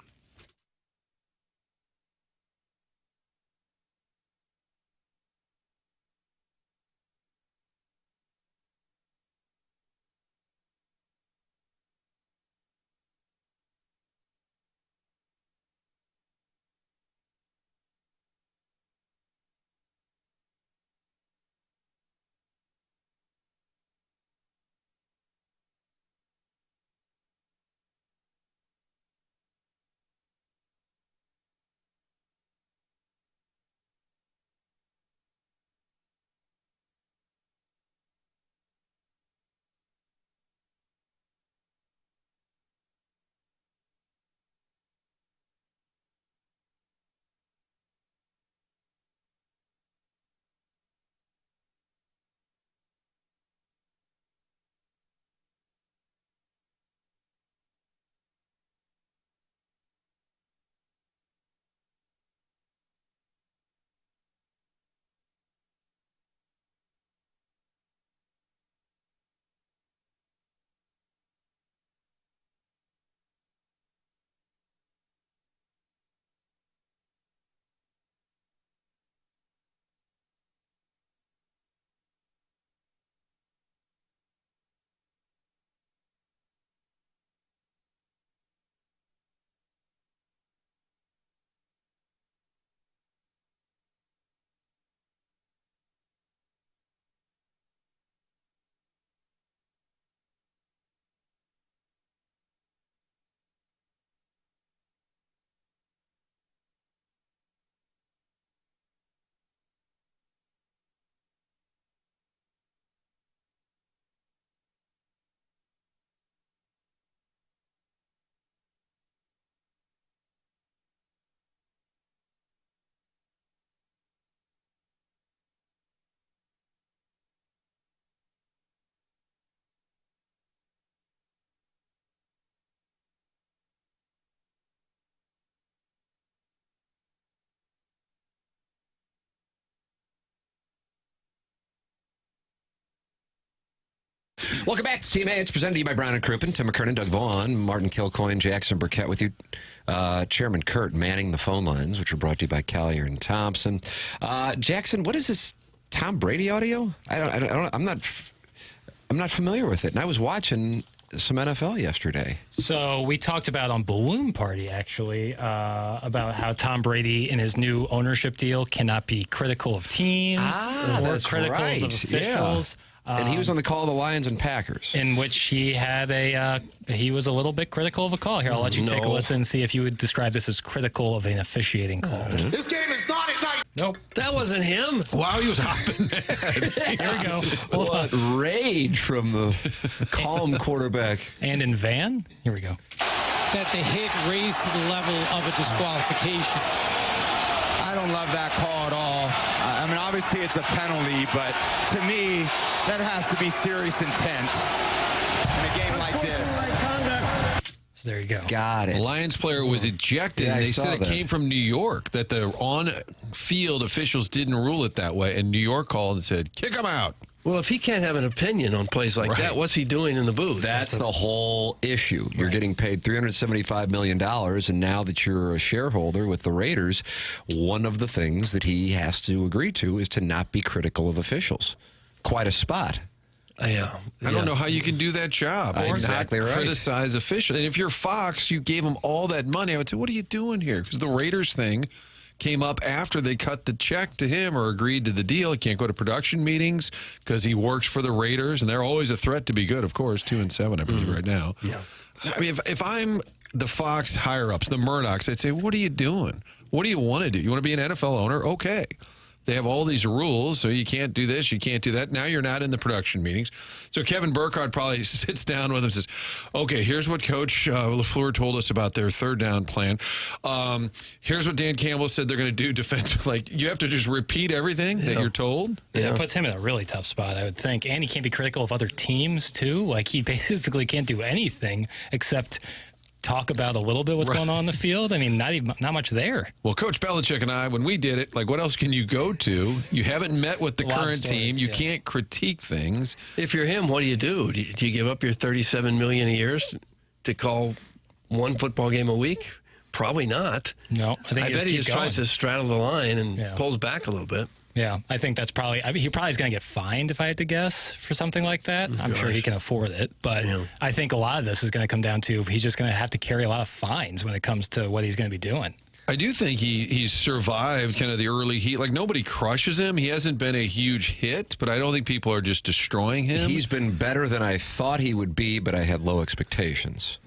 Welcome back to Team A. It's presented to you by Brown & Crouppen. Tim McKernan, Doug Vaughn, Martin Kilcoyne, Jackson Burkett with you. Chairman Kurt manning the phone lines, which are brought to you by Collier and Thompson. Jackson, what is this Tom Brady audio? I'm not familiar with it. And I was watching some NFL yesterday. So we talked about on Balloon Party, actually, about how Tom Brady in his new ownership deal cannot be critical of teams or critical of officials. Yeah. And he was on the call of the Lions and Packers. In which he had he was a little bit critical of a call. Here, I'll let you take a listen and see if you would describe this as critical of an officiating call. This game is not at night. Nope. That wasn't him. Wow, he was hopping mad. Here we go. What rage from the calm quarterback. And in Van, here we go. That the hit raised to the level of a disqualification. I don't love that call at all. I mean, obviously it's a penalty, but to me, that has to be serious intent in a game like this. So there you go. Got it. The Lions player was ejected. Yeah, and I they said it saw that. came from New York, that the on-field officials didn't rule it that way. And New York called and said, kick him out. Well, if he can't have an opinion on plays like that, what's he doing in the booth? That's the whole issue. You're getting paid $375 million, and now that you're a shareholder with the Raiders, one of the things that he has to agree to is to not be critical of officials. Quite a spot. Yeah. I don't know how you can do that job. Exactly not right. Criticize officials. And if you're Fox, you gave them all that money. I would say, what are you doing here? Because the Raiders thing came up after they cut the check to him or agreed to the deal. He can't go to production meetings because he works for the Raiders, and they're always a threat to be good, of course, 2-7, I believe, right now. Yeah. I mean, if I'm the Fox higher-ups, the Murdochs, I'd say, what are you doing? What do you want to do? You want to be an NFL owner? Okay. They have all these rules, so you can't do this, you can't do that. Now you're not in the production meetings. So Kevin Burkhardt probably sits down with him and says, okay, here's what Coach LaFleur told us about their third down plan. Here's what Dan Campbell said they're going to do defensively. Like, you have to just repeat everything that you're told? Yeah. It puts him in a really tough spot, I would think. And he can't be critical of other teams, too. Like, he basically can't do anything except talk about a little bit what's going on in the field. I mean, not much there. Well, Coach Belichick and I, when we did it, like, what else can you go to? You haven't met with the current team. You can't critique things. If you're him, what do? Do you give up your $37 million a year to call one football game a week? Probably not. No, I bet he just tries to straddle the line and pulls back a little bit. Yeah, I think that's probably. He probably is going to get fined if I had to guess for something like that. I'm sure he can afford it, but I think a lot of this is going to come down to he's just going to have to carry a lot of fines when it comes to what he's going to be doing. I do think he's survived kind of the early heat. Like, nobody crushes him. He hasn't been a huge hit, but I don't think people are just destroying him. He's been better than I thought he would be, but I had low expectations.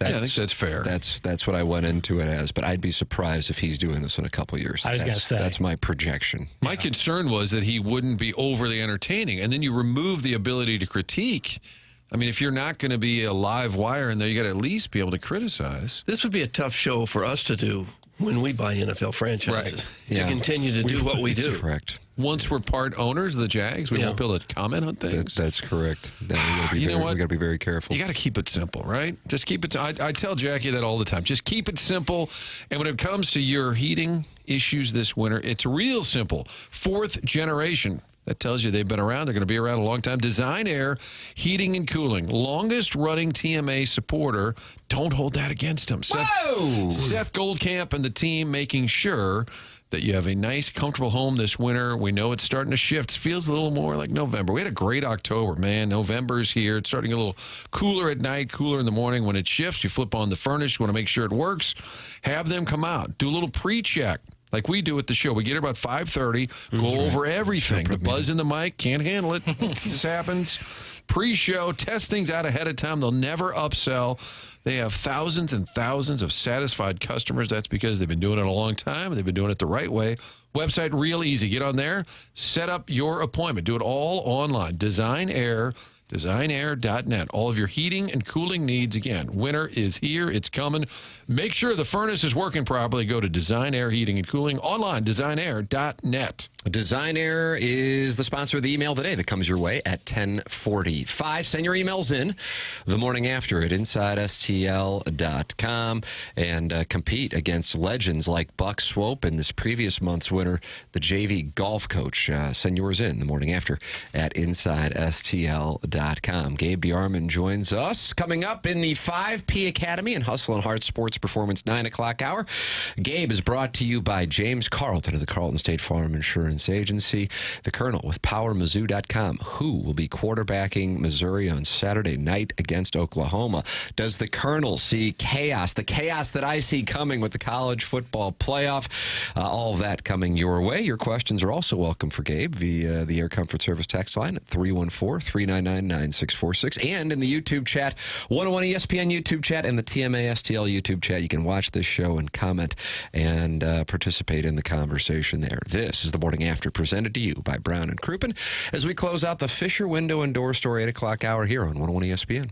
I think that's fair. That's what I went into it as, but I'd be surprised if he's doing this in a couple of years. I was going to say. That's my projection. My concern was that he wouldn't be overly entertaining, and then you remove the ability to critique. I mean, if you're not going to be a live wire in there, you got to at least be able to criticize. This would be a tough show for us to do when we buy NFL franchises. To continue to do what we do. That's correct. Once we're part owners of the Jags, we won't be able to comment on things. That's correct. We got to be very careful. You got to keep it simple, right? Just keep it. I tell Jackie that all the time. Just keep it simple. And when it comes to your heating issues this winter, it's real simple. 4th generation. That tells you they've been around. They're going to be around a long time. Design Air Heating and Cooling. Longest running TMA supporter. Don't hold that against them. Seth Goldcamp and the team making sure that you have a nice, comfortable home this winter. We know it's starting to shift. It feels a little more like November. We had a great October, man. November's here. It's starting a little cooler at night, cooler in the morning. When it shifts, you flip on the furnace. You want to make sure it works. Have them come out. Do a little pre-check. Like we do at the show. We get here about 5:30, go over everything. The buzz in the mic, can't handle it. This happens. Pre-show, test things out ahead of time. They'll never upsell. They have thousands and thousands of satisfied customers. That's because they've been doing it a long time, and they've been doing it the right way. Website, real easy. Get on there, set up your appointment. Do it all online. Designair.net. All of your heating and cooling needs. Again, winter is here. It's coming. Make sure the furnace is working properly. Go to Design Air Heating and Cooling online, designair.net. Design Air is the sponsor of the email today that comes your way at 10:45. Send your emails in the morning after at InsideSTL.com and compete against legends like Buck Swope and this previous month's winner, the JV golf coach. Send yours in the morning after at InsideSTL.com. PowerMazoo.com. Gabe DeArmond joins us. Coming up in the 5P Academy and Hustle and Heart Sports Performance 9 o'clock hour, Gabe is brought to you by James Carlton of the Carlton State Farm Insurance Agency. The Colonel with PowerMazoo.com. Who will be quarterbacking Missouri on Saturday night against Oklahoma? Does the Colonel see chaos, the chaos that I see coming with the college football playoff? All of that coming your way. Your questions are also welcome for Gabe via the Air Comfort Service text line at 314-399-9646. And in the YouTube chat, 101 ESPN YouTube chat and the TMA STL YouTube chat. You can watch this show and comment and participate in the conversation there. This is the Morning After, presented to you by Brown and Crouppen, as we close out the Fisher Window and Door Store 8 o'clock hour here on 101 ESPN.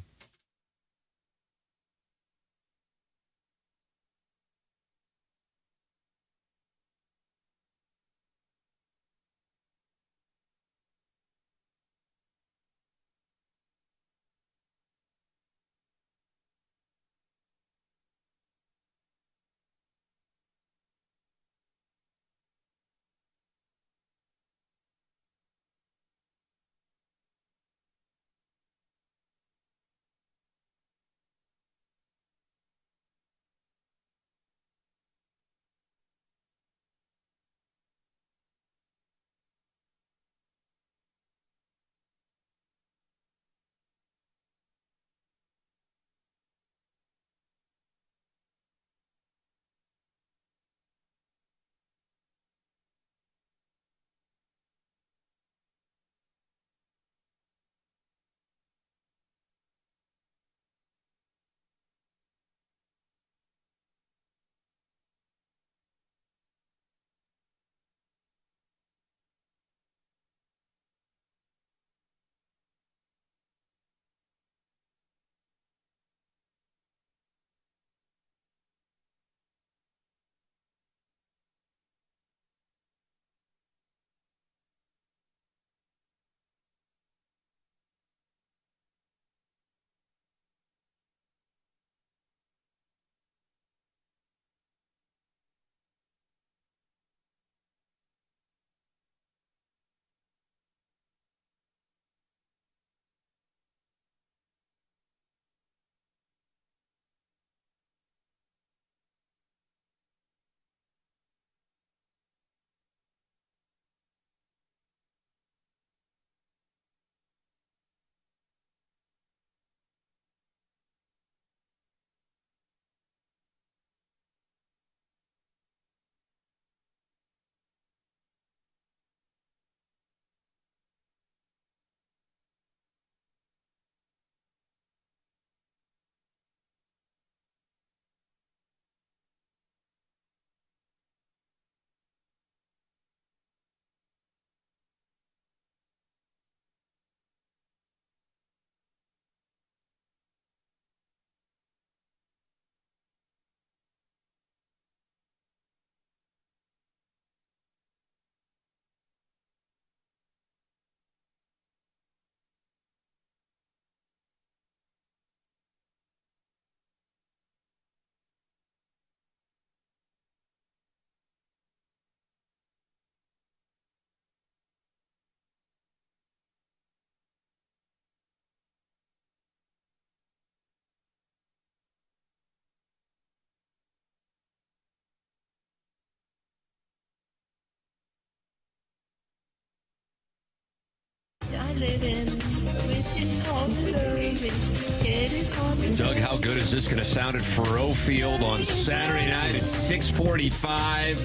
Doug, how good is this going to sound at Faroe Field on Saturday night at 6:45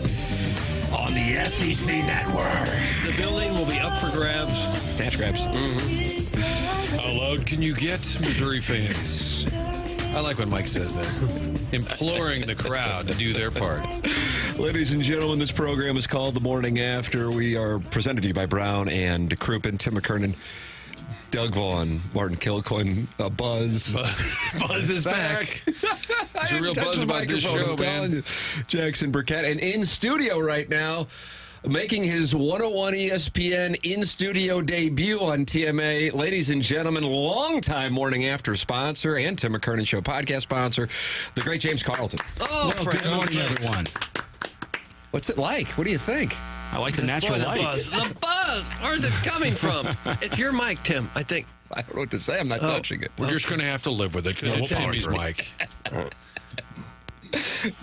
on the SEC Network? The building will be up for grabs. Snatch grabs. Mm-hmm. How loud can you get, Missouri fans? I like when Mike says that. Imploring the crowd to do their part. Ladies and gentlemen, this program is called The Morning After. We are presented to you by Brown and Crouppen, Tim McKernan, Doug Vaughn, Martin Kilcoyne, Buzz. Buzz is back. There's a real buzz about this show, man. Jackson Burkett. And in studio right now, making his 101 ESPN in-studio debut on TMA. Ladies and gentlemen, longtime Morning After sponsor and Tim McKernan Show podcast sponsor, the great James Carlton. Oh, good morning, everyone. What's it like? What do you think? I like the natural light. The buzz. Where's it coming from? It's your mic, Tim, I think. I don't know what to say. I'm not touching it. We're just going to have to live with it because it's Timmy's mic.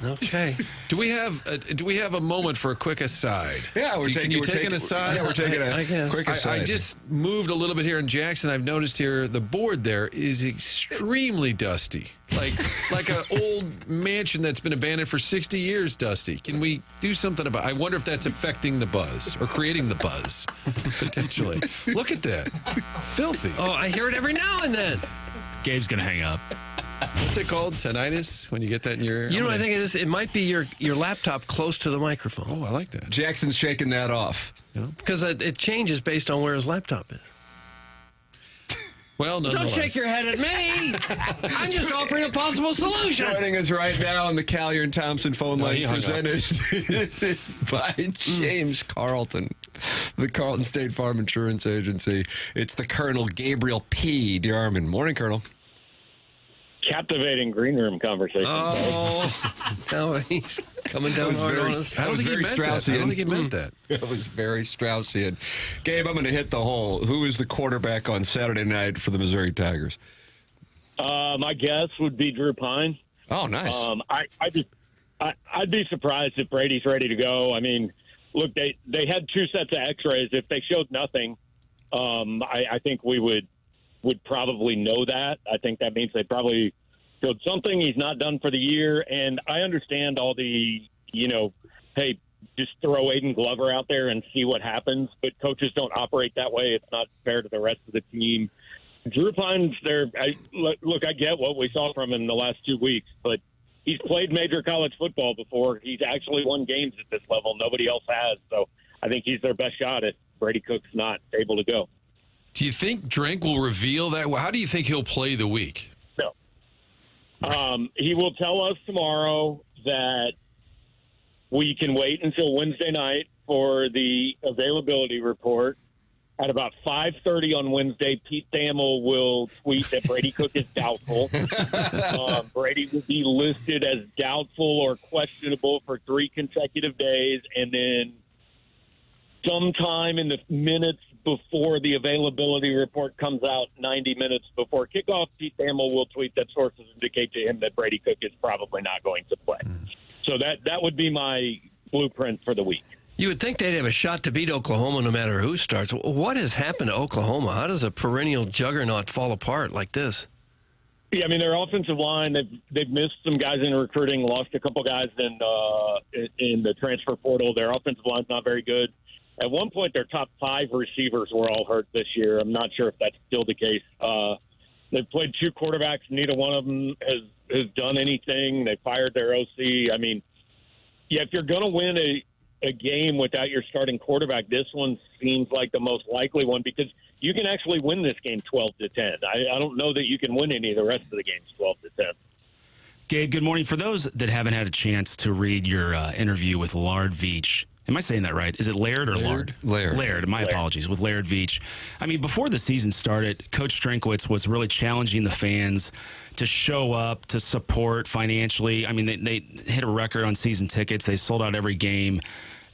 Okay. Do we have a moment for a quick aside? Yeah, we're taking an aside. Yeah, we're taking a quick aside. I just moved a little bit here in Jackson. I've noticed here the board there is extremely dusty, like an old mansion that's been abandoned for 60 years. Dusty. Can we do something about? I wonder if that's affecting the buzz or creating the buzz potentially. Look at that, filthy. Oh, I hear it every now and then. Gabe's gonna hang up. What's it called? Tinnitus? When you get that in your... You know what I think it is? It might be your laptop close to the microphone. Oh, I like that. Jackson's shaking that off. Because it changes based on where his laptop is. Well, don't shake your head at me. I'm just offering a possible solution. Joining us right now on the Callier and Thompson phone line, presented by James Carlton, the Carlton State Farm Insurance Agency. It's the Colonel Gabriel P. DeArmond. Morning, Colonel. Captivating green room conversation. Oh, no, he's coming down hard on us. That was very Straussian. I don't think he meant that. It was very Straussian. Gabe, I'm going to hit the hole. Who is the quarterback on Saturday night for the Missouri Tigers? My guess would be Drew Pine. Oh, nice. I'd be surprised if Brady's ready to go. I mean, look, they had 2 sets of X-rays. If they showed nothing, I think we would probably know that. I think that means they probably showed something. He's not done for the year. And I understand all the, hey, just throw Aiden Glover out there and see what happens. But coaches don't operate that way. It's not fair to the rest of the team. Drew Pine's there. Look, I get what we saw from him the last 2 weeks, but he's played major college football before. He's actually won games at this level. Nobody else has. So I think he's their best shot if Brady Cook's not able to go. Do you think Drink will reveal that? How do you think he'll play the week? No. He will tell us tomorrow that we can wait until Wednesday night for the availability report. At about 5:30 on Wednesday, Pete Thamel will tweet that Brady Cook is doubtful. Brady will be listed as doubtful or questionable for 3 consecutive days, and then sometime in the minutes before the availability report comes out, 90 minutes before kickoff, Pete Thamel will tweet that sources indicate to him that Brady Cook is probably not going to play. So that would be my blueprint for the week. You would think they'd have a shot to beat Oklahoma no matter who starts. What has happened to Oklahoma? How does a perennial juggernaut fall apart like this? Yeah, I mean, their offensive line, they've missed some guys in recruiting, lost a couple guys in the transfer portal. Their offensive line's not very good. At one point, their top 5 receivers were all hurt this year. I'm not sure if that's still the case. They've played 2 quarterbacks. Neither one of them has done anything. They fired their OC. I mean, yeah, if you're going to win a game without your starting quarterback, this one seems like the most likely one because you can actually win this game 12-10. I don't know that you can win any of the rest of the games 12-10. Gabe, good morning. For those that haven't had a chance to read your interview with Laird Veach, am I saying that right? Is it Laird or Lard? Laird. My apologies. With Laird Veach. I mean, before the season started, Coach Drinkwitz was really challenging the fans to show up, to support financially. I mean, they hit a record on season tickets. They sold out every game.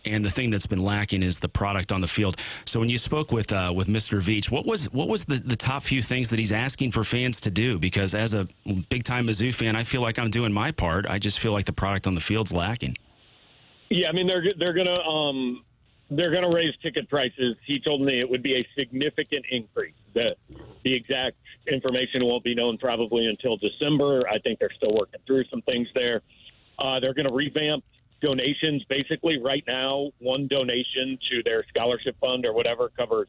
And the thing that's been lacking is the product on the field. So when you spoke with Mr. Veach, what was the top few things that he's asking for fans to do? Because as a big-time Mizzou fan, I feel like I'm doing my part. I just feel like the product on the field's lacking. Yeah, I mean they're gonna raise ticket prices. He told me it would be a significant increase. The exact information won't be known probably until December. I think they're still working through some things there. They're going to revamp donations. Basically, right now, one donation to their scholarship fund or whatever covers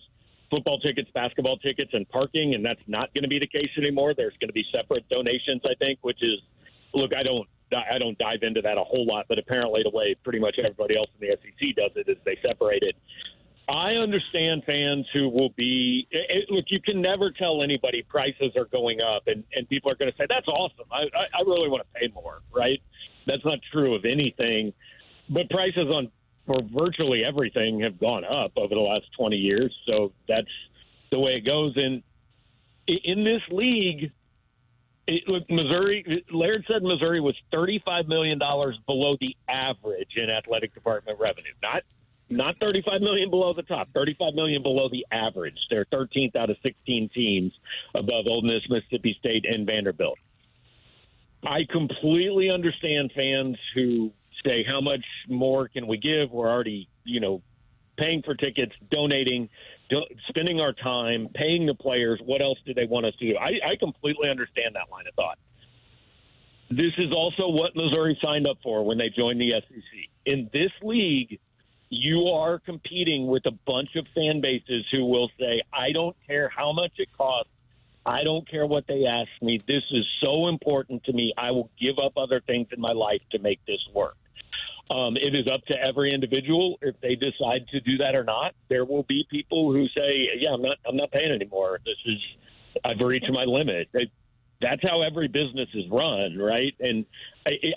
football tickets, basketball tickets, and parking, and that's not going to be the case anymore. There's going to be separate donations, I think, which is, look, I don't dive into that a whole lot, but apparently the way pretty much everybody else in the SEC does it is they separate it. I understand fans who will be look, you can never tell anybody prices are going up, and people are going to say, that's awesome. I really want to pay more, right? That's not true of anything. But prices for virtually everything have gone up over the last 20 years, so that's the way it goes. And in this league, look, Missouri, Laird said Missouri was $35 million below the average in athletic department revenue. Not not $35 million below the top, $35 million below the average. They're 13th out of 16 teams above Ole Miss, Mississippi State, and Vanderbilt. I completely understand fans who say, how much more can we give? We're already, paying for tickets, donating, spending our time, paying the players. What else do they want us to do? I completely understand that line of thought. This is also what Missouri signed up for when they joined the SEC. In this league, you are competing with a bunch of fan bases who will say, I don't care how much it costs. I don't care what they ask me. This is so important to me. I will give up other things in my life to make this work. It is up to every individual if they decide to do that or not. There will be people who say, yeah, I'm not paying anymore. I've reached my limit. That's how every business is run, right? And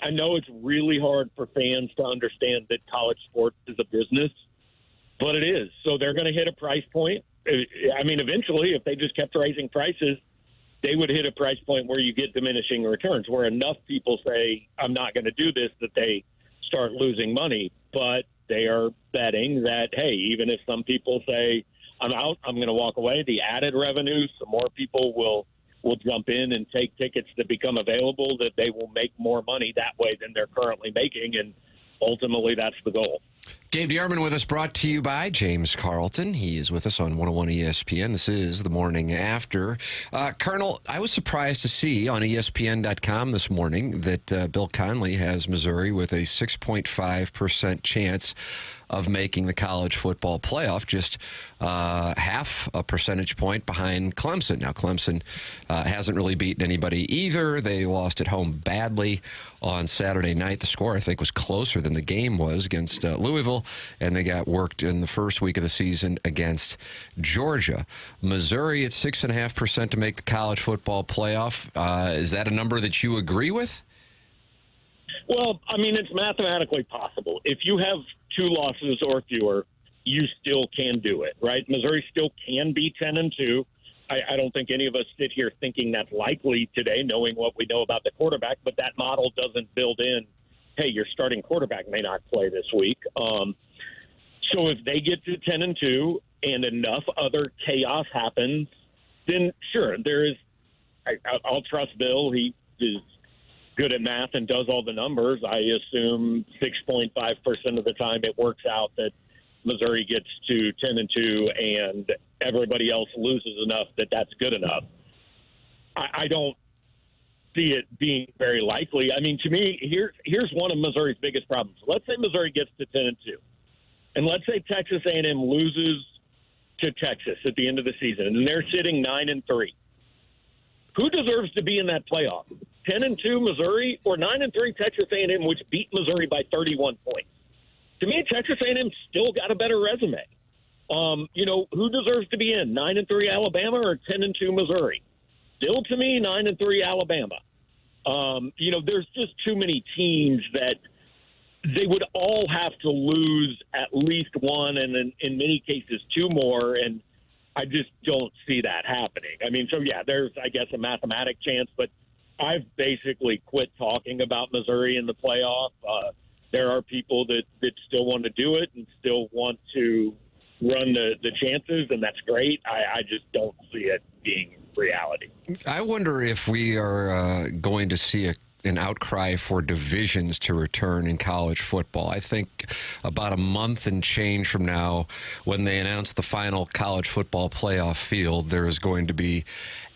I know it's really hard for fans to understand that college sports is a business, but it is. So they're going to hit a price point. I mean, eventually, if they just kept raising prices, they would hit a price point where you get diminishing returns, where enough people say, I'm not going to do this, that they start losing money. But they are betting that, hey, even if some people say, I'm out, I'm going to walk away, the added revenue, some more people will jump in and take tickets that become available, that they will make more money that way than they're currently making. And ultimately, that's the goal. Gabe DeArmond with us, brought to you by James Carlton. He is with us on 101 ESPN. This is the Morning After. Colonel, I was surprised to see on ESPN.com this morning that Bill Conley has Missouri with a 6.5% chance of making the college football playoff, just half a percentage point behind Clemson. Now, Clemson hasn't really beaten anybody either. They lost at home badly on Saturday night. The score, I think, was closer than the game was against Louisville, and they got worked in the first week of the season against Georgia. Missouri at 6.5% to make the college football playoff. Is that a number that you agree with? Well, I mean, it's mathematically possible. If you have 2 losses or fewer, you still can do it, right? Missouri still can be 10-2. I don't think any of us sit here thinking that's likely today, knowing what we know about the quarterback, but that model doesn't build in, hey, your starting quarterback may not play this week. So if they get to 10-2 and enough other chaos happens, then sure, I'll trust Bill. He is good at math and does all the numbers. I assume 6.5% of the time it works out that Missouri gets to 10-2 and everybody else loses enough that that's good enough. I don't see it being very likely. I mean, to me, here's one of Missouri's biggest problems. Let's say Missouri gets to 10-2, and let's say Texas A&M loses to Texas at the end of the season, and they're sitting 9-3. Who deserves to be in that playoff? 10-2 Missouri or 9-3 Texas A&M, which beat Missouri by 31 points? To me, Texas A&M still got a better resume. Who deserves to be in 9-3 Alabama or 10-2 Missouri? Still, to me, 9-3 Alabama. There's just too many teams that they would all have to lose at least one, and in many cases 2 more. And I just don't see that happening. I mean, so yeah, there's, I guess, a mathematic chance, but I've basically quit talking about Missouri in the playoff. There are people that still want to do it and still want to run the chances, and that's great. I just don't see it being reality. I wonder if we are going to see an outcry for divisions to return in college football. I think about a month and change from now, when they announce the final college football playoff field, there is going to be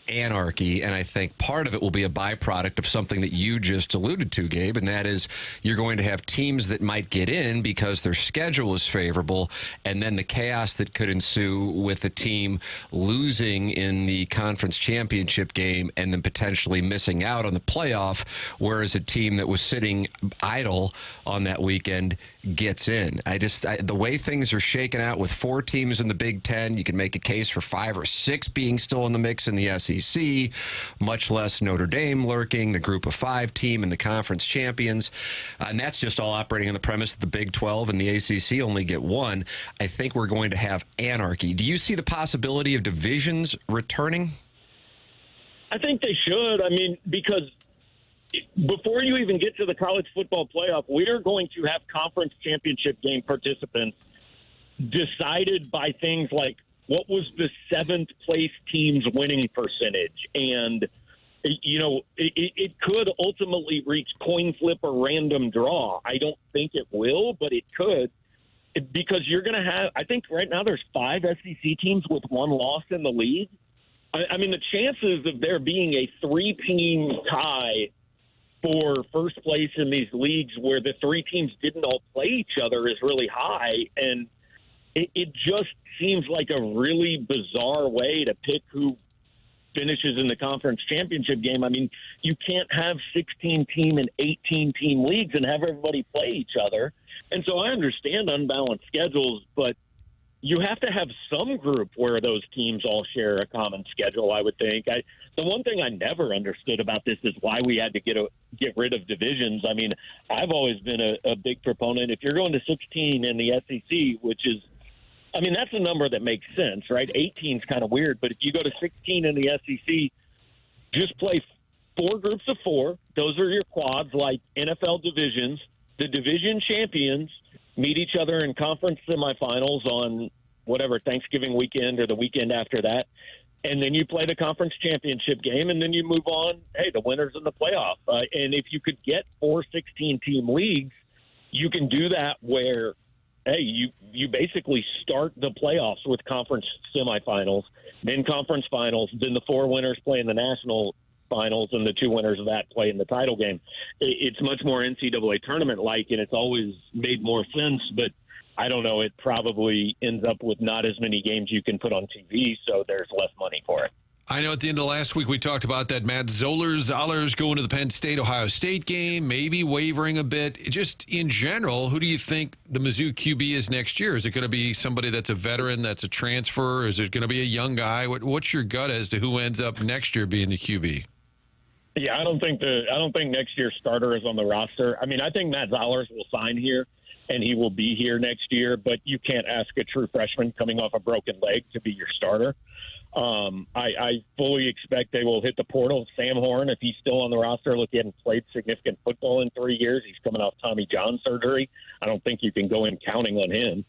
anarchy, and I think part of it will be a byproduct of something that you just alluded to, Gabe, and that is you're going to have teams that might get in because their schedule is favorable, and then the chaos that could ensue with a team losing in the conference championship game and then potentially missing out on the playoff, whereas a team that was sitting idle on that weekend gets in. The way things are shaken out with 4 teams in the Big Ten, you can make a case for 5 or 6 being still in the mix in the SEC, much less Notre Dame lurking, the Group of 5 team and the conference champions. And that's just all operating on the premise that the Big 12 and the ACC only get 1. I think we're going to have anarchy. Do you see the possibility of divisions returning? I think they should. I mean, because before you even get to the college football playoff, we are going to have conference championship game participants decided by things like what was the 7th place team's winning percentage. And, it could ultimately reach coin flip or random draw. I don't think it will, but it could. Because you're going to have, I think right now there's 5 SEC teams with 1 loss in the league. I mean, the chances of there being a 3-team tie for first place in these leagues where the 3 teams didn't all play each other is really high. And it just seems like a really bizarre way to pick who finishes in the conference championship game. I mean, you can't have 16-team and 18-team leagues and have everybody play each other. And so I understand unbalanced schedules, but you have to have some group where those teams all share a common schedule, I would think. The one thing I never understood about this is why we had to get rid of divisions. I mean, I've always been a big proponent. If you're going to 16 in the SEC, which is, I mean, that's a number that makes sense, right? 18 is kind of weird, but if you go to 16 in the SEC, just play 4 groups of 4. Those are your quads, like NFL divisions. The division champions meet each other in conference semifinals on whatever, Thanksgiving weekend or the weekend after that. And then you play the conference championship game, and then you move on. Hey, the winner's in the playoff. And if you could get 4 16-team leagues, you can do that where, hey, you basically start the playoffs with conference semifinals, then conference finals, then the 4 winners play in the national finals, and the 2 winners of that play in the title game. It's much more NCAA tournament-like, and it's always made more sense, but I don't know, it probably ends up with not as many games you can put on TV, so there's less money for it. I know at the end of last week we talked about that Matt Zollers going to the Penn State-Ohio State game, maybe wavering a bit. Just in general, who do you think the Mizzou QB is next year? Is it going to be somebody that's a veteran, that's a transfer? Or is it going to be a young guy? What's your gut as to who ends up next year being the QB? Yeah, I don't think next year's starter is on the roster. I mean, I think Matt Zollers will sign here, and he will be here next year, but you can't ask a true freshman coming off a broken leg to be your starter. I fully expect they will hit the portal. Sam Horn, if he's still on the roster, look, he hadn't played significant football in 3 years. He's coming off Tommy John surgery. I don't think you can go in counting on him.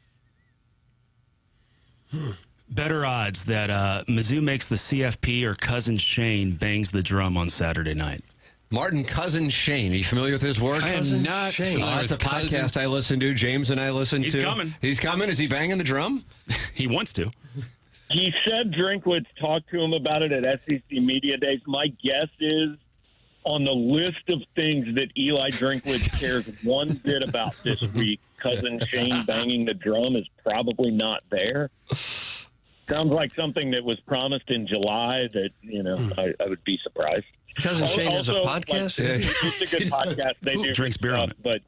Better odds that Mizzou makes the CFP or Cousin Shane bangs the drum on Saturday night. Martin Cousin Shane. Are you familiar with his work? I am not familiar That's a with podcast I listen to. James and I listen to. He's coming. He's coming. Is he banging the drum? He wants to. He said Drinkwitz talked to him about it at SEC Media Days. My guess is on the list of things that Eli Drinkwitz cares one bit about this week, Cousin Shane banging the drum is probably not there. Sounds like something that was promised in July that, I would be surprised. Cousin Shane has a podcast? It's a good podcast. They do drinks beer on it. But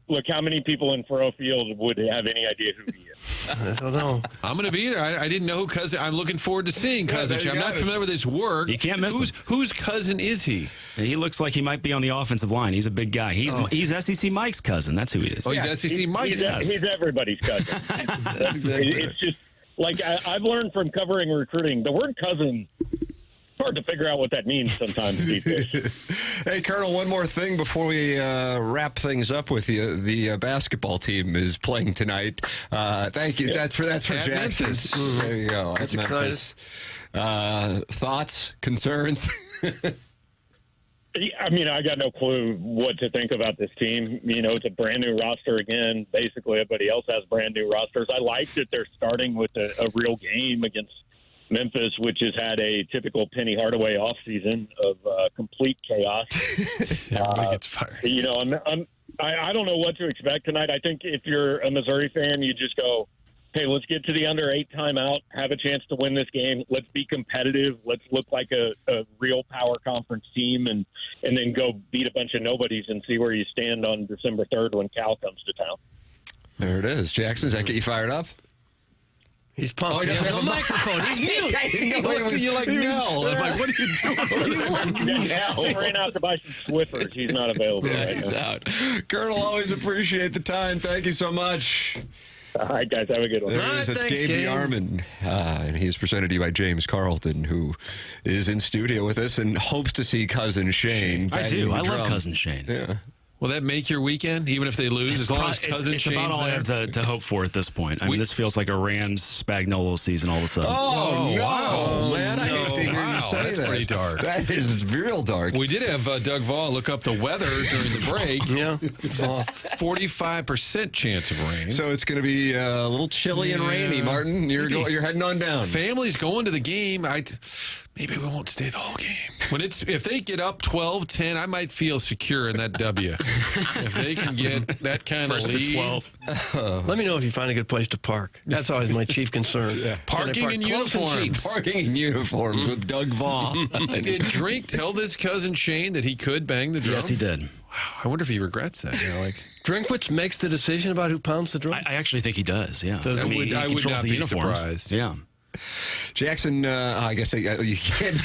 look, how many people in Faroe Field would have any idea who he is? I don't know. I'm going to be there. I didn't know who Cousin. I'm looking forward to seeing Cousin. I'm not familiar with his work. You can't miss him. Whose cousin is he? He looks like he might be on the offensive line. He's a big guy. He's SEC Mike's cousin. That's who he is. Oh, he's SEC Mike's cousin. He's everybody's cousin. That's exactly right. It's just like I've learned from covering recruiting, the word cousin. It's hard to figure out what that means sometimes these days. Hey, Colonel, one more thing before we wrap things up with you. The basketball team is playing tonight. Thank you. That's for Jackson. There you go. That's exciting. Thoughts, concerns? I mean, I got no clue what to think about this team. It's a brand new roster again. Basically, everybody else has brand new rosters. I like that they're starting with a real game against Memphis, which has had a typical Penny Hardaway offseason of complete chaos. Everybody gets fired. I don't know what to expect tonight. I think if you're a Missouri fan, you just go, hey, let's get to the under 8 timeout, have a chance to win this game. Let's be competitive. Let's look like a real power conference team and then go beat a bunch of nobodies and see where you stand on December 3rd when Cal comes to town. There it is. Jackson, does that get you fired up? He's pumped. He has no microphone. He's mute. You're like, no. I'm like, what are you doing? He's like, no. He ran out to buy some Swiffers. He's not available right He's now. out. Colonel, always appreciate the time. Thank you so much. All right, guys, have a good one. There it is. That's Gabe DeArmond. And he is presented to you by James Carlton, who is in studio with us and hopes to see Cousin Shane. I do. I love Cousin Shane. Yeah. Will that make your weekend, even if they lose, as long as Cousin It's about Shane's all I there? have to hope for at this point. I mean, this feels like a Rams Spagnuolo season all of a sudden. Oh, no. wow. Man, I hate to hear you say that's that. pretty dark. That is real dark. We did have Doug Vaughn look up the weather during the break. Yeah. It's a 45% chance of rain. So it's going to be a little chilly and rainy, Martin. You're heading on down. Family's going to the game. Maybe we won't stay the whole game. If they get up 12-10, I might feel secure in that W. If they can get that kind of lead. 12. Let me know if you find a good place to park. That's always my chief concern. Parking in uniforms. Parking in uniforms with Doug Vaughn. Did Drink tell this cousin Shane that he could bang the drum? Yes, he did. Wow, I wonder if he regrets that. Drinkwitz makes the decision about who pounds the drum? I actually think he does, yeah. I would not be surprised. Yeah. Jackson, I guess you can't.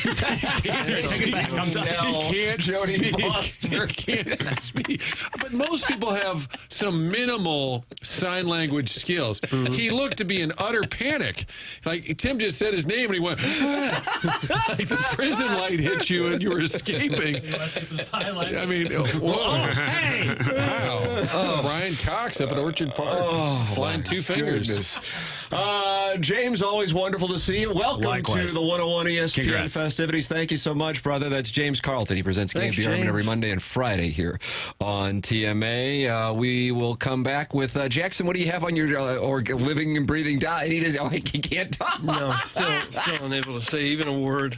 Jody Foster can't speak. But most people have some minimal sign language skills. He looked to be in utter panic. Like Tim just said his name and he went, like the prison light hit you and you were escaping. I mean, whoa. Hey! Wow. Brian Cox up at Orchard Park. Flying two fingers. James, always wonderful to see you. Welcome Likewise. to the 101 ESPN Congrats. festivities. Thank you so much, brother. That's James Carlton. He presents Gabe DeArmond every Monday and Friday here on TMA. We will come back with Jackson. What do you have on your or living and breathing diet? He can't talk. No, still unable to say even a word.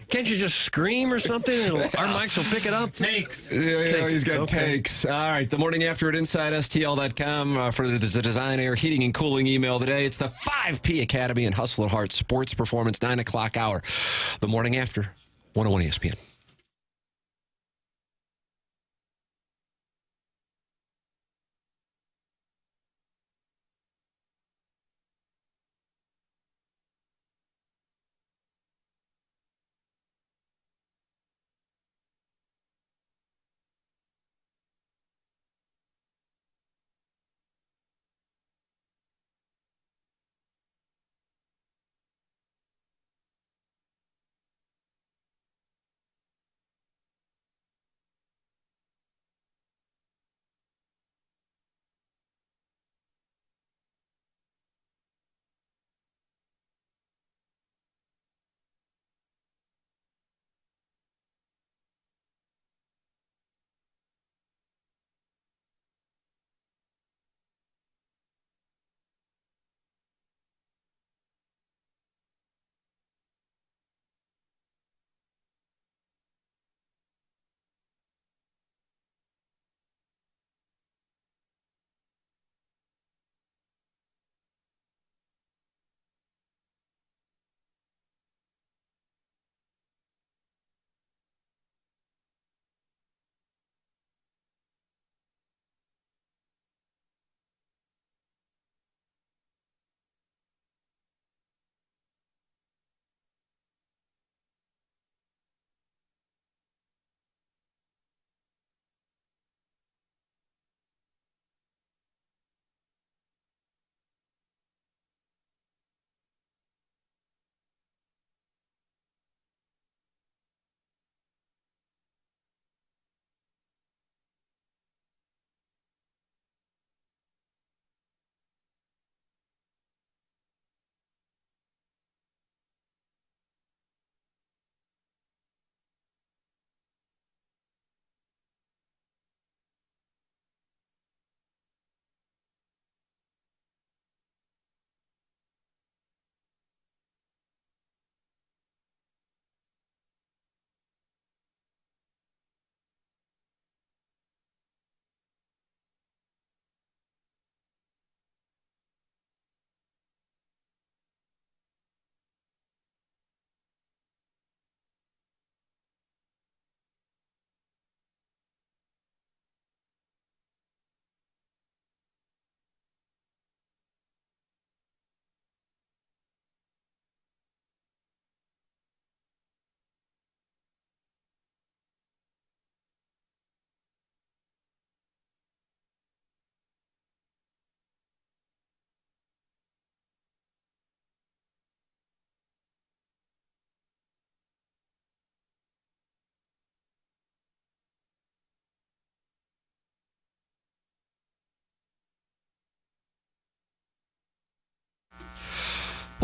Can't you just scream or something? Our mics will pick it up. Takes. Yeah, he's got takes. All right, the morning after at InsideSTL.com for the Design Air Heating and Cooling email today. It's the 5P Academy and Hustle at Heart Sports Performance 9 o'clock hour. The morning after, 101 ESPN.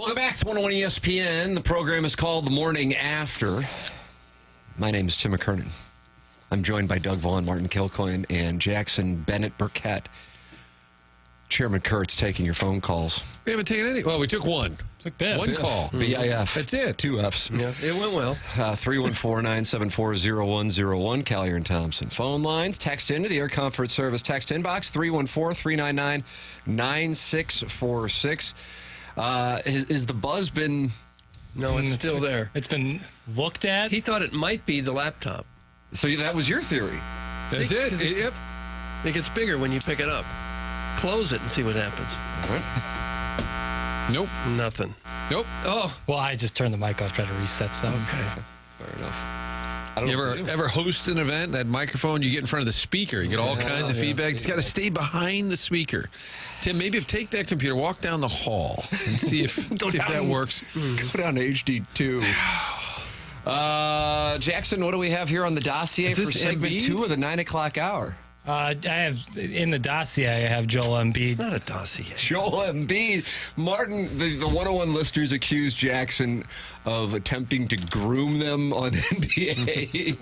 Welcome back to 101 ESPN. The program is called The Morning After. My name is Tim McKernan. I'm joined by Doug Vaughn, Martin Kilcoyne, and Jackson Burkett. Chairman Kurt's taking your phone calls. We haven't taken any. Well, we took one. One call. BIF. That's it. 2 Fs. Yeah, it went well. 314-974-0101. Collier and Thompson. Phone lines. Text into the Air Comfort Service text inbox. 314-399-9646. Is the buzz been... No, it's still there. It's been looked at. He thought it might be the laptop. So that was your theory. That's it. Yep. It gets bigger when you pick it up. Close it and see what happens. All right. Nope. Nothing. Nope. Oh. Well, I just turned the mic off, try to reset something. Okay. Fair enough. You ever host an event, that microphone, you get in front of the speaker, you get all kinds of feedback. It's got to stay behind the speaker. Tim, maybe take that computer, walk down the hall, and see if that works. Go down to HD2. Jackson, what do we have here on the dossier for segment 2 of the 9 o'clock hour? I have in the dossier. I have Joel Embiid. It's not a dossier. Joel Embiid. Martin, the 101 listeners accused Jackson of attempting to groom them on NBA.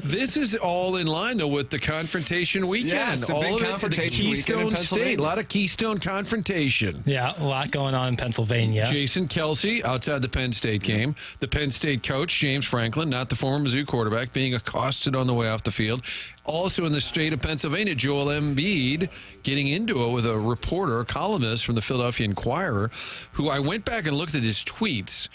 This is all in line, though, with the confrontation weekend. Yeah, it's a big confrontation Keystone weekend in State, a lot of Keystone confrontation. Yeah, a lot going on in Pennsylvania. Jason Kelce outside the Penn State game. The Penn State coach, James Franklin, not the former Mizzou quarterback, being accosted on the way off the field. Also in the state of Pennsylvania, Joel Embiid getting into it with a reporter, a columnist from the Philadelphia Inquirer, who I went back and looked at his tweets,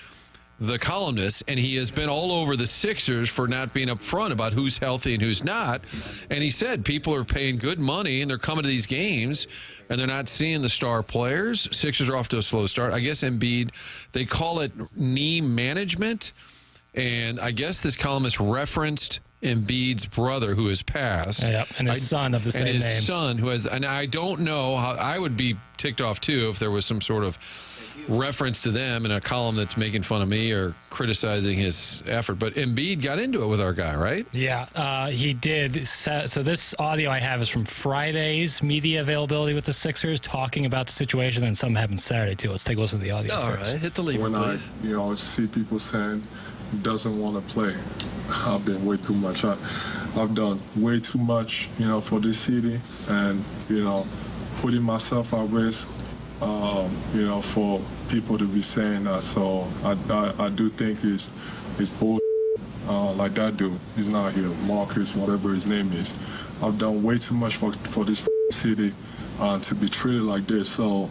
the columnist, and he has been all over the Sixers for not being upfront about who's healthy and who's not. And he said people are paying good money and they're coming to these games and they're not seeing the star players. Sixers are off to a slow start. I guess Embiid, they call it knee management. And I guess this columnist referenced Embiid's brother who has passed. Yep, and his son of the same name. And his son who has, and I don't know how, I would be ticked off too if there was some sort of reference to them in a column that's making fun of me or criticizing his effort. But Embiid got into it with our guy, right? Yeah, he did. So this audio I have is from Friday's media availability with the Sixers, talking about the situation, and something happened Saturday too. Let's take a listen to the audio All first. right, hit the lever, please. I see people saying he doesn't want to play, I've been way too much. I've done way too much, for this city, and putting myself at risk. For people to be saying that. So I do think it's bull like that dude. He's not here. Marcus, whatever his name is. I've done way too much for this city to be treated like this. So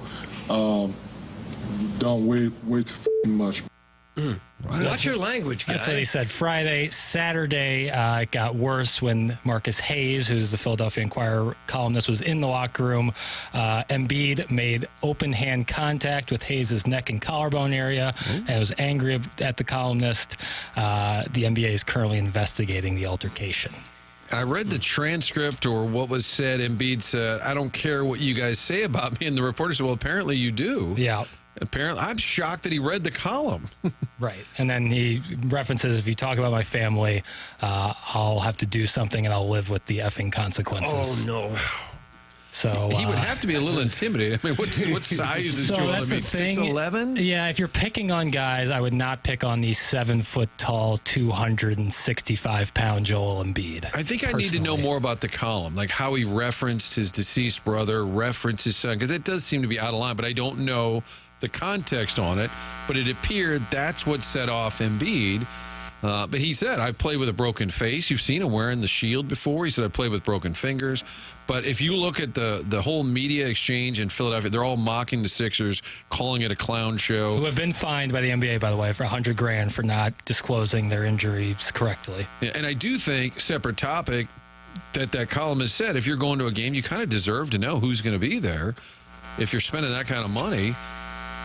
done way too much. Watch your language, guy. That's what he said Friday. Saturday, it got worse when Marcus Hayes, who's the Philadelphia Inquirer columnist, was in the locker room. Embiid made open hand contact with Hayes' neck and collarbone area and was angry at the columnist. The NBA is currently investigating the altercation. I read the transcript or what was said. Embiid said, I don't care what you guys say about me. And the reporter said, well, apparently you do. Yeah. Apparently, I'm shocked that he read the column. Right. And then he references, if you talk about my family, I'll have to do something and I'll live with the effing consequences. Oh, no. So he would have to be a little intimidating. I mean, what size is Joel Embiid? 6'11"? Yeah, if you're picking on guys, I would not pick on the 7-foot-tall, 265-pound Joel Embiid. I think I need to know more about the column, like how he referenced his deceased brother, referenced his son, because it does seem to be out of line, but I don't know the context on it. But it appeared that's what set off Embiid. But he said, I played with a broken face. You've seen him wearing the shield before. He said, I played with broken fingers. But if you look at the whole media exchange in Philadelphia, they're all mocking the Sixers, calling it a clown show. Who have been fined by the NBA, by the way, for $100,000 for not disclosing their injuries correctly. Yeah, and I do think, separate topic, that columnist said, if you're going to a game, you kind of deserve to know who's going to be there. If you're spending that kind of money.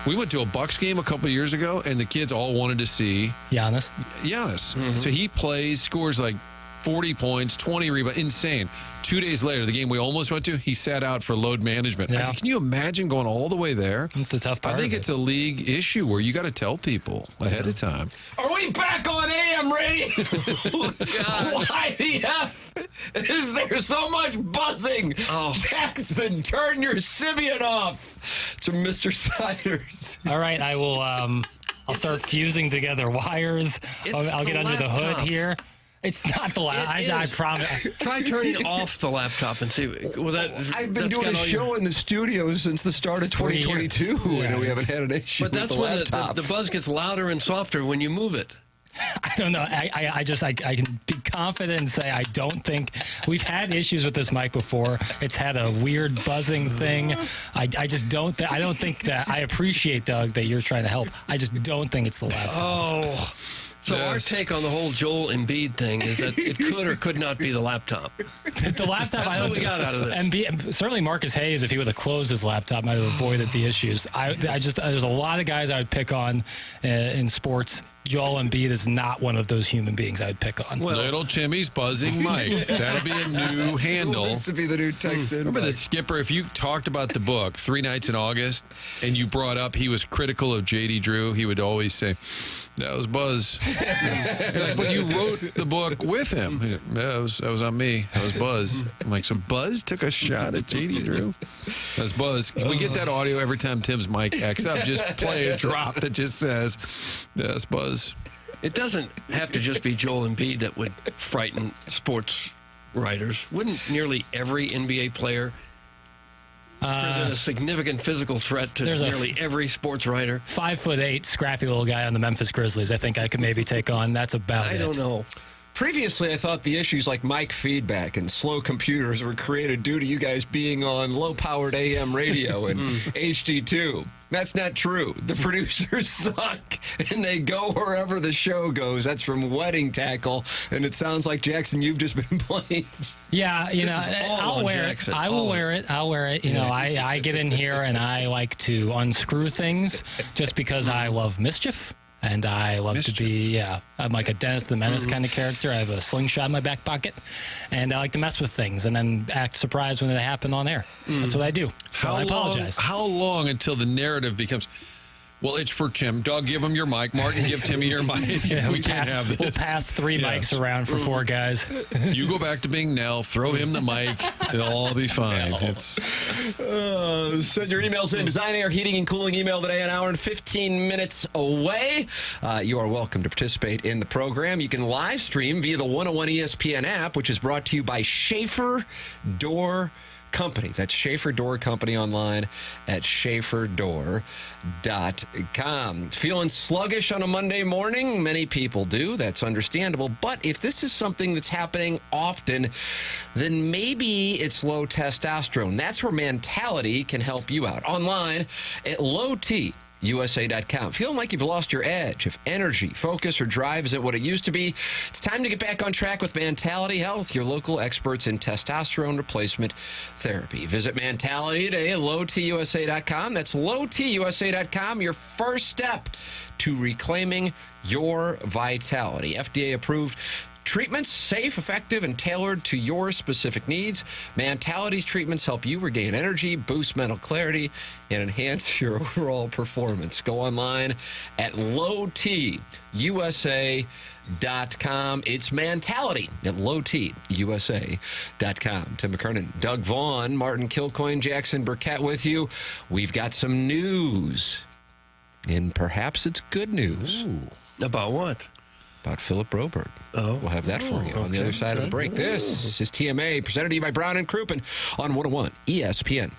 We went to a Bucks game a couple of years ago, and the kids all wanted to see Giannis. Mm-hmm. So he plays, scores like 40 points, 20 rebounds. Insane. 2 days later, the game we almost went to, he sat out for load management. Yeah. I said, can you imagine going all the way there? That's the tough part. I think it's a league issue where you got to tell people ahead of time. Are we back on AM radio? Why the F is there so much buzzing? Oh. Jackson, turn your Sibian off. To Mr. Siders. All right, I will. I'll start fusing together wires. I'll get under the hood here. It's not the laptop. I promise. Try turning off the laptop and see. Well, I've been doing a show in the studio since the start of 2022, and we haven't had an issue But that's with the when laptop. the buzz gets louder and softer when you move it. I don't know. I can be confident and say I don't think we've had issues with this mic before. It's had a weird buzzing thing. I just don't. I don't think that. I appreciate, Doug, that you're trying to help. I just don't think it's the laptop. Oh. So our take on the whole Joel Embiid thing is that it could or could not be the laptop. The laptop. That's what we got out of this. Certainly Marcus Hayes, if he would have closed his laptop, might have avoided the issues. There's a lot of guys I would pick on in sports. Joel Embiid is not one of those human beings I would pick on. Well, Little Timmy's buzzing Mike. That'll be a new handle. Who wants to be the new text in? Remember the skipper, if you talked about the book 3 Nights in August and you brought up he was critical of J.D. Drew, he would always say, that was Buzz. Like, but you wrote the book with him. That was on me. That was Buzz. I'm like, so Buzz took a shot at J.D. Drew? That's Buzz. Can we get that audio every time Tim's mic acts up? Just play a drop that just says, that's Buzz. It doesn't have to just be Joel Embiid that would frighten sports writers. Wouldn't nearly every NBA player present a significant physical threat to nearly every sports writer? 5'8", scrappy little guy on the Memphis Grizzlies. I think I could maybe take on. That's about it. I don't know. Previously, I thought the issues like mic feedback and slow computers were created due to you guys being on low-powered AM radio and HD2. That's not true. The producers suck, and they go wherever the show goes. That's from Wedding Tackle, and it sounds like, Jackson, you've just been blamed. Yeah, I'll wear it. I will wear it. I'll wear it. I get in here, and I like to unscrew things just because I love mischief. And I love to be, I'm like a Dennis the Menace kind of character. I have a slingshot in my back pocket, and I like to mess with things and then act surprised when they happen on air. That's what I do. So I apologize. How long until the narrative becomes, well, it's for Tim. Doug, give him your mic. Martin, give Timmy your mic. Yeah, we can't have this. We'll pass 3 mics around for 4 guys. You go back to being Nell. Throw him the mic. It'll all be fine. Send your emails in. Design Air Heating and Cooling email today, an hour and 15 minutes away. You are welcome to participate in the program. You can live stream via the 101 ESPN app, which is brought to you by Schaefer Door Company. That's Schaefer Door Company online at schaeferdoor.com. Feeling sluggish on a Monday morning? Many people do. That's understandable. But if this is something that's happening often, then maybe it's low testosterone. That's where Mentality can help you out. Online at lowtusa.com. Feeling like you've lost your edge, if energy, focus, or drive isn't what it used to be, it's time to get back on track with Mentality Health, your local experts in testosterone replacement therapy. Visit Mentality today at lowtusa.com. That's lowtusa.com, your first step to reclaiming your vitality. FDA approved treatments, safe, effective, and tailored to your specific needs. Mentality's treatments help you regain energy, boost mental clarity, and enhance your overall performance. Go online at lowtusa.com. It's Mentality at lowtusa.com. Tim McKernan, Doug Vaughn, Martin Kilcoyne, Jackson Burkett with you. We've got some news, and perhaps it's good news. Ooh. About what? About Philip Broberg. Oh. We'll have that for you on the other side of the break. This is TMA, presented to you by Brown and Crouppen on 101 ESPN.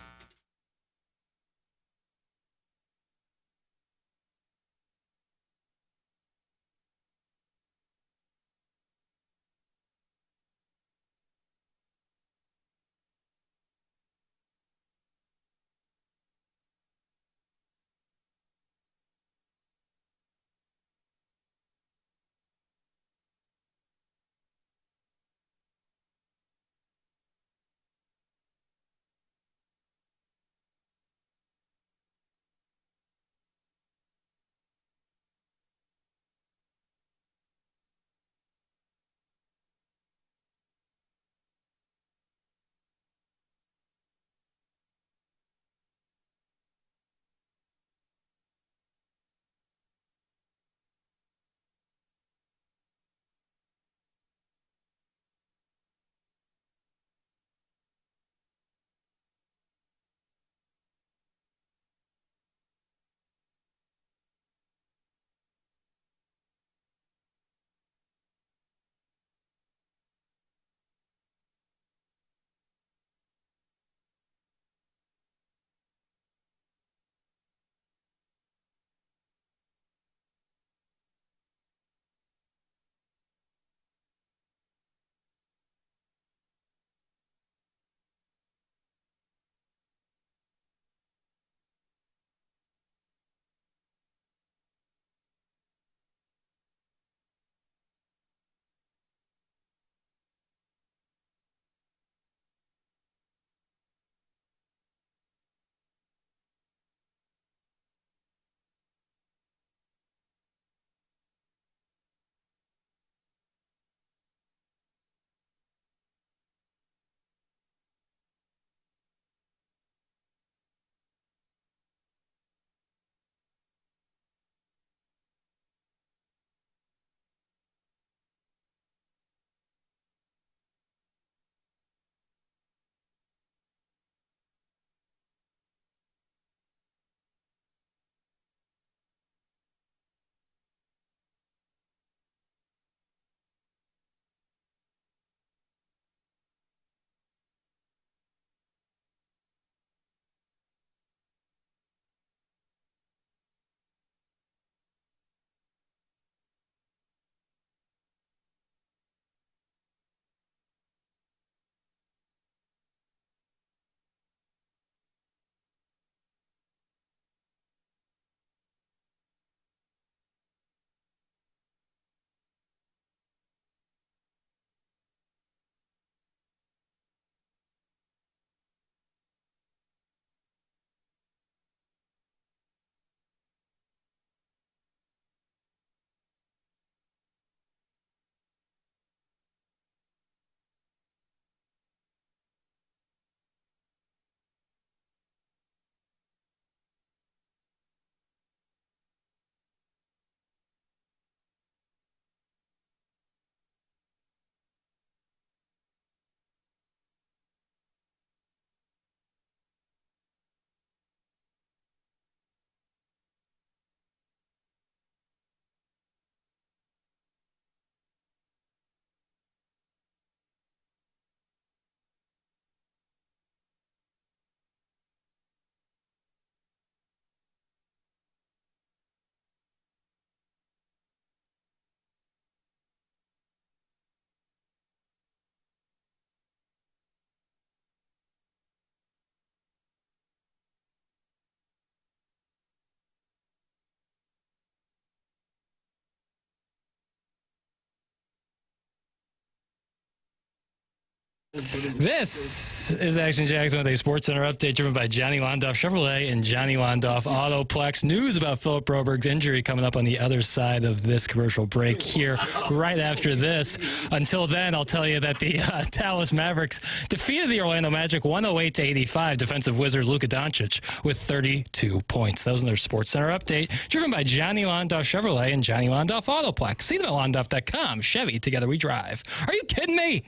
This is Action Jackson with a Sports Center update driven by Johnny Londoff Chevrolet and Johnny Londoff Autoplex. News about Philip Broberg's injury coming up on the other side of this commercial break here right after this. Until then, I'll tell you that the Dallas Mavericks defeated the Orlando Magic 108-85. Defensive wizard Luka Doncic with 32 points. That was their Sports Center update driven by Johnny Londoff Chevrolet and Johnny Londoff Autoplex. See them at Londoff.com. Chevy, together we drive. Are you kidding me?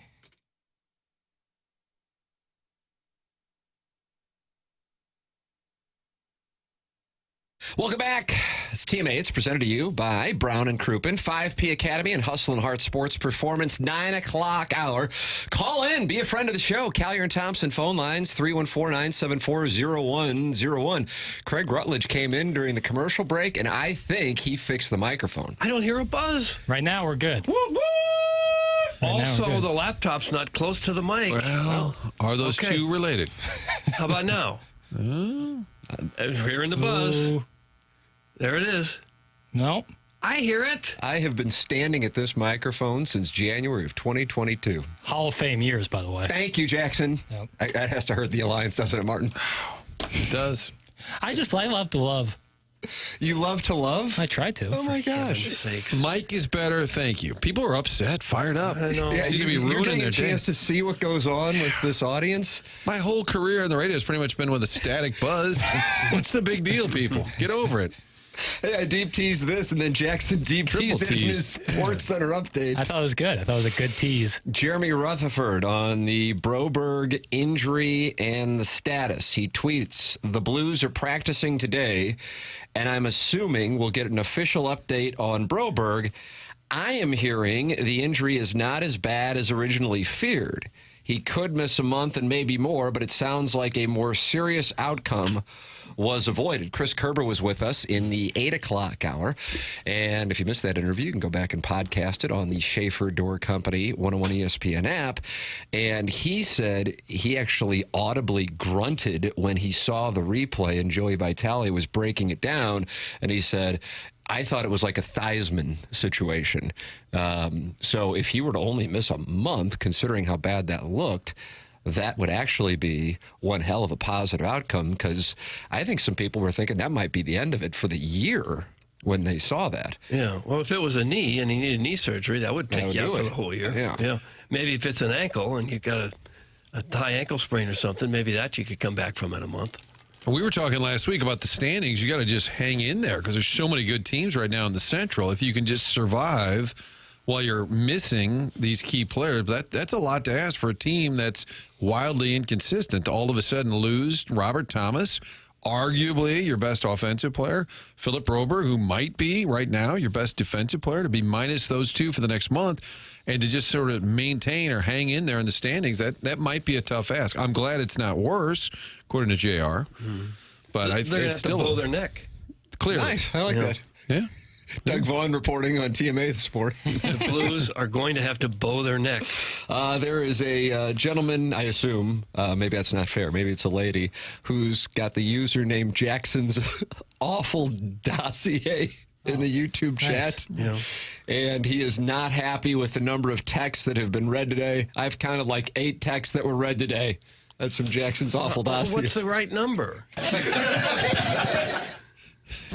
Welcome back. It's TMA. It's presented to you by Brown and Crouppen, 5P Academy and Hustle and Heart Sports Performance, 9 o'clock hour. Call in. Be a friend of the show. Callier and Thompson phone lines, 314-974-0101. Craig Rutledge came in during the commercial break, and I think he fixed the microphone. I don't hear a buzz. Right now, we're good. Woo, woo! Also, the laptop's not close to the mic. Well, are those two related? How about now? Hearing the buzz. Ooh. There it is. No. I hear it. I have been standing at this microphone since January of 2022. Hall of Fame years, by the way. Thank you, Jackson. Yep. That has to hurt the alliance, doesn't it, Martin? It does. I love to love. You love to love? I try to. Oh, my gosh. Mike is better. Thank you. People are upset, fired up. I know. Yeah, Seem to be ruining their a chance to see what goes on with this audience. My whole career on the radio has pretty much been with a static buzz. What's the big deal, people? Get over it. Hey, I deep teased this, and then Jackson deep teased it in his Sports Center update. I thought it was good. I thought it was a good tease. Jeremy Rutherford on the Broberg injury and the status. He tweets, the Blues are practicing today, and I'm assuming we'll get an official update on Broberg. I am hearing the injury is not as bad as originally feared. He could miss a month and maybe more, but it sounds like a more serious outcome was avoided. Chris Kerber was with us in the 8 o'clock hour. And if you missed that interview, you can go back and podcast it on the Schaefer Door Company 101 ESPN app. And he said he actually audibly grunted when he saw the replay and Joey Vitale was breaking it down. And he said, I thought it was like a Theismann situation. So if he were to only miss a month, considering how bad that looked, that would actually be one hell of a positive outcome, because I think some people were thinking that might be the end of it for the year when they saw that. Yeah. Well, if it was a knee and he needed knee surgery, that would take you out for the whole year. Yeah. Maybe if it's an ankle and you've got a high ankle sprain or something, maybe that you could come back from in a month. We were talking last week about the standings. You got to just hang in there because there's so many good teams right now in the Central. If you can just survive while you're missing these key players, that's a lot to ask for a team that's wildly inconsistent. To all of a sudden lose Robert Thomas, arguably your best offensive player, Philip Broberg, who might be right now your best defensive player, to be minus those two for the next month, and to just sort of maintain or hang in there in the standings, that might be a tough ask. I'm glad it's not worse, according to JR. But I think it's still blow their neck. Clearly. Nice. I like that. Yeah. Doug Vaughn reporting on TMA this morning. The Blues are going to have to bow their neck. There is a gentleman, I assume, maybe that's not fair, maybe it's a lady, who's got the username Jackson's Awful Dossier in the YouTube chat. Yeah. And he is not happy with the number of texts that have been read today. I've counted like 8 texts that were read today. That's from Jackson's Awful Dossier. What's the right number?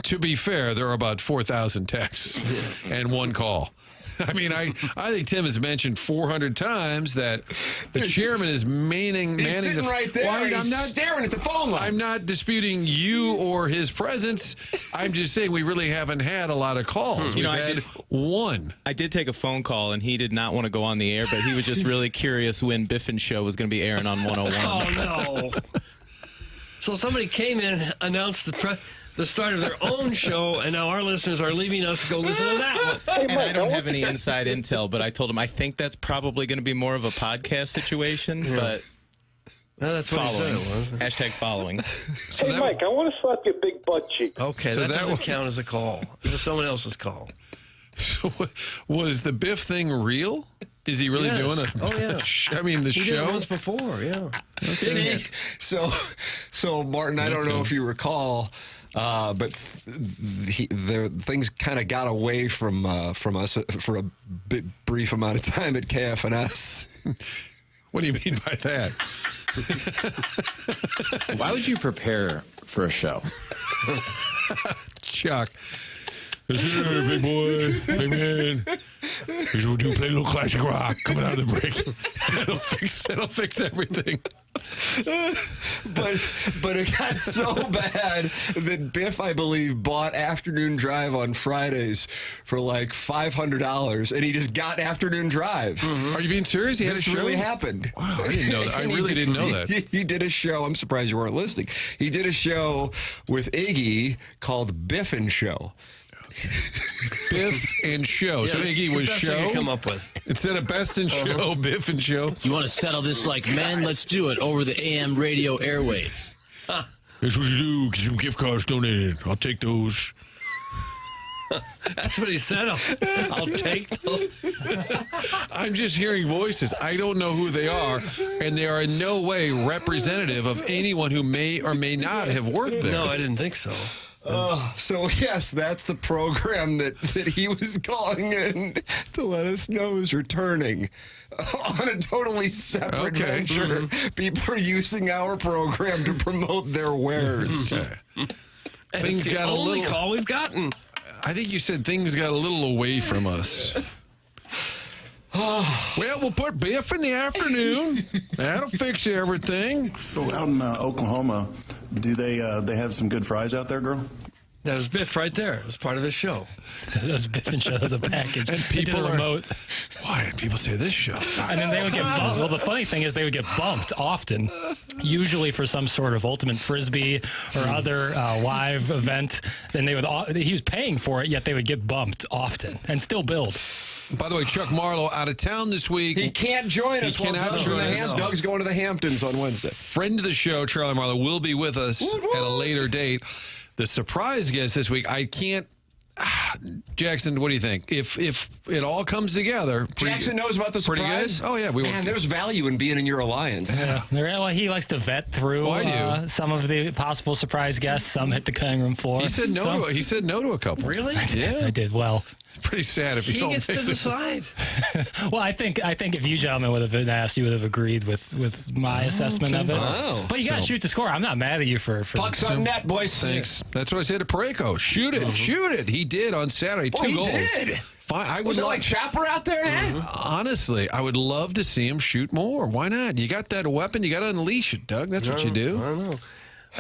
To be fair, there are about 4,000 texts and one call. I mean, I think Tim has mentioned 400 times that the chairman is manning sitting right there. Well, I'm not staring at the phone line. I'm not disputing you or his presence. I'm just saying we really haven't had a lot of calls. We've had one. I did take a phone call, and he did not want to go on the air, but he was just really curious when Biffen's show was going to be airing on 101. Oh, no. So somebody came in, announced the start of their own show, and now our listeners are leaving us to go listen to that one. And I don't have any inside intel, but I told him I think that's probably going to be more of a podcast situation, but well, that's what following. He said it was. Hashtag following. Hey, Mike, I want to slap your big butt cheek. Okay, So that that doesn't was- count as a call. It was someone else's call. So, was the Biff thing real? Is he really Yes. doing it? Oh, yeah. I mean, the He show. did it once before, yeah. So Martin, I don't know if you recall, but the things kind of got away from us for a brief amount of time at KFNS. What do you mean by that? Why would you prepare for a show? Chuck. Big boy, big man. We'll do play a little classic rock coming out of the break. It'll fix everything. But it got so bad that Biff, I believe, bought Afternoon Drive on Fridays for like $500, and he just got Afternoon Drive. Are you being serious? He had a show? This really happened. Wow, I didn't know that. I really didn't know that. He did a show. I'm surprised you weren't listening. He did a show with Iggy called Biff and Show. Biff and Show. So Iggy was Show. Come up with instead of Best in Show, Biff and Show. You want to settle this like men? Let's do it over the AM radio airwaves. That's what you do. Get some gift cards donated. I'll take those. That's what he said. I'll take those. I'm just hearing voices. I don't know who they are, and they are in no way representative of anyone who may or may not have worked there. No, I didn't think so. So, yes, that's the program that he was calling in to let us know is returning on a totally separate venture. People are using our program to promote their wares. Okay. Things it's got the a only little. call we've gotten. I think you said things got a little away from us. Well, we'll put Biff in the afternoon. That'll fix everything. So out in Oklahoma, do they have some good fries out there, girl? That was Biff right there. It was part of his show. That was Biff and Show as a package. And people are remote. Why? People say this show sucks. And then they would get bumped. Well, the funny thing is they would get bumped often, usually for some sort of ultimate frisbee or other live event. Then he was paying for it, yet they would get bumped often and still build. By the way, Chuck Marlowe out of town this week. He can't join us. He cannot join us. Doug's going to the Hamptons on Wednesday. Friend of the show, Charlie Marlowe, will be with us at a later date. The surprise guest this week, I can't. Jackson, what do you think? If it all comes together, Jackson knows about the surprise. Pretty good. Oh yeah, Man, there's value in being in your alliance. Yeah, well, he likes to vet through some of the possible surprise guests. Some hit the cutting room floor. He said no. He said no to a couple. Really? Yeah, I did. Well, it's pretty sad if you don't. He gets to decide. Well, I think if you gentlemen would have been asked, you would have agreed with my assessment of it. Oh. But you got to shoot the score. I'm not mad at you for pucks on net, boys. Thanks. That's what I said to Pareko. Shoot it, shoot it. He did on Saturday. Two goals. Did. Fine. I would Was it like Chopper out there? Honestly, I would love to see him shoot more. Why not? You got that weapon. You got to unleash it, Doug. That's what you do. I don't know.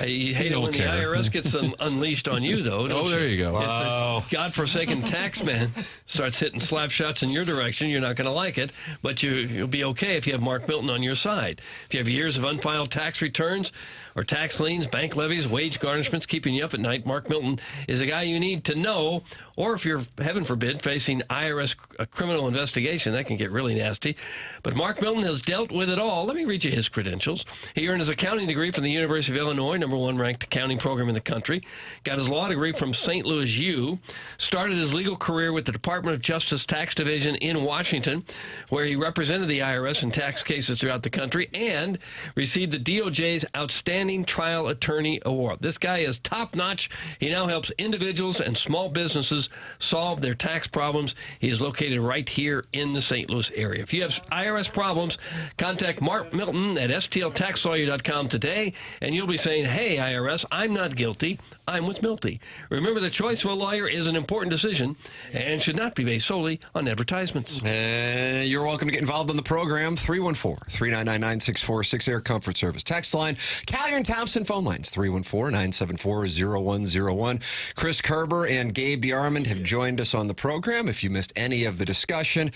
You hate it when the IRS gets unleashed on you, though. Don't there you go. Wow. If the godforsaken tax man starts hitting slap shots in your direction, you're not going to like it, but you'll be okay if you have Mark Milton on your side. If you have years of unfiled tax returns or tax liens, bank levies, wage garnishments keeping you up at night, Mark Milton is a guy you need to know. Or if you're, heaven forbid, facing IRS criminal investigation, that can get really nasty. But Mark Milton has dealt with it all. Let me read you his credentials. He earned his accounting degree from the University of Illinois, #1 ranked accounting program in the country. Got his law degree from St. Louis U. Started his legal career with the Department of Justice Tax Division in Washington, where he represented the IRS in tax cases throughout the country and received the DOJ's Outstanding Trial Attorney Award. This guy is top-notch. He now helps individuals and small businesses solve their tax problems. He is located right here in the St. Louis area. If you have IRS problems, contact Mark Milton at stltaxlawyer.com today, and you'll be saying, hey, IRS, I'm not guilty. I'm with Milty. Remember, the choice of a lawyer is an important decision and should not be based solely on advertisements. You're welcome to get involved in the program. 314-399-9646, Air Comfort Service. Text line, Callier and Thompson phone lines, 314-974-0101. Chris Kerber and Gabe DeArmond have joined us on the program. If you missed any of the discussion,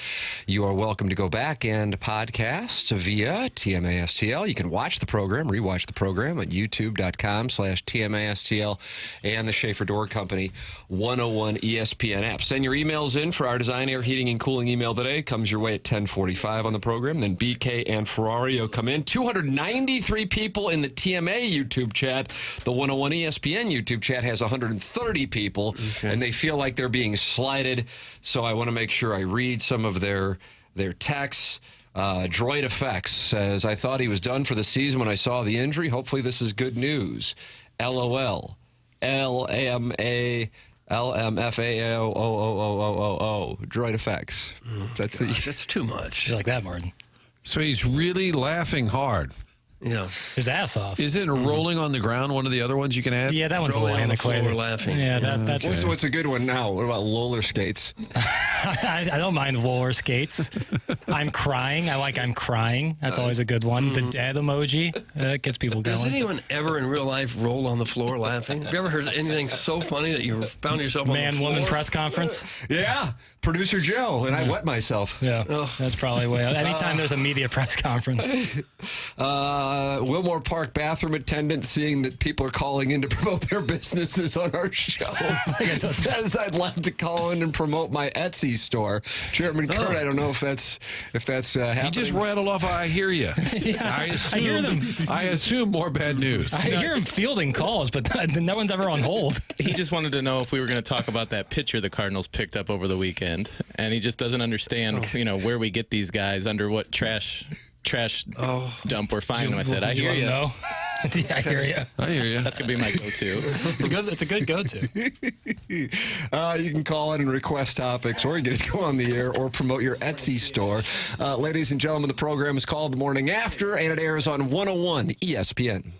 you are welcome to go back and podcast via TMASTL. You can watch the program, rewatch the program at youtube.com/TMASTL and the Schaefer Door Company 101 ESPN app. Send your emails in for our Design, Air, Heating, and Cooling email today. Comes your way at 10:45 on the program. Then BK and Ferrario come in. 293 people in the TMA YouTube chat. The 101 ESPN YouTube chat has 130 people, and they feel like they're being slighted. So I want to make sure I read some of their texts. Droid Effects says, I thought he was done for the season when I saw the injury. Hopefully this is good news. LOL. LMFAOOOOOO. Droid Effects. That's too much. You like that, Martin? So he's really laughing hard. Yeah. His ass off. Isn't rolling on the ground one of the other ones you can add? Yeah, that one's Rolling a line on the of floor clay. laughing. Yeah, that's What's a good one now? What about roller skates? I don't mind roller skates. I'm crying. I'm crying. That's always a good one. The dead emoji gets people going. Does anyone ever in real life roll on the floor laughing? Have you ever heard anything so funny that you found yourself on the floor? Man-woman press conference? Yeah. Producer Joe, and I wet myself. Yeah, that's probably way out. Anytime there's a media press conference. Wilmore Park bathroom attendant seeing that people are calling in to promote their businesses on our show says I'd like to call in and promote my Etsy store. Chairman Kurt, I don't know if that's happening. He just rattled off, I hear you. Yeah, I hear them. I assume more bad news. I hear him fielding calls, but no one's ever on hold. He just wanted to know if we were going to talk about that pitcher the Cardinals picked up over the weekend, and he just doesn't understand, where we get these guys, under what trash dump we're finding them. I said, I hear you. Yeah, I hear you. I hear you. That's gonna be my go-to. It's a good go-to. You can call in and request topics, or you can just go on the air or promote your Etsy store. Ladies and gentlemen, the program is called The Morning After, and it airs on 101 ESPN.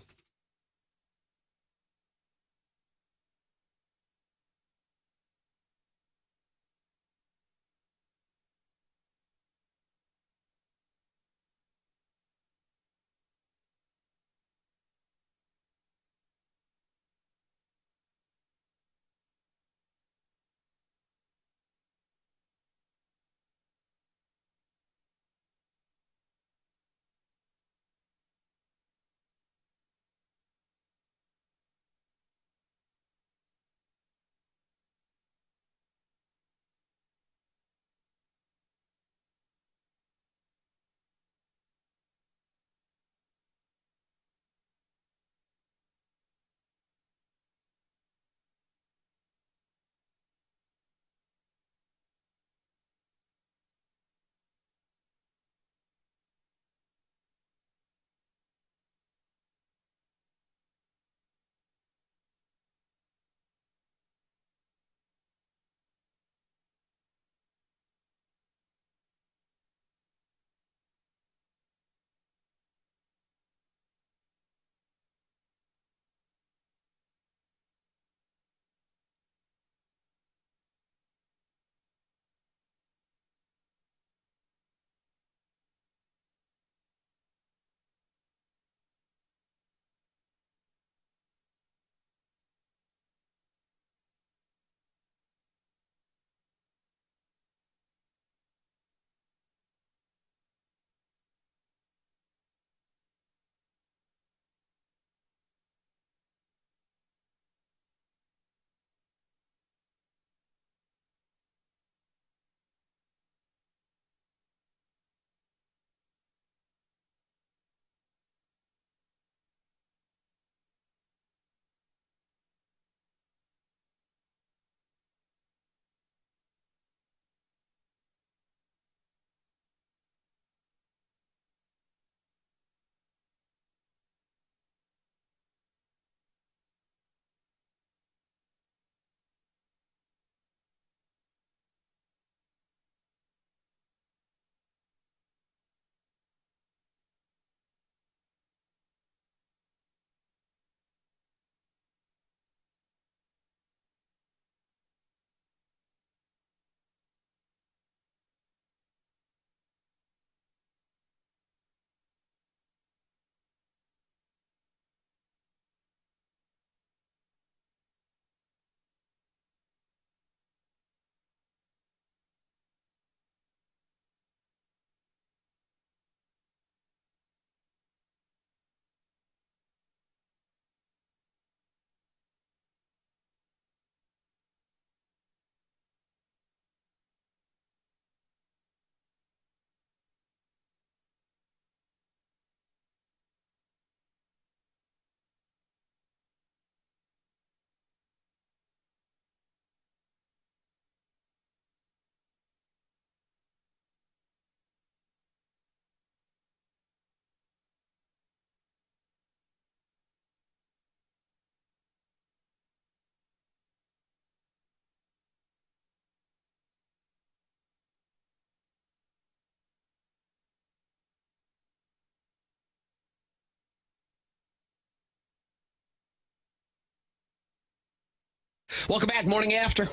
Welcome back, Morning After.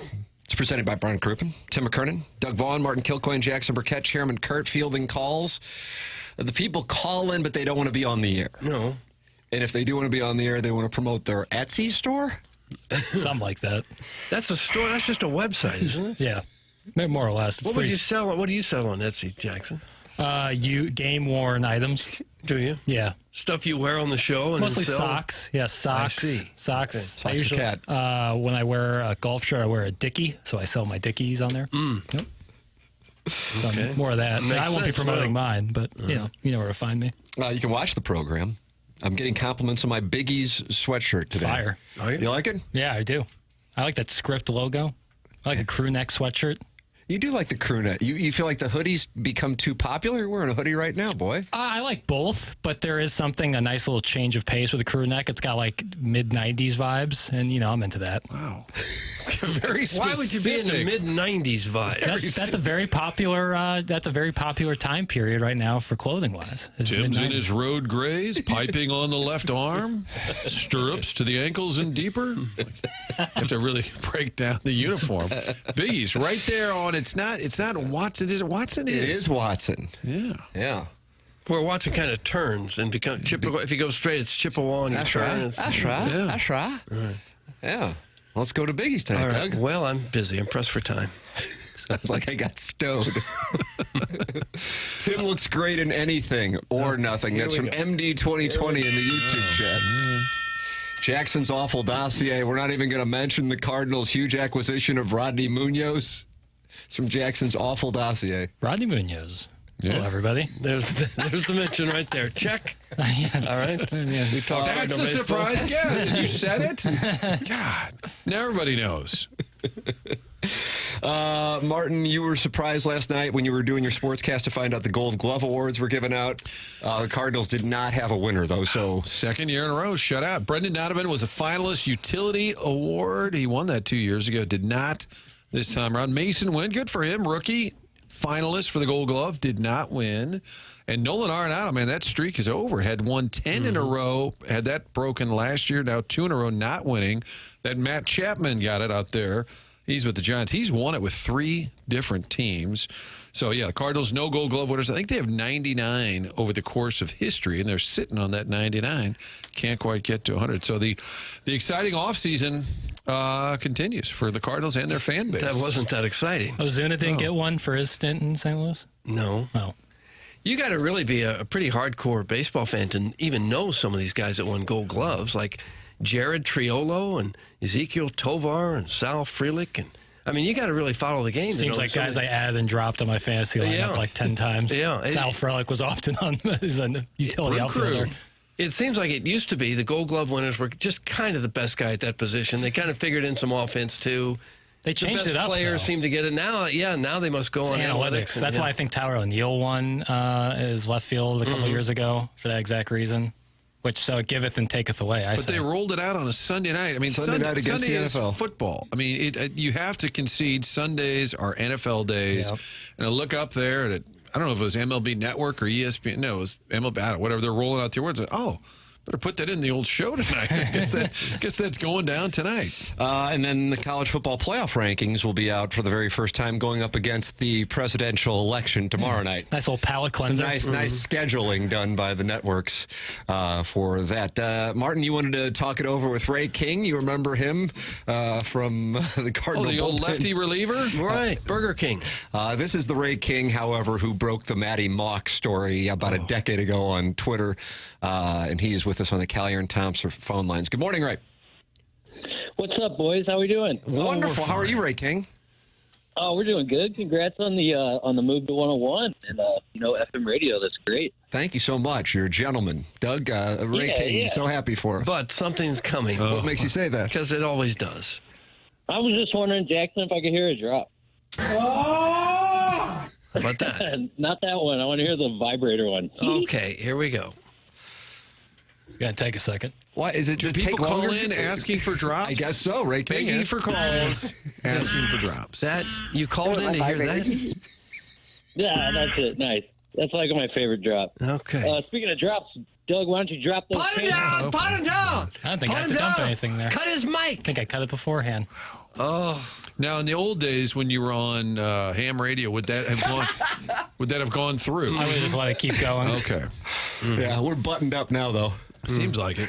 It's presented by Brian Crouppen, Tim McKernan, Doug Vaughn, Martin Kilcoyne, Jackson Burkett, Chairman Kurt fielding calls. The people call in, but they don't want to be on the air. No. And if they do want to be on the air, they want to promote their Etsy store? Something like that. That's a store. That's just a website, isn't it? Yeah. More or less. What would you sell? What do you sell on Etsy, Jackson? Game-worn items. Do you? Yeah. Stuff you wear on the show? And Mostly then sell? socks. Yeah, socks. I see. Socks. Okay. I usually, when I wear a golf shirt, I wear a Dickie, so I sell my Dickies on there. Yep. Okay. More of that. Makes I won't be sense, promoting though. mine, but you know where to find me. You can watch the program. I'm getting compliments on my Biggie's sweatshirt today. Fire. You like it? Yeah, I do. I like that script logo. I like a crew neck sweatshirt. You do like the crew neck. You feel like the hoodies become too popular? You're wearing a hoodie right now, boy. I like both, but there is a nice little change of pace with the crew neck. It's got like mid-90s vibes, and I'm into that. Wow. Very specific. Why would you be in the mid-90s vibe? That's a very popular time period right now for clothing-wise. Tim's in his road grays, piping on the left arm, stirrups to the ankles and deeper. You have to really break down the uniform. Biggie's right there on. It's not Watson. Is it Watson? It is Watson. Yeah. Yeah. Where Watson kind of turns and becomes Chippewa. If he goes straight, it's Chippewa. And That's right. That's right. Yeah. That's right. Yeah. Let's go to Biggie's tonight, All right. Doug. Well, I'm busy. I'm pressed for time. Sounds like I got stoned. Tim looks great in anything or nothing. That's from MD 2020 in the YouTube chat. Jackson's awful dossier. We're not even going to mention the Cardinals' huge acquisition of Rodney Munoz. It's from Jackson's awful dossier. Rodney Munoz. Yeah. Hello, everybody. There's the mention right there. Check. All right. Yeah, we talked about That's a surprise guess. You said it? God. Now everybody knows. Martin, you were surprised last night when you were doing your sportscast to find out the Gold Glove Awards were given out. The Cardinals did not have a winner, though. So second year in a row, shut out. Brendan Donovan was a finalist utility award. He won that 2 years ago. Did not this time around. Mason Wynn, good for him. Rookie finalist for the Gold Glove, did not win. And Nolan Arenado, man, that streak is over. Had won 10 in a row. Had that broken last year. Now 2 in a row not winning. That Matt Chapman got it out there. He's with the Giants. He's won it with 3 different teams. So, yeah, the Cardinals, no Gold Glove winners. I think they have 99 over the course of history, and they're sitting on that 99. Can't quite get to 100. So the exciting offseason continues for the Cardinals and their fan base. That wasn't that exciting. Ozuna didn't get one for his stint in St. Louis? No. Oh. You got to really be a pretty hardcore baseball fan to even know some of these guys that won Gold Gloves, like Jared Triolo and Ezekiel Tovar and Sal Frelick. And I mean, you got to really follow the game. Seems like guys I added and dropped on my fantasy lineup like 10 times. Yeah. Sal Frelick was often on as a utility outfielder. It seems like it used to be the Gold Glove winners were just kind of the best guy at that position. They kind of figured in some offense, too. They changed it up, players though. seem to get it now. Yeah, now they must go on analytics. That's why I think Tyler O'Neill won his left field a couple years ago for that exact reason. So it giveth and taketh away, I say. But they rolled it out on a Sunday night. I mean, Sunday night against Sunday the is NFL. football. I mean, you have to concede Sundays are NFL days. Yep. And I look up there at, I don't know if it was MLB Network or ESPN. No, it was MLB, I don't know, whatever. They're rolling out the awards. Oh, better put that in the old show tonight. I guess that's going down tonight. And then the college football playoff rankings will be out for the very first time, going up against the presidential election tomorrow night. Nice little palate cleanser. Nice scheduling done by the networks for that. Martin, you wanted to talk it over with Ray King. You remember him from the Cardinal the old bullpen. lefty reliever? Right, Burger King. This is the Ray King, however, who broke the Matty Mock story about a decade ago on Twitter, and he is with us on the Callier and Thompson phone lines. Good morning, Ray. What's up, boys? How we doing? Wonderful. How are you, Ray King? Oh, we're doing good. Congrats on the move to 101 and FM radio. That's great. Thank you so much. You're a gentleman, Doug. Ray King. So happy for us. But something's coming. What makes you say that? Because it always does. I was just wondering, Jackson, if I could hear a drop. How about that? Not that one. I want to hear the vibrator one. Okay, here we go. It's going to take a second. Why is it? Do people call in asking for drops? I guess so. Ray King. Begging for calls, asking for drops. That you called in to hear that? Yeah, that's it. Nice. That's like my favorite drop. Okay. Speaking of drops, Doug, why don't you drop those? Put it down! Put it down! I don't think I had to dump anything there. Cut his mic. I think I cut it beforehand. Oh. Now, in the old days when you were on ham radio, would that have gone through? I would just let it keep going. Okay. Yeah, we're buttoned up now, though. Seems like it.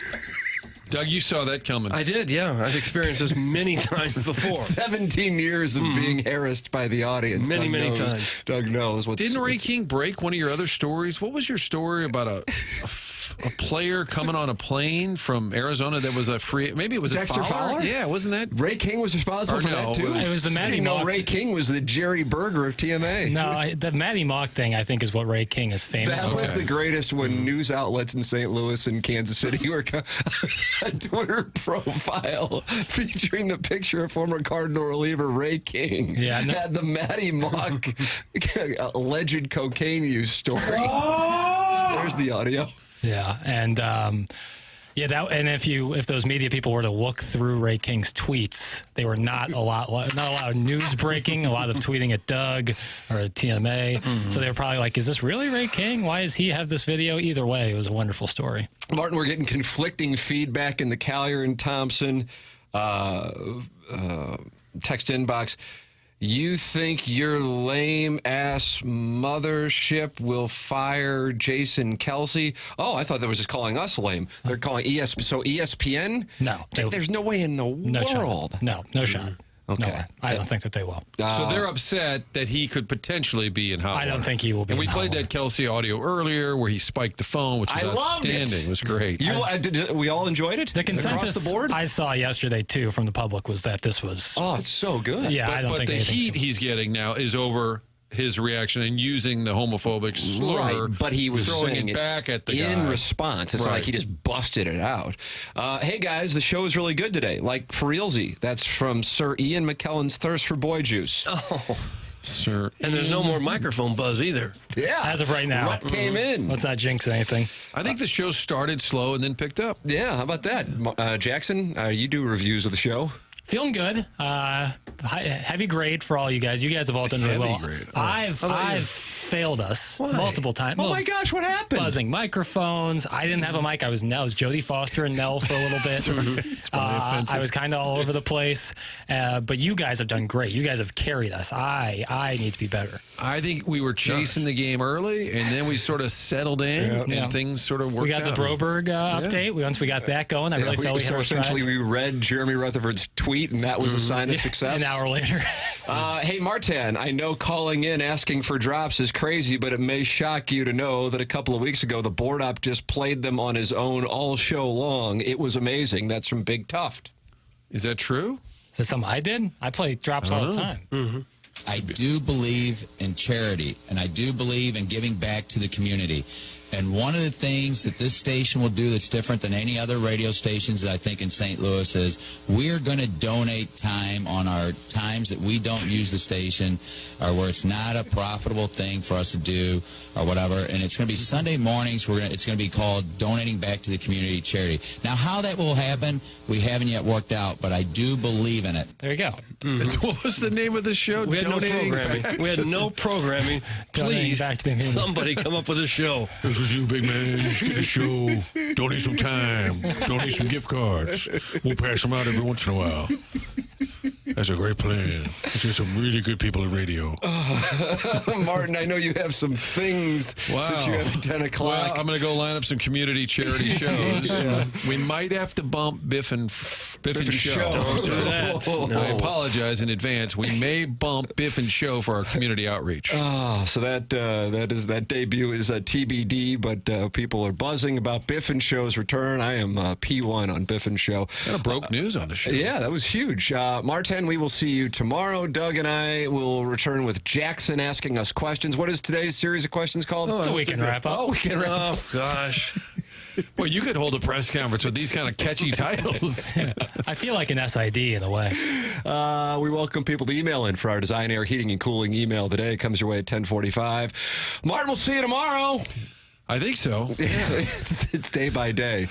Doug, you saw that coming. I did, yeah. I've experienced this many times before. 17 years of being harassed by the audience. Many times. Doug knows. Didn't Ray King break one of your other stories? What was your story about a player coming on a plane from Arizona that was a free? Maybe it was Dexter Fowler? Yeah, wasn't that? Ray King was responsible for that, too. It was the Matty Mock. Ray King was the Jerry Berger of TMA. No, the Matty Mock thing, I think, is what Ray King is famous for. That was the greatest when news outlets in St. Louis and Kansas City were a Twitter profile featuring the picture of former Cardinal reliever Ray King. Yeah, had the Matty Mock alleged cocaine use story. There's the audio. Yeah, and and if those media people were to look through Ray King's tweets, they were not a lot of news breaking, a lot of tweeting at Doug or at TMA. So they were probably like, "Is this really Ray King? Why does he have this video?" Either way, it was a wonderful story. Martin, we're getting conflicting feedback in the Collier and Thompson text inbox. You think your lame-ass mothership will fire Jason Kelce? Oh, I thought that was just calling us lame. They're calling ESPN? No. There's no way in the world. No shot. Okay. No way. I don't think that they will. So they're upset that he could potentially be in hot water. I don't think he will be. And we in played hot that Kelce audio earlier where he spiked the phone, which was outstanding. It was great. We all enjoyed it? The consensus across the board? I saw yesterday, too, from the public was that this was... Oh, it's so good. Yeah, I don't but think the heat he's getting now is over his reaction and using the homophobic slur, right, but he was throwing saying it back at the in guy. response. It's not like he just busted it out. Hey guys, the show is really good today. Like for realsy. That's from Sir Ian McKellen's Thirst for Boy Juice. Oh, Sir. And there's no more microphone buzz either. Yeah, as of right now. Rut came in. Let's not jinx anything. I think the show started slow and then picked up. Yeah, how about that, Jackson? You do reviews of the show. Feeling good. Heavy grade for all you guys. You guys have all done really well. Grade. I've failed us multiple times. Oh my gosh, what happened? Buzzing microphones. I didn't have a mic. I was Jodie Foster and Nell for a little bit. It's probably offensive. I was kind of all over the place. But you guys have done great. You guys have carried us. I need to be better. I think we were chasing the game early, and then we sort of settled in, and things sort of worked out. We got the Broberg update. Once we got that going, I really felt we hit our stride. Essentially, we read Jeremy Rutherford's tweet, and that was a sign of success. An hour later. Hey, Martin, I know calling in asking for drops is crazy, but it may shock you to know that a couple of weeks ago, the board op just played them on his own all show long. It was amazing. That's from Big Tuft. Is that true? Is that something I did? I play drops all the time. Mm-hmm. I do believe in charity, and I do believe in giving back to the community. And one of the things that this station will do that's different than any other radio stations that I think in St. Louis is we're going to donate time on our times that we don't use the station or where it's not a profitable thing for us to do or whatever. And it's going to be Sunday mornings. It's going to be called Donating Back to the Community Charity. Now, how that will happen, we haven't yet worked out, but I do believe in it. There you go. Mm-hmm. What was the name of the show? We had no programming. We had no programming. Please, somebody come up with a show. This is you, big man. Just get a show. Donate some time. Donate some gift cards. We'll pass them out every once in a while. That's a great plan. Let's get some really good people at radio. Martin, I know you have some things that you have at 10 o'clock. Well, I'm going to go line up some community charity shows. We might have to bump Biff and Show. Don't do that. I apologize in advance. We may bump Biff and Show for our community outreach. Oh, so that debut is TBD, but people are buzzing about Biff and Show's return. I am P1 on Biff and Show. Kind of broke news on the show. Yeah, that was huge. Martin, we will see you tomorrow. Doug and I will return with Jackson asking us questions. What is today's series of questions called? It's a weekend wrap-up. Oh, weekend wrap-up. Oh, gosh. Well, you could hold a press conference with these kind of catchy titles. I feel like an SID in a way. We welcome people to email in for our Design Air Heating and Cooling email today. It comes your way at 10:45. Martin, we'll see you tomorrow. I think so. Yeah, it's day by day.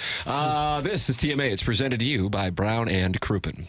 This is TMA. It's presented to you by Brown and Crouppen.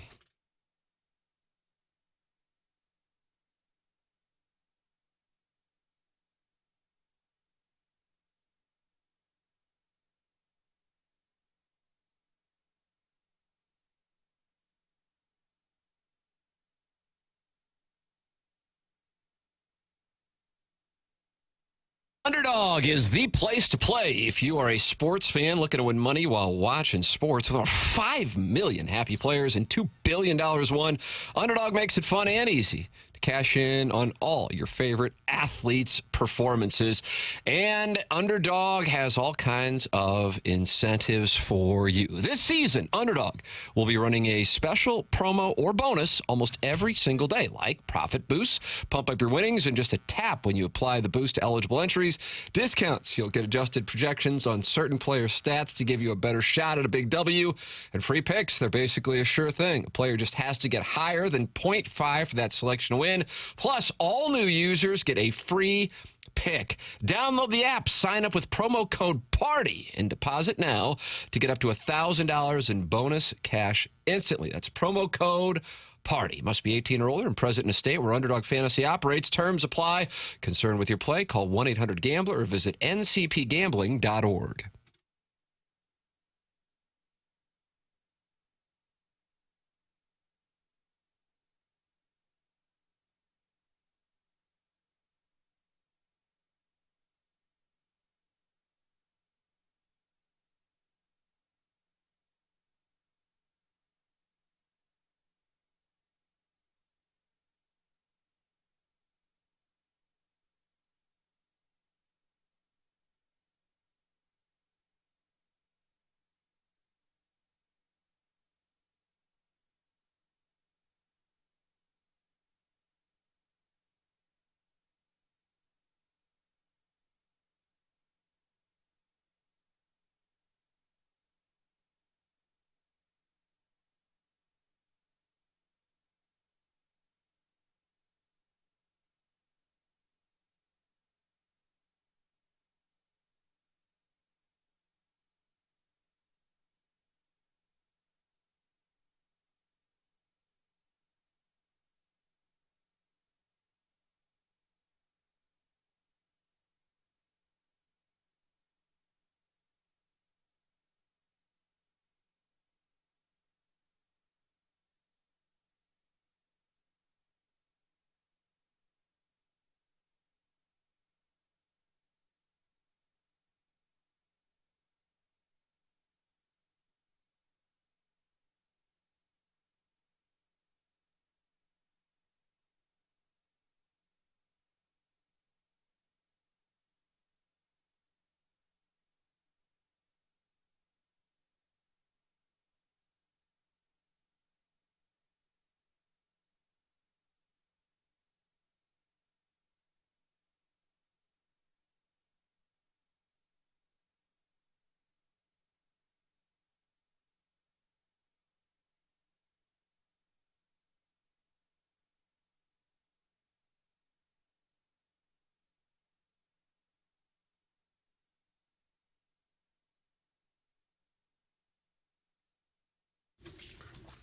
Underdog is the place to play if you are a sports fan looking to win money while watching sports. With over 5 million happy players and $2 billion won, Underdog makes it fun and easy to cash in on all your favorite athletes' performances. And Underdog has all kinds of incentives for you. This season, Underdog will be running a special promo or bonus almost every single day, like profit boosts, pump up your winnings, and just a tap when you apply the boost to eligible entries. Discounts. You'll get adjusted projections on certain player stats to give you a better shot at a big W. And free picks. They're basically a sure thing. A player just has to get higher than 0.5 for that selection to win. Plus, all new users get a free pick. Download the app, sign up with promo code PARTY, and deposit now to get up to $1,000 in bonus cash instantly. That's promo code PARTY. Must be 18 or older and present in a state where Underdog Fantasy operates. Terms apply. Concerned with your play? Call 1-800-GAMBLER or visit ncpgambling.org.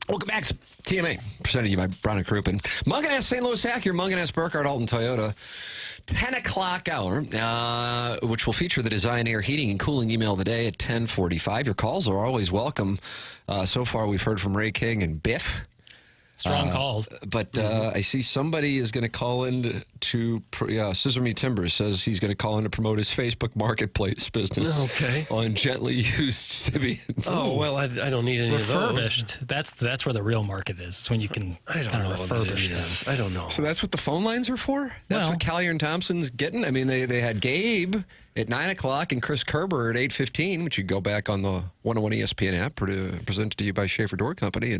Welcome back to TMA, presented to you by Brown & Crouppen. Munganess St. Louis Acura, Munganess Burkhardt Alton Toyota. 10 o'clock hour, which will feature the Design Air Heating and Cooling email of the day at 10:45. Your calls are always welcome. So far, we've heard from Ray King and Biff. Strong calls. But I see somebody is going to call in to, Scissor Me Timbers says he's going to call in to promote his Facebook Marketplace business on gently used Sibians. Oh, well, I don't need any refurbished. of those. That's where the real market is. It's when you can kind of refurbish them. I don't know. So that's what the phone lines are for? That's what Collier and Thompson's getting? I mean, they had Gabe at 9 o'clock and Chris Kerber at 8:15, which you go back on the 101 ESPN app presented to you by Schaefer Door Company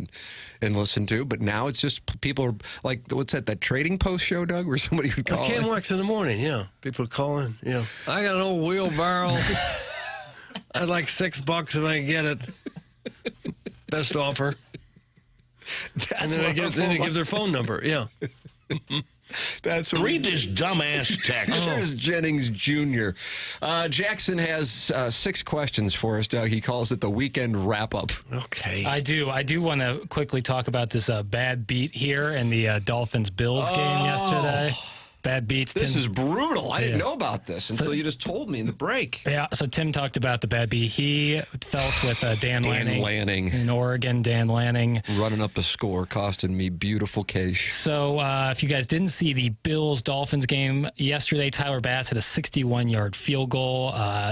and listen to. But now it's just people are like, what's that Trading Post show, Doug, where somebody would call Cam Wax in the morning, yeah. People would call in, yeah. I got an old wheelbarrow. I'd like $6 if I can get it. Best offer. That's and then they give their phone number, yeah. That's read this dumbass text. Here's Jennings Jr. Jackson has 6 questions for us, Doug. He calls it the weekend wrap-up. Okay. I do want to quickly talk about this bad beat here in the Dolphins-Bills game yesterday. Bad beats. This Tim. is brutal. I didn't Yeah. know about this until you just told me in the break. Yeah, so Tim talked about the bad beat. He felt with Dan Lanning in Oregon. Dan Lanning running up the score, costing me beautiful cash. So if you guys didn't see the Bills-Dolphins game yesterday, Tyler Bass hit a 61-yard field goal.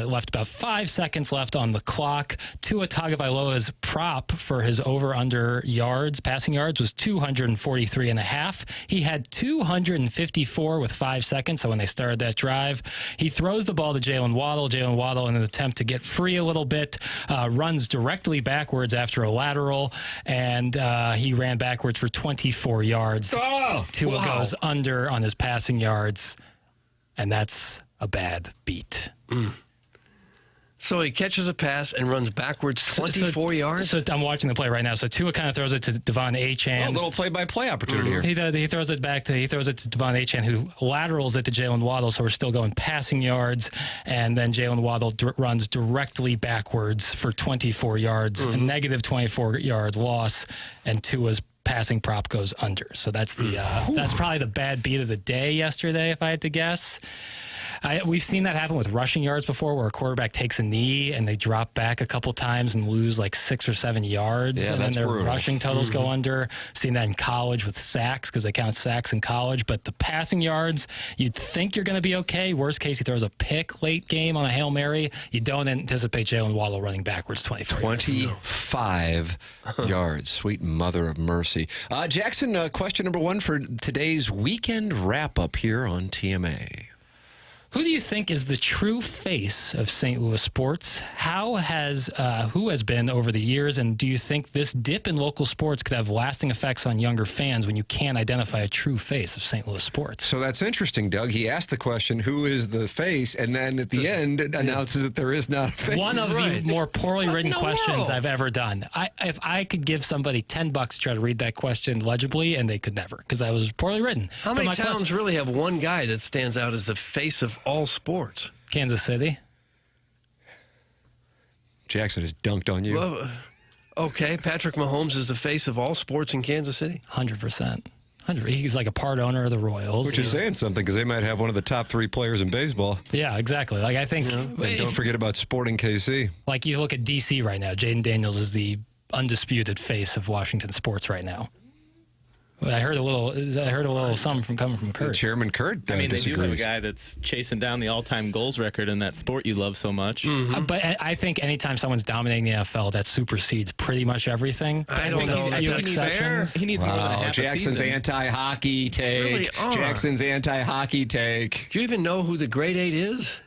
Left about 5 seconds left on the clock. Tua Tagovailoa's prop for his over-under yards, passing yards, was 243.5. He had 254 with 5 seconds, so when they started that drive, he throws the ball to Jalen Waddle. Jalen Waddle, in an attempt to get free a little bit, runs directly backwards after a lateral, and he ran backwards for 24 yards. Tua goes under on his passing yards, and that's a bad beat. So he catches a pass and runs backwards 24 yards? So I'm watching the play right now. So Tua kind of throws it to Devon Achane. A little play-by-play opportunity here. He throws it back to Devon Achane, who laterals it to Jalen Waddle. So we're still going passing yards, and then Jalen Waddle runs directly backwards for 24 yards, a negative 24-yard loss, and Tua's passing prop goes under. So that's that's probably the bad beat of the day yesterday, if I had to guess. We've seen that happen with rushing yards before, where a quarterback takes a knee and they drop back a couple times and lose like 6 or 7 yards, and then their rushing totals go under. Seen that in college with sacks, because they count sacks in college. But the passing yards, you'd think you're going to be okay. Worst case, he throws a pick late game on a Hail Mary. You don't anticipate Jalen Waddle running backwards 25 yards. Sweet mother of mercy. Jackson, question number 1 for today's weekend wrap-up here on TMA. Who do you think is the true face of St. Louis sports? Who has been over the years, and do you think this dip in local sports could have lasting effects on younger fans when you can't identify a true face of St. Louis sports? So that's interesting, Doug. He asked the question, who is the face, and then at the end announces that there is not a face. One of the more poorly written questions I've ever done. If I could give somebody $10 to try to read that question legibly, and they could never, because that was poorly written. How many towns really have one guy that stands out as the face of all sports? Kansas City. Jackson has dunked on you. Well, okay, Patrick Mahomes is the face of all sports in Kansas City? 100%. He's like a part owner of the Royals. Which is saying something, because they might have one of the top 3 players in baseball. Yeah, exactly. Like, I think... And don't forget about Sporting KC. Like, you look at D.C. right now. Jaden Daniels is the undisputed face of Washington sports right now. I heard a little something coming from Kurt. Chairman Kurt they disagrees. do have a guy that's chasing down the all-time goals record in that sport you love so much. But I think anytime someone's dominating the NFL, that supersedes pretty much everything. I don't know. A few exceptions. He needs more than half Jackson's a season. anti-hockey take. Really are. Jackson's anti-hockey take. Do you even know who the grade 8 is?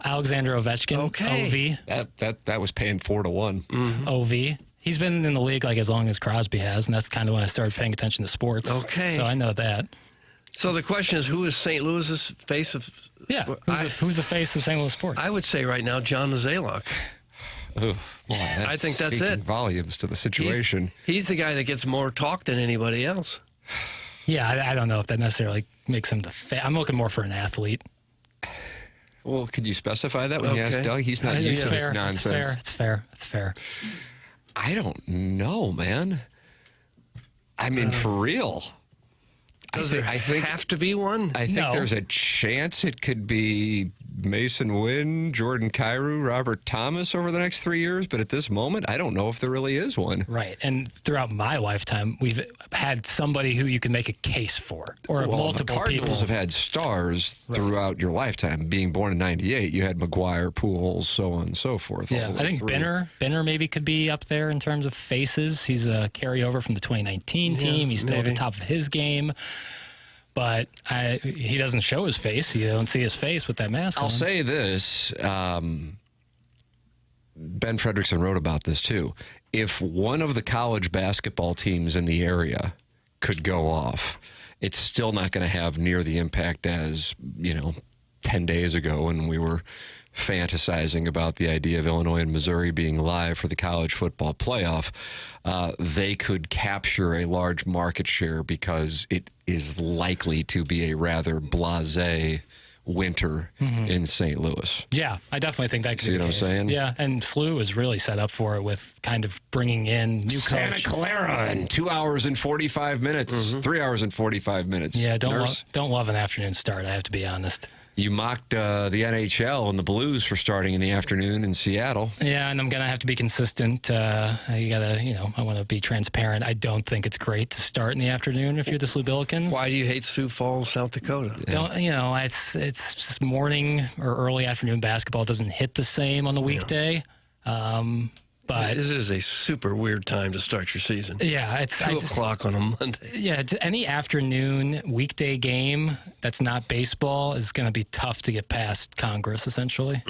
Alexander Ovechkin. Okay. OV. That was paying 4 to 1. OV. He's been in the league like as long as Crosby has, and that's kind of when I started paying attention to sports. Okay. So I know that. So the question is, who is St. Louis's face of... Yeah, who's the face of St. Louis sports? I would say right now, John Mazalok. I think that's it. Volumes to the situation. He's the guy that gets more talk than anybody else. Yeah, I don't know if that necessarily makes him the face. I'm looking more for an athlete. Well, could you specify that when you ask Doug? He's not used to this nonsense. It's fair. I don't know, man. I mean, for real. Does there have to be one? I think there's a chance it could be Mason Wynn, Jordan Kyrou, Robert Thomas over the next 3 years. But at this moment, I don't know if there really is one. Right. And throughout my lifetime, we've had somebody who you can make a case for, or multiple the Cardinals people. have had stars throughout your lifetime. Being born in '98, you had McGuire, Pujols, so on and so forth. Yeah, I think Benner maybe could be up there in terms of faces. He's a carryover from the 2019 team. He's still at the top of his game. But he doesn't show his face. You don't see his face with that mask on. I'll say this. Ben Fredrickson wrote about this, too. If one of the college basketball teams in the area could go off, it's still not going to have near the impact as, 10 days ago when we were fantasizing about the idea of Illinois and Missouri being live for the college football playoff. They could capture a large market share because it is likely to be a rather blasé winter in St. Louis. Yeah, I definitely think that could See be what the I'm case. saying? Yeah, and SLU is really set up for it with kind of bringing in new Santa coach. Clara in 2 hours and 45 minutes, 3 hours and 45 minutes. Yeah, Nurse? don't love an afternoon start, I have to be honest. You mocked the NHL and the Blues for starting in the afternoon in Seattle. Yeah, and I'm going to have to be consistent. You got to, I want to be transparent. I don't think it's great to start in the afternoon if you're the Slubillikens. Why do you hate Sioux Falls, South Dakota? It's just morning or early afternoon basketball doesn't hit the same on the weekday. But this is a super weird time to start your season. Yeah, it's 2 o'clock on a Monday. Yeah, any afternoon weekday game that's not baseball is going to be tough to get past Congress, essentially.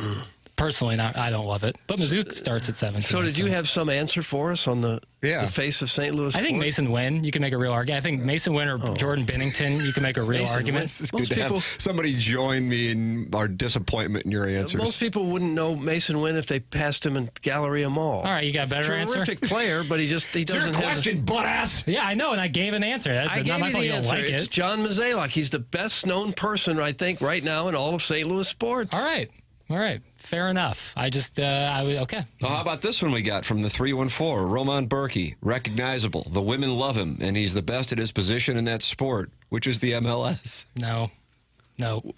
Personally, I don't love it. But Mizzou starts at 7. So did you have some answer for us on the face of St. Louis I think sport? Mason Wynn, you can make a real argument. I think Mason Wynn or Jordan Bennington, you can make a real Mason argument. It's good to have somebody join me in our disappointment in your answers. Most people wouldn't know Mason Wynn if they passed him in Galleria Mall. All right, you got a better answer? Terrific player, but he doesn't your have question, butt-ass. Yeah, I know, and I gave an answer. That's not my fault you don't like It's it. John Mazalek. He's the best known person, I think, right now in all of St. Louis sports. All right. Fair enough. I just, okay. Well, how about this one we got from the 314? Roman Berkey, recognizable. The women love him, and he's the best at his position in that sport, which is the MLS. No.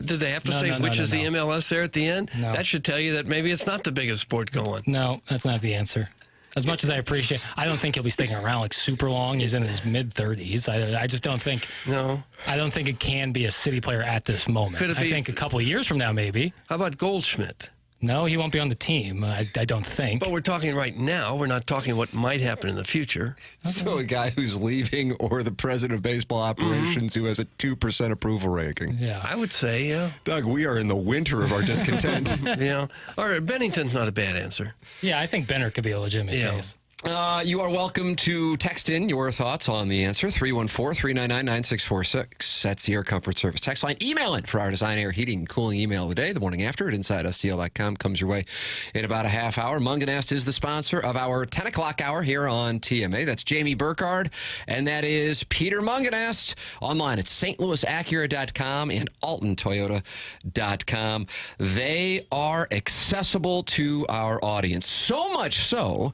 Did they have to say which is the MLS there at the end? No. That should tell you that maybe it's not the biggest sport going. No, that's not the answer. As much as I appreciate, I don't think he'll be sticking around like super long. He's in his mid-30s. I just don't think. No. I don't think it can be a City player at this moment. Could it be, I think a couple of years from now, maybe. How about Goldschmidt? No, he won't be on the team. I don't think. But we're talking right now. We're not talking what might happen in the future. So a guy who's leaving or the president of baseball operations who has a 2% approval ranking. Yeah. I would say, yeah. Doug, we are in the winter of our discontent. Yeah. All right, Bennington's not a bad answer. Yeah, I think Benner could be a legitimate case. You are welcome to text in your thoughts on the answer, 314-399-9646. That's the Air Comfort Service text line. Email it for our Design Air Heating and Cooling email of the day. The morning after at InsideSTL.com comes your way in about a half hour. Munganast is the sponsor of our 10 o'clock hour here on TMA. That's Jamie Burkhardt, and that is Peter Munganast. Online at stlouisacura.com and altontoyota.com. They are accessible to our audience, so much so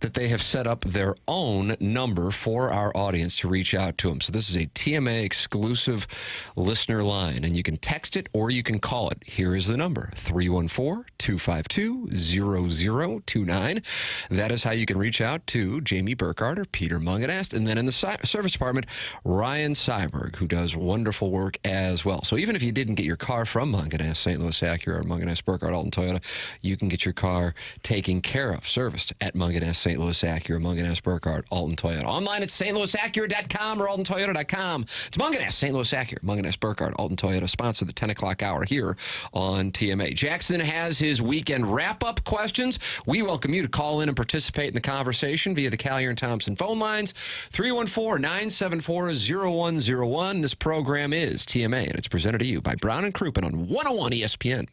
that they have set up their own number for our audience to reach out to them. So this is a TMA exclusive listener line, and you can text it or you can call it. Here is the number, 314-252-0029. That is how you can reach out to Jamie Burkhardt or Peter Munganast. And then in the service department, Ryan Seiberg, who does wonderful work as well. So even if you didn't get your car from Munganast, St. Louis Acura, or Munganast Burkhardt Alton Toyota, you can get your car taken care of, serviced at Munganast St. Louis Acura, Munganast Burkhardt Alton Toyota. Online at stlouisacura.com or altontoyota.com. It's Munganast, St. Louis Acura, Munganast Burkhardt Alton Toyota, sponsor the 10 o'clock hour here on TMA. Jackson has his weekend wrap-up questions. We welcome you to call in and participate in the conversation via the Callier and Thompson phone lines, 314-974-0101. This program is TMA, and it's presented to you by Brown and Crouppen on 101 ESPN.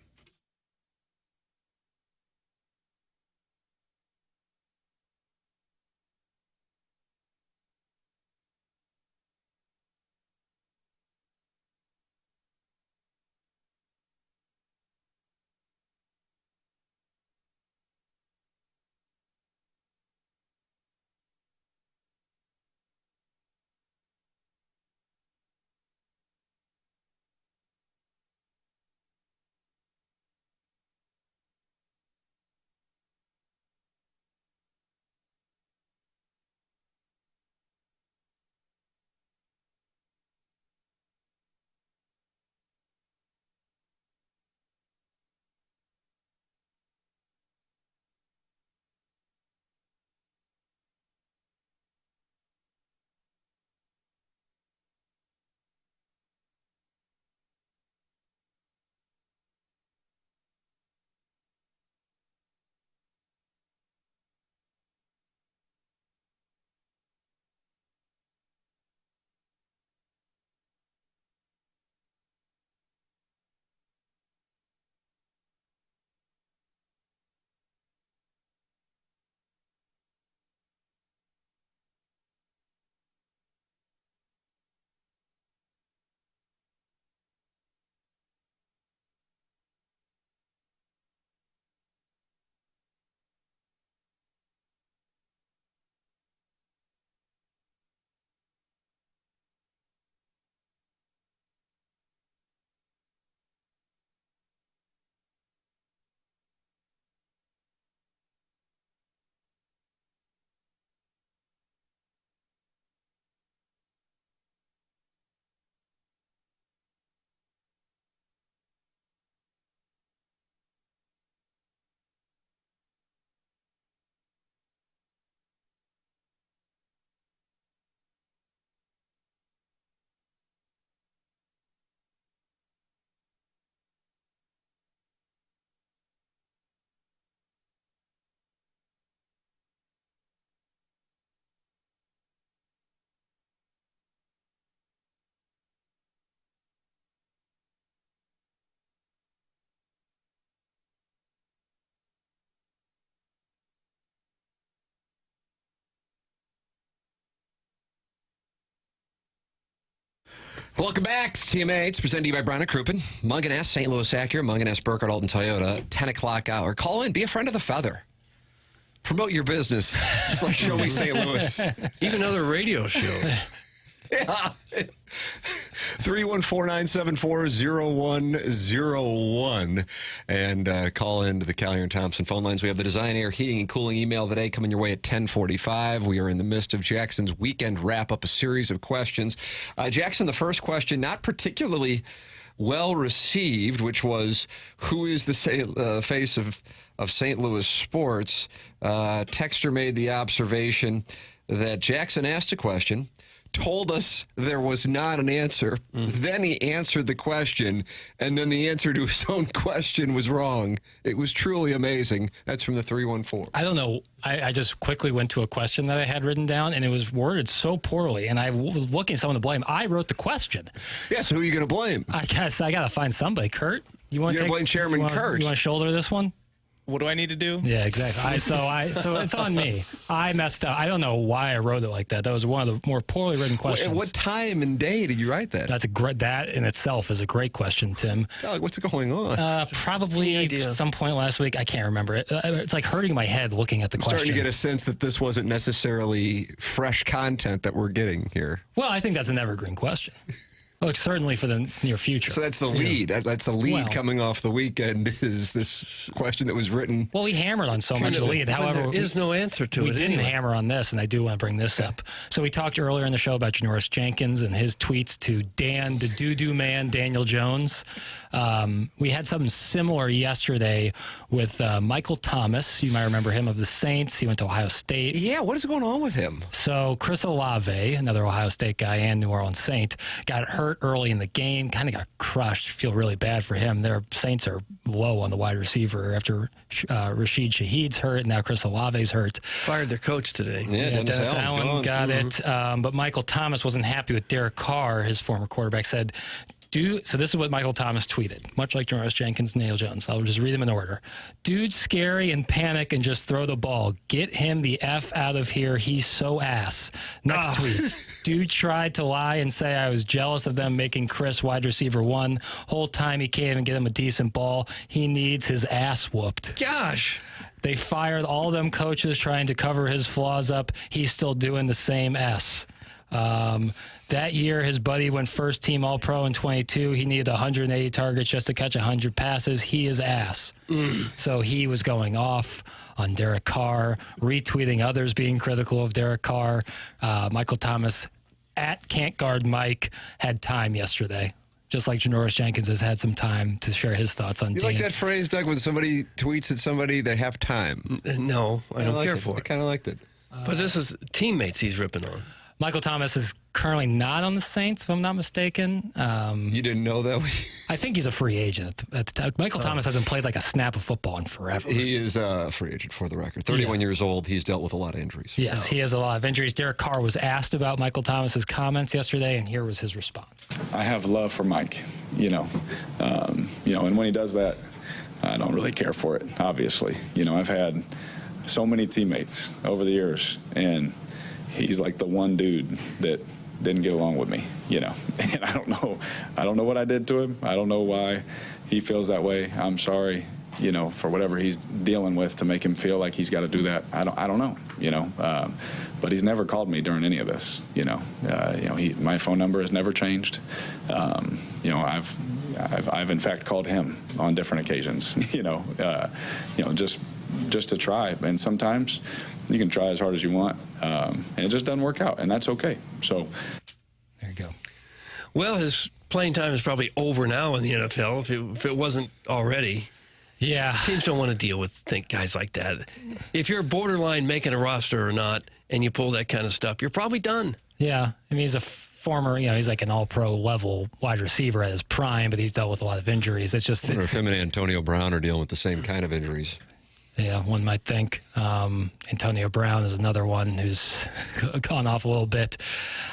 Welcome back to TMA. It's presented to you by Brown & Crouppen. Mungan S. St. Louis Acura, Mungan S. Burkett, Alton Toyota. 10 o'clock hour. Call in. Be a friend of the Feather. Promote your business. It's like Show Me St. Louis. Even other radio shows. Yeah. 314-974-0101 and call into the Collier and Thompson phone lines. We have the Design, Air, Heating, and Cooling email today coming your way at 10:45. We are in the midst of Jackson's weekend wrap-up, a series of questions. Jackson, the first question, not particularly well received, which was, who is the face of St. Louis sports? Texter made the observation that Jackson asked a question, told us there was not an answer. Then he answered the question, and then the answer to his own question was wrong. It was truly amazing. That's from the 314. I don't know. I just quickly went to a question that I had written down, and it was worded so poorly, and I was looking at someone to blame. I wrote the question. Yeah, so who are you going to blame? I guess I got to find somebody. Kurt? You want to blame Chairman Kurt? You want to shoulder this one? What do I need to do? Yeah, exactly. So it's on me. I messed up. I don't know why I wrote it like that. That was one of the more poorly written questions. What time and day did you write that? That in itself is a great question, Tim. What's going on? Probably some point last week. I can't remember it. It's like hurting my head looking at the question. Starting to get a sense that this wasn't necessarily fresh content that we're getting here. Well, I think that's an evergreen question. Look, certainly for the near future. So that's the lead. That's the lead coming off the weekend is this question that was written. Well, we hammered on so much of the lead. However, there is no answer to it. We didn't hammer on this, and I do want to bring this up. So we talked earlier in the show about Janoris Jenkins and his tweets to the doo-doo man, Daniel Jones. We had something similar yesterday with Michael Thomas. You might remember him of the Saints. He went to Ohio State. Yeah, what is going on with him? So Chris Olave, another Ohio State guy and New Orleans Saint, got hurt early in the game, kind of got crushed. Feel really bad for him. Their Saints are low on the wide receiver after Rashid Shaheed's hurt. Now Chris Olave's hurt. Fired their coach today. Yeah, Dennis Allen got it. But Michael Thomas wasn't happy with Derek Carr, his former quarterback, said, so this is what Michael Thomas tweeted, much like Janoris Jenkins and Daniel Jones. I'll just read them in order. Dude's scary and panic and just throw the ball. Get him the F out of here. He's so ass. Next tweet. Dude tried to lie and say I was jealous of them making Chris wide receiver 1. Whole time he can't even get him a decent ball. He needs his ass whooped. Gosh. They fired all them coaches trying to cover his flaws up. He's still doing the same S. That year, his buddy went first team All-Pro in 22. He needed 180 targets just to catch 100 passes. He is ass. So he was going off on Derek Carr, retweeting others being critical of Derek Carr. Michael Thomas at Can't Guard Mike had time yesterday. Just like Janoris Jenkins has had some time to share his thoughts on. You like that phrase, Doug, when somebody tweets at somebody, they have time? No, I don't care for it. I kind of liked it. But this is teammates he's ripping on. Michael Thomas is currently not on the Saints, if I'm not mistaken. You didn't know that? I think he's a free agent at the time. Michael Thomas hasn't played like a snap of football in forever. He is a free agent, for the record. 31 years old. He's dealt with a lot of injuries. Yes, he has a lot of injuries. Derek Carr was asked about Michael Thomas's comments yesterday, and here was his response. I have love for Mike, and when he does that, I don't really care for it, obviously. I've had so many teammates over the years, and he's like the one dude that didn't get along with me, and I don't know what I did to him. I don't know why he feels that way. I'm sorry, for whatever he's dealing with to make him feel like he's got to do that. I don't know, but he's never called me during any of this, my phone number has never changed. I've in fact called him on different occasions, just to try. And sometimes you can try as hard as you want, and it just doesn't work out, and that's okay. So there you go. Well, his playing time is probably over now in the NFL, if it wasn't already. Yeah. Teams don't want to deal with guys like that. If you're borderline making a roster or not, and you pull that kind of stuff, you're probably done. Yeah. I mean, he's a former, he's like an all-pro level wide receiver at his prime, but he's dealt with a lot of injuries. It's just... I wonder if him and Antonio Brown are dealing with the same kind of injuries. Yeah, one might think. Antonio Brown is another one who's gone off a little bit.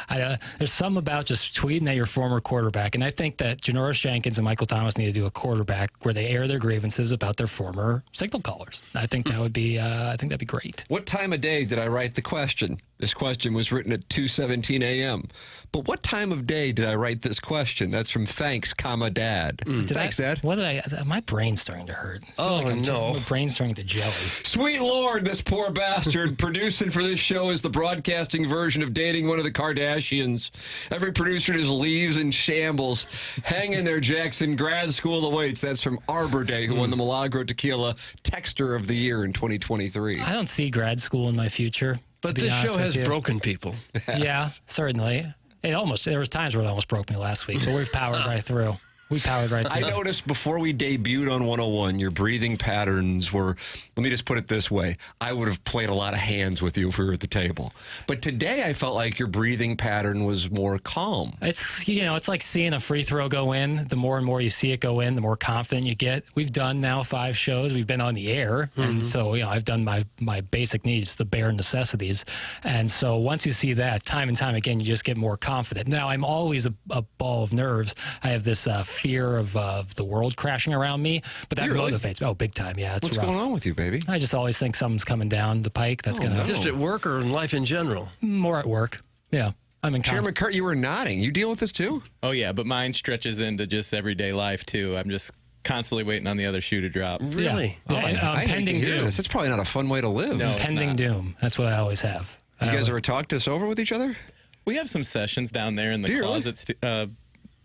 There's something about just tweeting at your former quarterback, and I think that Janoris Jenkins and Michael Thomas need to do a quarterback where they air their grievances about their former signal callers. I think that would be. I think that'd be great. What time of day did I write the question? This question was written at 2:17 a.m. But what time of day did I write this question? That's from Thanks, Dad. Thanks, Dad. What did my brain's starting to hurt. No. My brain's starting to jelly. Sweet Lord, this poor bastard. Producing for this show is the broadcasting version of dating one of the Kardashians. Every producer just leaves in shambles. Hang in there, Jackson. Grad school awaits. That's from Arbor Day, who won the Milagro Tequila Texter of the Year in 2023. I don't see grad school in my future. But this show has broken people. Yeah, certainly. There was times where it almost broke me last week, but we've powered right through. We powered right through. I noticed before we debuted on 101, your breathing patterns were, let me just put it this way, I would have played a lot of hands with you if we were at the table. But today I felt like your breathing pattern was more calm. It's like seeing a free throw go in. The more and more you see it go in, the more confident you get. We've done now 5 shows. We've been on the air. And so, I've done my basic needs, the bare necessities. And so once you see that, time and time again, you just get more confident. Now, I'm always a ball of nerves. I have this fear of the world crashing around me, but that motivates me. Oh, big time, yeah. What's going on with you, baby? I just always think something's coming down the pike that's going to... Just at work or in life in general? More at work, yeah. I'm in Chairman Kurt, you were nodding. You deal with this too? Oh, yeah, but mine stretches into just everyday life, too. I'm just constantly waiting on the other shoe to drop. Really? Yeah. I pending hate to hear doom. this. It's probably not a fun way to live. No, Pending doom. That's what I always have. You guys ever talked this over with each other? We have some sessions down there in the closets.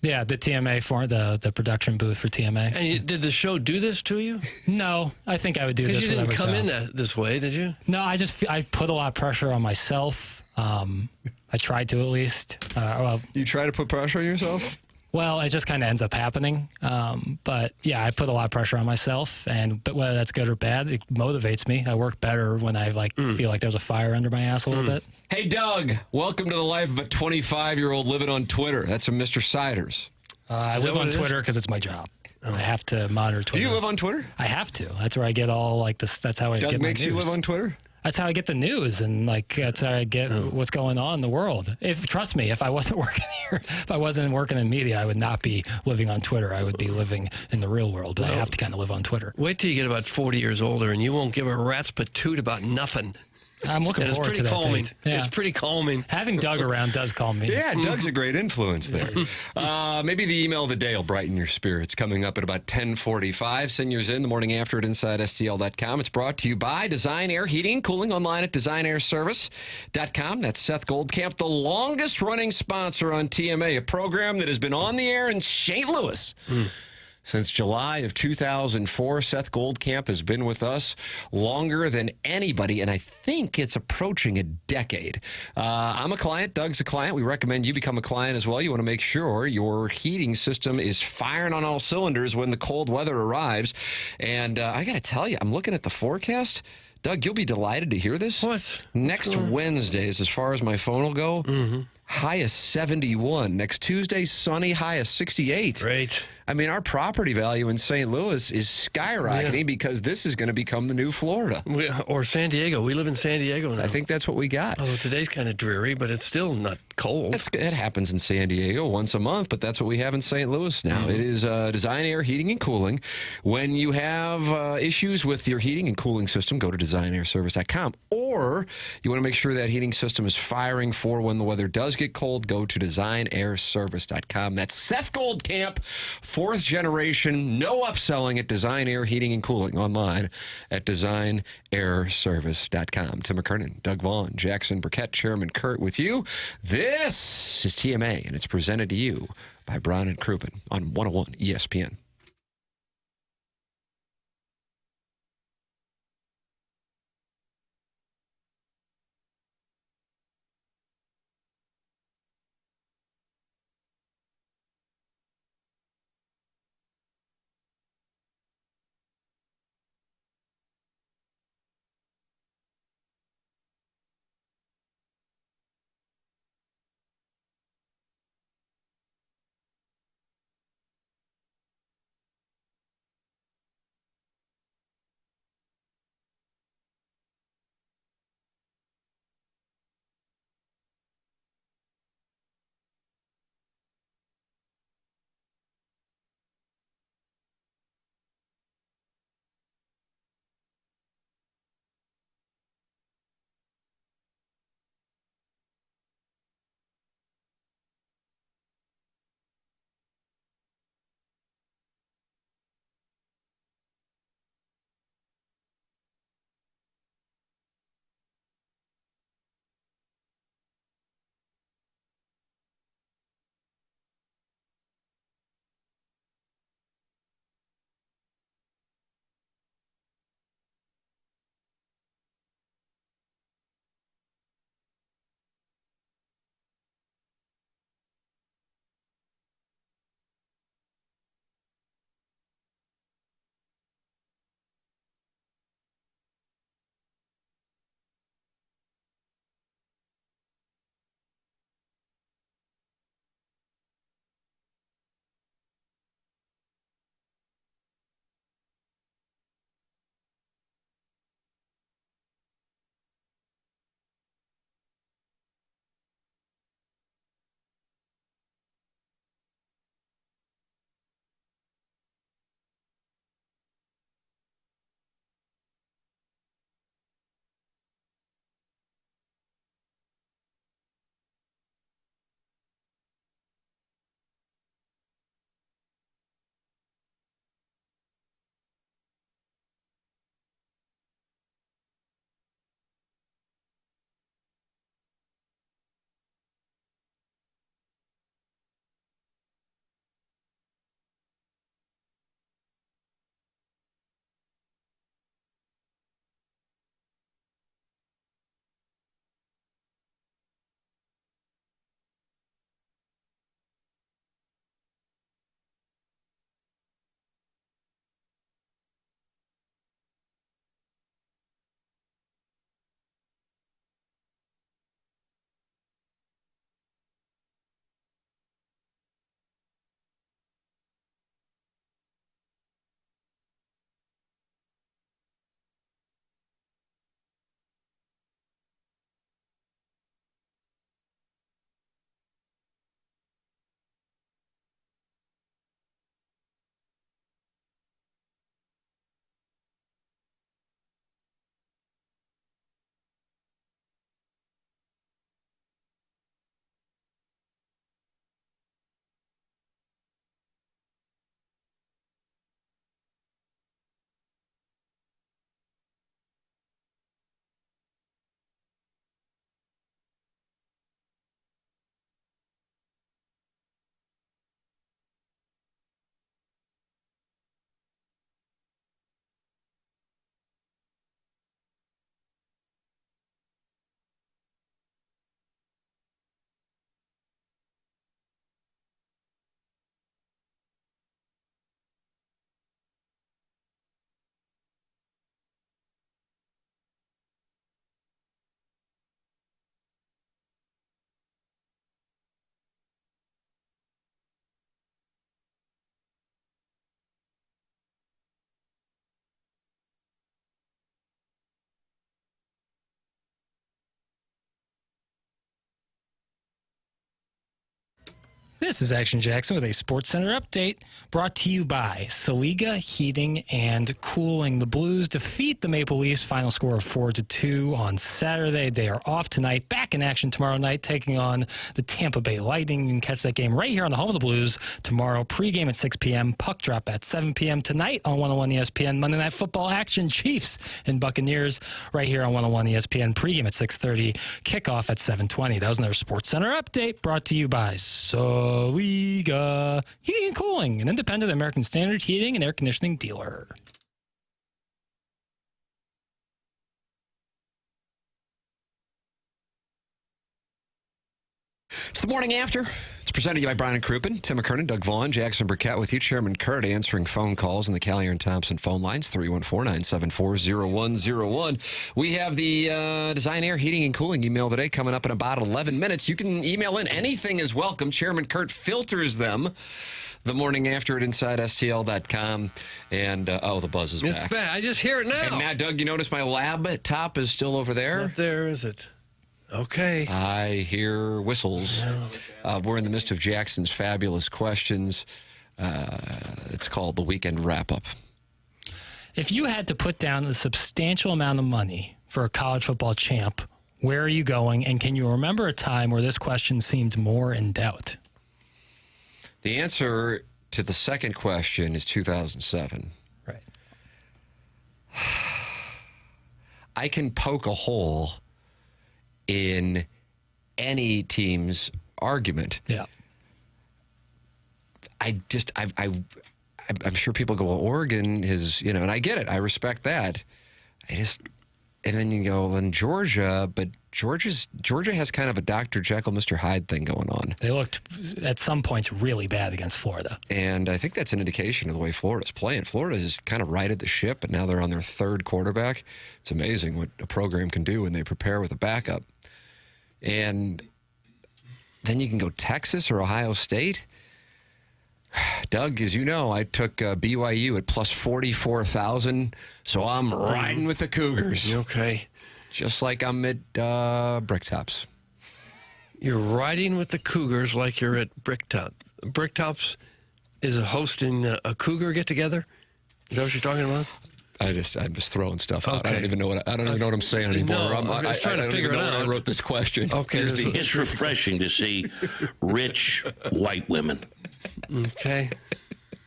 Yeah, the TMA for the production booth for TMA. And did the show do this to you? No, I think I would do this. Because you didn't come in this way, did you? No, I put a lot of pressure on myself. I tried to at least. You try to put pressure on yourself? Well, it just kind of ends up happening. But yeah, I put a lot of pressure on myself, but whether that's good or bad, it motivates me. I work better when I feel like there's a fire under my ass a little bit. Hey, Doug, welcome to the life of a 25-year-old living on Twitter. That's from Mr. Siders. I live on Twitter because it's my job. I have to monitor Twitter. Do you live on Twitter? I have to. That's where I get all this. That's how I get my news. Doug makes you live on Twitter? That's how I get the news, and that's how I get what's going on in the world. Trust me, if I wasn't working here, if I wasn't working in media, I would not be living on Twitter. I would be living in the real world, but I have to kind of live on Twitter. Wait till you get about 40 years older, and you won't give a rat's patoot about nothing. I'm looking forward to that calming. date. Yeah. It's pretty calming. Having Doug around does calm me. Yeah, Doug's a great influence there. Maybe the email of the day will brighten your spirits. Coming up at about 10:45. Send yours in the morning after at InsideSTL.com. It's brought to you by Design Air Heating and Cooling online at DesignAirService.com. That's Seth Goldcamp, the longest-running sponsor on TMA, a program that has been on the air in St. Louis. Since July of 2004, Seth Goldcamp has been with us longer than anybody, and I think it's approaching a decade. I'm a client. Doug's a client. We recommend you become a client as well. You want to make sure your heating system is firing on all cylinders when the cold weather arrives. And I got to tell you, I'm looking at the forecast. Doug, you'll be delighted to hear this. What? Next Wednesdays, as far as my phone will go, high of 71. Next Tuesday, sunny, high of 68. Great. I mean, our property value in St. Louis is skyrocketing because this is going to become the new Florida. Or San Diego. We live in San Diego now. I think that's what we got. Although today's kind of dreary, but it's still not cold. It happens in San Diego once a month, but that's what we have in St. Louis now. It is Design Air Heating and Cooling. When you have issues with your heating and cooling system, go to DesignAirService.com. Or you want to make sure that heating system is firing for when the weather does get cold, go to DesignAirService.com. That's Seth Goldcamp, 4th generation, no upselling at Design Air Heating and Cooling online at DesignAirService.com. Tim McKernan, Doug Vaughn, Jackson Burkett, Chairman Kurt with you. This is TMA, and it's presented to you by Brown and Crouppen on 101 ESPN. This is Action Jackson with a Sports Center update brought to you by Saliga Heating and Cooling. The Blues defeat the Maple Leafs, final score of 4-2 on Saturday. They are off tonight, back in action tomorrow night, taking on the Tampa Bay Lightning. You can catch that game right here on the home of the Blues tomorrow. Pregame at 6 p.m., puck drop at 7 p.m. tonight on 101 ESPN. Monday Night Football action, Chiefs and Buccaneers right here on 101 ESPN. Pregame at 6:30, kickoff at 7:20. That was another Sports Center update brought to you by Saliga Heating and Cooling, an independent American Standard heating and air conditioning dealer. It's the morning after. It's presented to you by Brian and Crouppen, Tim McKernan, Doug Vaughn, Jackson Burkett with you. Chairman Kurt answering phone calls on the Callier and Thompson phone lines, 314-974-0101. We have the Design Air Heating and Cooling email today coming up in about 11 minutes. You can email in. Anything is welcome. Chairman Kurt filters them. The morning after at InsideSTL.com. And, the buzz is back. It's back. I just hear it now. And now, Doug, you notice my lab top is still over there? Not there, is it? Okay. I hear whistles. We're in the midst of Jackson's fabulous questions. It's called the Weekend Wrap-Up. If you had to put down a substantial amount of money for a college football champ, where are you going? And can you remember a time where this question seemed more in doubt? The answer to the second question is 2007. Right. I can poke a hole in any team's argument. Yeah. I'm sure people go, well, Oregon is, and I get it. I respect that. And then you go, well, in Georgia, but Georgia has kind of a Dr. Jekyll, Mr. Hyde thing going on. They looked at some points really bad against Florida. And I think that's an indication of the way Florida's playing. Florida has kind of righted the ship, but now they're on their third quarterback. It's amazing what a program can do when they prepare with a backup. And then you can go Texas or Ohio State. Doug, as you know, I took BYU at plus 44,000, so I'm riding with the Cougars. Okay. Just like I'm at Bricktops. You're riding with the Cougars like you're at Bricktops. Bricktops is hosting a Cougar get-together? Is that what you're talking about? I'm just throwing stuff out. I don't even know what I'm saying anymore. I'm just trying to figure it out. I wrote this question. Okay, it's refreshing to see rich white women. Okay.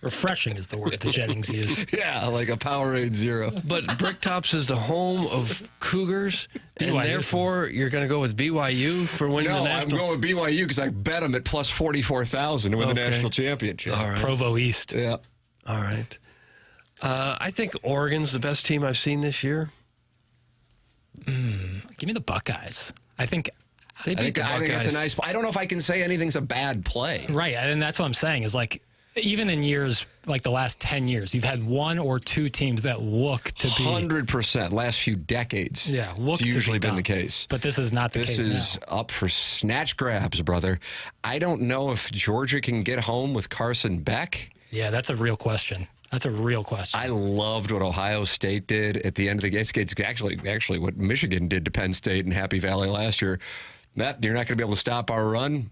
Refreshing is the word that Jennings used. Yeah, like a Powerade Zero. But Bricktops is the home of Cougars, and therefore you're going to go with BYU for winning the national. No, I'm going with BYU because I bet them at plus 44,000 to win the national championship. All right. Provo East. Yeah. All right. I think Oregon's the best team I've seen this year. Give me the Buckeyes. I think they beat the Buckeyes. I think that's a nice. I don't know if I can say anything's a bad play. Right, and that's what I'm saying is like even in years like the last 10 years, you've had one or two teams that look to be 100%. Last few decades, it's usually been the case. But this is not the case. This is up for snatch grabs, brother. I don't know if Georgia can get home with Carson Beck. Yeah, that's a real question. That's a real question. I loved what Ohio State did at the end of the game. It's actually what Michigan did to Penn State and Happy Valley last year. Matt, you're not going to be able to stop our run.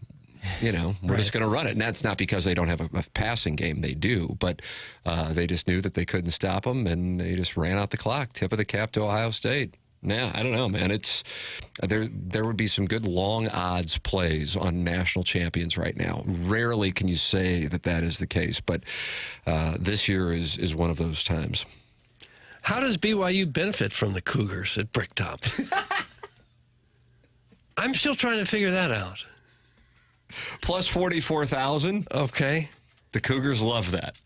We're just going to run it. And that's not because they don't have a passing game. They do. But they just knew that they couldn't stop them, and they just ran out the clock. Tip of the cap to Ohio State. Yeah, I don't know, man. It's there would be some good long odds plays on national champions right now. Rarely can you say that is the case, but this year is one of those times. How does BYU benefit from the Cougars at Bricktops? I'm still trying to figure that out. Plus 44,000. Okay. The Cougars love that,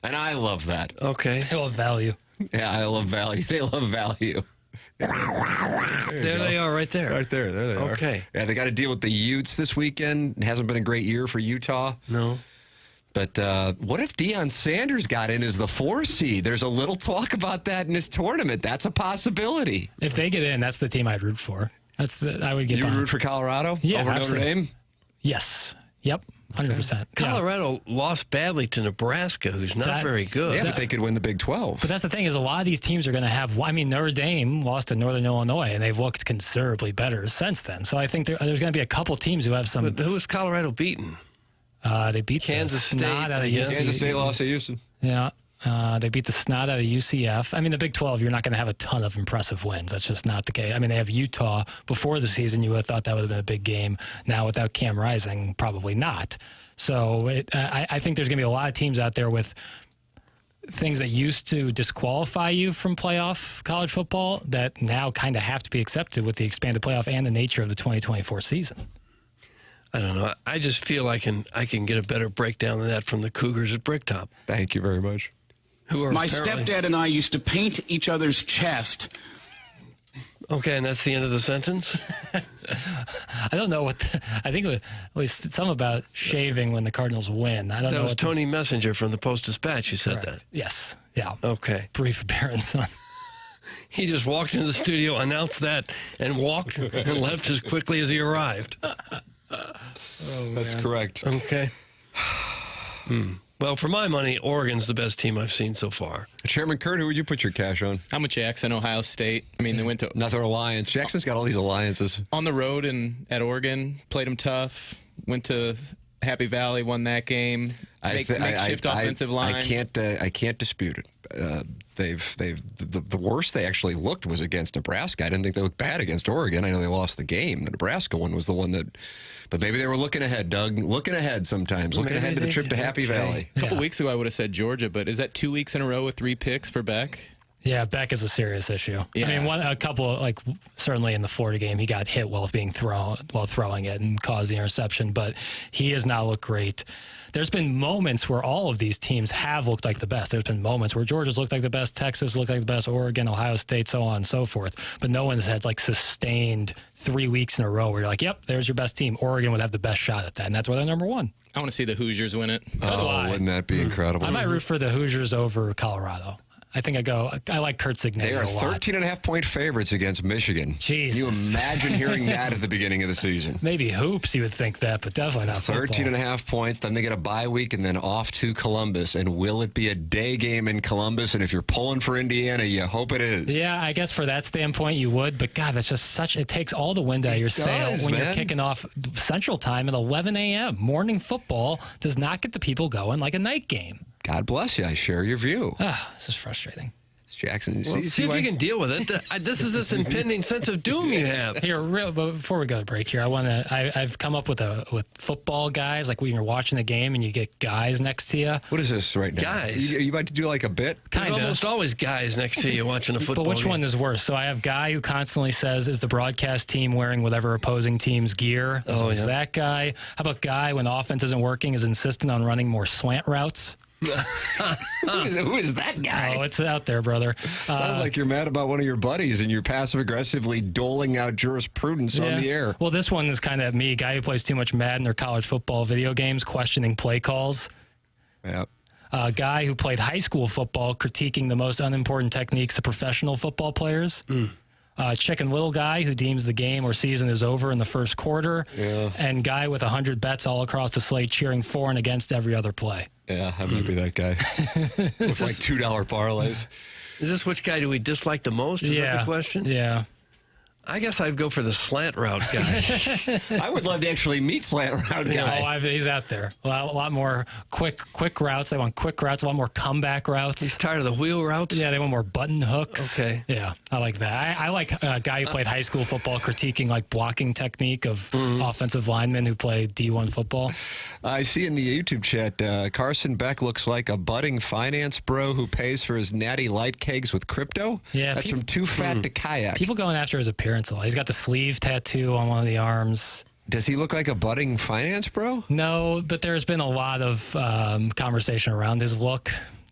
and I love that. Okay. They love value. Yeah, I love value. They love value. There they are right there. Right there. There they are. Okay. Yeah, they got to deal with the Utes this weekend. It hasn't been a great year for Utah. No. But what if Deion Sanders got in as the 4 seed? There's a little talk about that in this tournament. That's a possibility. If they get in, that's the team I'd root for. I would get. You would root for Colorado over Notre Dame? Yes. Yep. 100%. Colorado lost badly to Nebraska, who's not very good. Yeah, but they could win the Big 12. But that's the thing is a lot of these teams are going to have, Notre Dame lost to Northern Illinois, and they've looked considerably better since then. So I think there's going to be a couple teams who have some. But who has Colorado beaten? They beat Kansas State. Out of Kansas State lost to Houston. Yeah. They beat the snot out of UCF. I mean, the Big 12, you're not going to have a ton of impressive wins. That's just not the case. I mean, they have Utah. Before the season, you would have thought that would have been a big game. Now, without Cam Rising, probably not. So I think there's going to be a lot of teams out there with things that used to disqualify you from playoff college football that now kind of have to be accepted with the expanded playoff and the nature of the 2024 season. I don't know. I just feel I can get a better breakdown than that from the Cougars at Bricktop. Thank you very much. My stepdad and I used to paint each other's chest. Okay, and that's the end of the sentence? I don't know what... I think it was something about shaving when the Cardinals win. I don't know. That was Tony Messenger from the Post-Dispatch who said that. Yes. Yeah. Okay. Brief appearance on... He just walked into the studio, announced that, and walked and left as quickly as he arrived. That's correct. Okay. Well, for my money, Oregon's the best team I've seen so far. Chairman Kurt, who would you put your cash on? I'm with Jackson, Ohio State. I mean, they went to... Another alliance. Jackson's got all these alliances. On the road and at Oregon, played them tough. Went to Happy Valley, won that game. Makeshift offensive line. I can't dispute it. The worst they actually looked was against Nebraska. I didn't think they looked bad against Oregon. I know they lost the game. The Nebraska one was the one that... But maybe they were looking ahead, Doug. Looking ahead sometimes. Looking ahead to the trip to Happy Valley. A couple weeks ago, I would have said Georgia, but is that 2 weeks in a row with 3 picks for Beck? Yeah, Beck is a serious issue. Yeah. I mean, a couple, like certainly in the Florida game, he got hit while throwing it and caused the interception, but he has not looked great. There's been moments where all of these teams have looked like the best. There's been moments where Georgia's looked like the best, Texas looked like the best, Oregon, Ohio State, so on and so forth. But no one's had like sustained 3 weeks in a row where you're like, yep, there's your best team. Oregon would have the best shot at that, and that's why they're number one. I want to see the Hoosiers win it. So do I. Wouldn't that be incredible? I might root for the Hoosiers over Colorado. I think I like Kurt Signature They are a lot. 13.5-point favorites against Michigan. Jesus. Can you imagine hearing that at the beginning of the season? Maybe hoops, you would think that, but definitely not football. 13.5 points, then they get a bye week, and then off to Columbus. And will it be a day game in Columbus? And if you're pulling for Indiana, you hope it is. Yeah, I guess for that standpoint, you would. But, God, that's just it takes all the wind out of your sail when you're kicking off Central Time at 11 a.m. Morning football does not get the people going like a night game. God bless you. I share your view. This is frustrating. Jackson, see if you can deal with it. This is this impending sense of doom you have. Here, but before we go to break here, I've come up with football guys, like when you're watching the game and you get guys next to you. What is this right now? Guys. You about to do like a bit? There's almost always guys next to you watching a football But which game. one is worse? So I have guy who constantly says, is the broadcast team wearing whatever opposing team's gear? So is that guy? How about guy when the offense isn't working is insistent on running more slant routes? Who is that guy? Oh, it's out there, brother. Sounds like you're mad about one of your buddies and you're passive-aggressively doling out jurisprudence on the air. Well, this one is kind of me, guy who plays too much Madden or college football video games, questioning play calls. Yep. A guy who played high school football, critiquing the most unimportant techniques of professional football players. Chicken Little guy who deems the game or season is over in the first quarter. Yeah. And guy with 100 bets all across the slate cheering for and against every other play. Yeah, I might be that guy. With like $2 parlays. Is this which guy do we dislike the most? Is that the question? Yeah. I guess I'd go for the slant route guy. I would love to actually meet slant route guy. He's out there. A lot more quick routes. They want quick routes, a lot more comeback routes. He's tired of the wheel routes? Yeah, they want more button hooks. Okay. Yeah, I like that. I like a guy who played high school football critiquing like blocking technique of offensive linemen who play D1 football. I see in the YouTube chat, Carson Beck looks like a budding finance bro who pays for his natty light kegs with crypto. Yeah, That's from Too Fat to Kayak. People going after his appearance a lot. He's got the sleeve tattoo on one of the arms. Does he look like a budding finance bro? No, but there's been a lot of conversation around his look.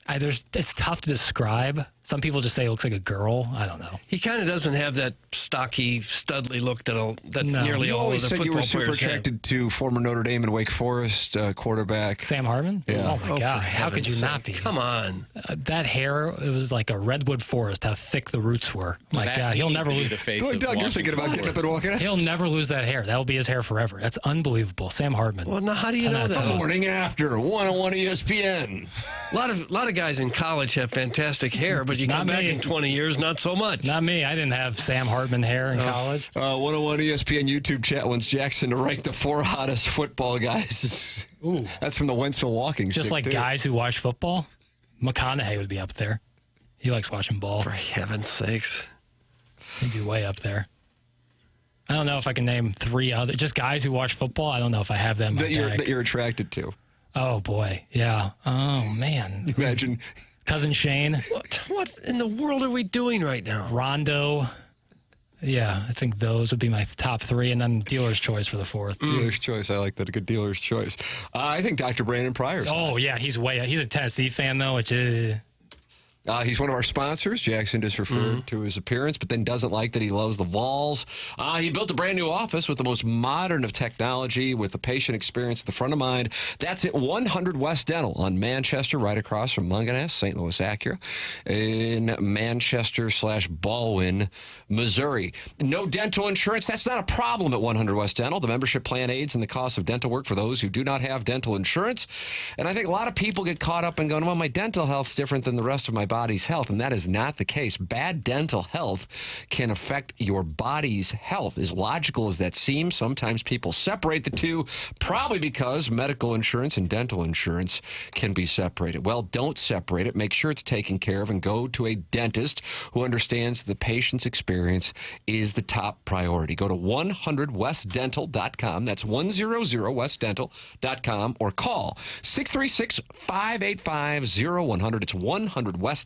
It's tough to describe. Some people just say he looks like a girl. I don't know. He kind of doesn't have that stocky, studly look that nearly all of the football players have. You were super attracted to former Notre Dame and Wake Forest quarterback Sam Hartman? Yeah. Oh, my God. How could you not be? Come on. That hair, it was like a redwood forest, how thick the roots were. My God, he'll never lose. Doug, you're thinking about getting up and walking out. He'll never lose that hair. That'll be his hair forever. That's unbelievable. Sam Hartman. Well, now how do you know that? The Morning After, 101 ESPN. A lot of guys in college have fantastic hair, but you come back in 20 years, not so much. Not me. I didn't have Sam Hartman hair in college. 101 ESPN YouTube chat wants Jackson to rank the 4 hottest football guys Ooh. That's from the Wentzville walking Just stick, like too. guys who watch football, McConaughey would be up there. He likes watching ball. For heaven's sakes. He'd be way up there. I don't know if I can name 3 other, just guys who watch football. I don't know if I have them. That you're attracted to. Oh, boy. Yeah. Oh, man. Imagine. Cousin Shane. What in the world are we doing right now? Rondo. Yeah, I think those would be my top 3, and then dealer's choice for the 4th. Dealer's choice. I like that. A good dealer's choice. I think Dr. Brandon Pryor's. Oh, yeah, he's a Tennessee fan, though, which is... He's one of our sponsors. Jackson just referred to his appearance, but then doesn't like that he loves the Vols. He built a brand new office with the most modern of technology, with the patient experience at the front of mind. That's at 100 West Dental on Manchester, right across from Munganess, St. Louis Acura, in Manchester/Baldwin, Missouri. No dental insurance. That's not a problem at 100 West Dental. The membership plan aids in the cost of dental work for those who do not have dental insurance. And I think a lot of people get caught up in going, well, my dental health's different than the rest of my body's health, and that is not the case. Bad dental health can affect your body's health. As logical as that seems, sometimes people separate the two, probably because medical insurance and dental insurance can be separated. Well, don't separate it. Make sure it's taken care of, and go to a dentist who understands the patient's experience is the top priority. Go to 100westdental.com. That's 100westdental.com, or call 636-585-0100. It's 100westdental.com.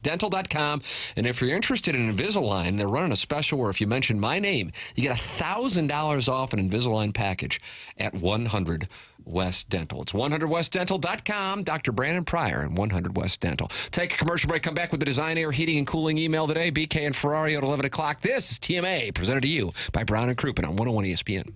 And if you're interested in Invisalign, they're running a special where if you mention my name, you get $1,000 off an Invisalign package at 100 West Dental. It's 100westdental.com. Dr. Brandon Pryor and 100 West Dental. Take a commercial break. Come back with the Design, Air, Heating, and Cooling email today. BK and Ferrari at 11 o'clock. This is TMA, presented to you by Brown and Crouppen on 101 ESPN.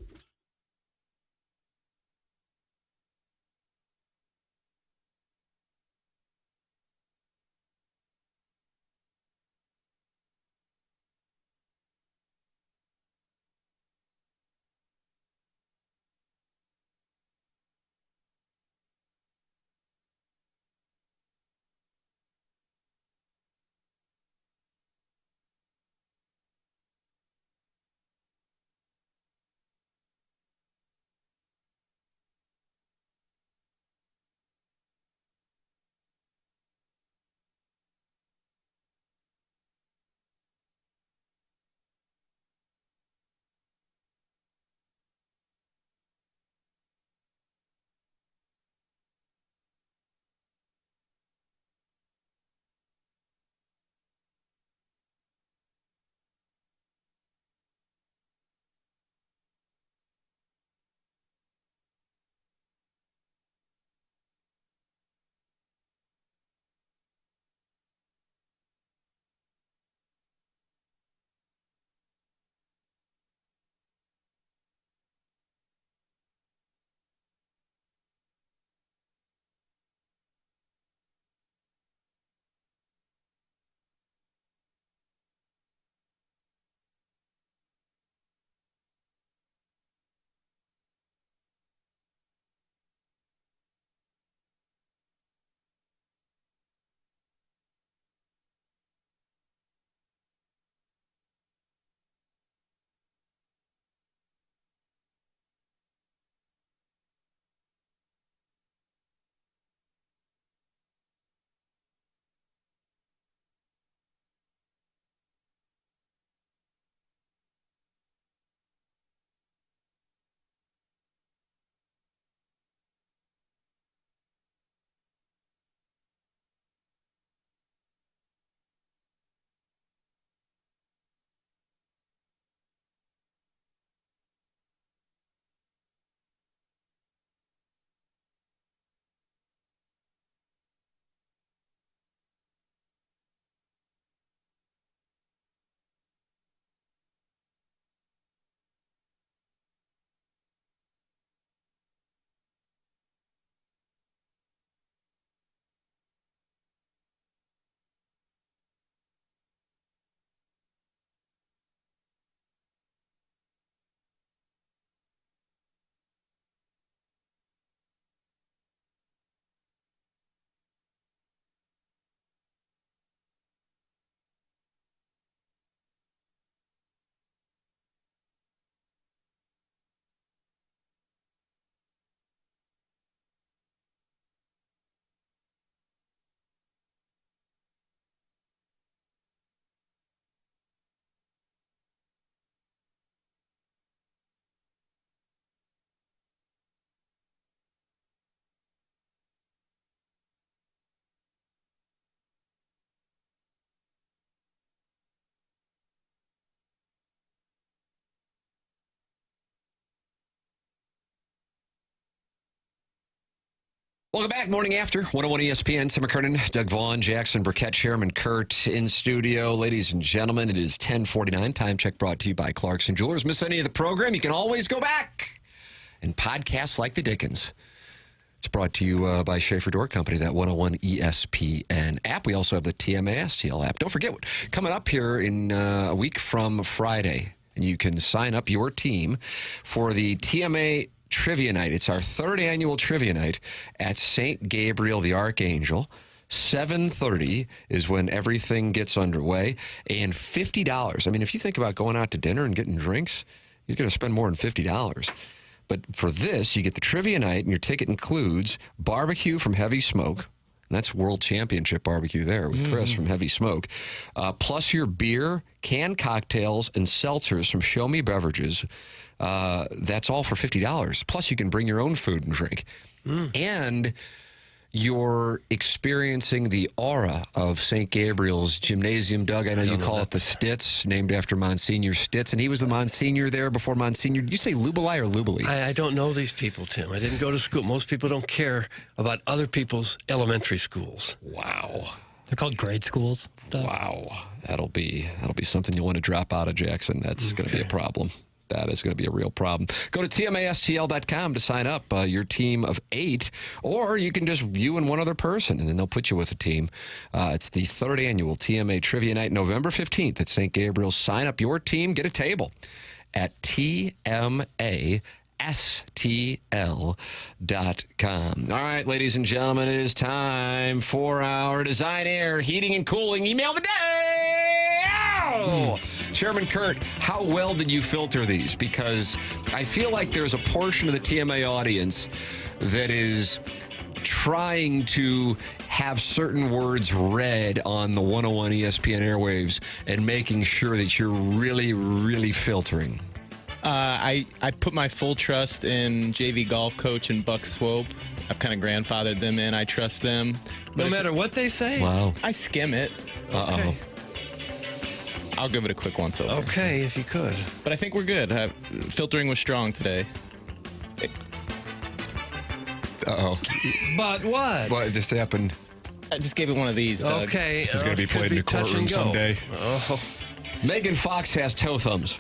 Welcome back. Morning After 101 ESPN. Tim McKernan, Doug Vaughn, Jackson Burkett, Chairman Kurt in studio. Ladies and gentlemen, it is 10:49. Time check brought to you by Clarkson Jewelers. Miss any of the program, you can always go back and podcast like the Dickens. It's brought to you by Schaefer Door Company, that 101 ESPN app. We also have the TMA STL app. Don't forget, coming up here in a week from Friday, and you can sign up your team for the TMA Trivia Night. It's our third annual Trivia Night at St. Gabriel the Archangel. 7:30 is when everything gets underway. And $50. I mean, if you think about going out to dinner and getting drinks, you're going to spend more than $50. But for this, you get the Trivia Night, and your ticket includes barbecue from Heavy Smoke. And that's World Championship barbecue there with Chris from Heavy Smoke. Plus your beer, canned cocktails, and seltzers from Show Me Beverages. That's all for $50. Plus, you can bring your own food and drink. And you're experiencing the aura of St. Gabriel's Gymnasium. Doug, I know you call it the Stitz, named after Monsignor Stitz, and he was the Monsignor there before Monsignor. Did you say Lubelai or Lubeli? I don't know these people, Tim. I didn't go to school. Most people don't care about other people's elementary schools. Wow. They're called grade schools, Doug. Wow. That'll be something you'll want to drop out of, Jackson. That's going to be a problem. That is going to be a real problem. Go to TMASTL.com to sign up your team of 8, or you can just you and one other person, and then they'll put you with a team. It's the third annual TMA Trivia Night, November 15th at St. Gabriel's. Sign up your team, get a table at TMASTL.com. All right, ladies and gentlemen, it is time for our Design Air Heating and Cooling Email of the Day. Chairman Kurt, how well did you filter these? Because I feel like there's a portion of the TMA audience that is trying to have certain words read on the 101 ESPN airwaves and making sure that you're really, really filtering. I put my full trust in JV golf coach and Buck Swope. I've kind of grandfathered them in. I trust them. But no matter what they say? Wow. I skim it. Okay. I'll give it a quick once over. Okay, if you could. But I think we're good. Filtering was strong today. Uh-oh. But what? What just happened? I just gave it one of these, Doug. Okay. This is going to be played in the courtroom someday. Oh. Megan Fox has toe thumbs.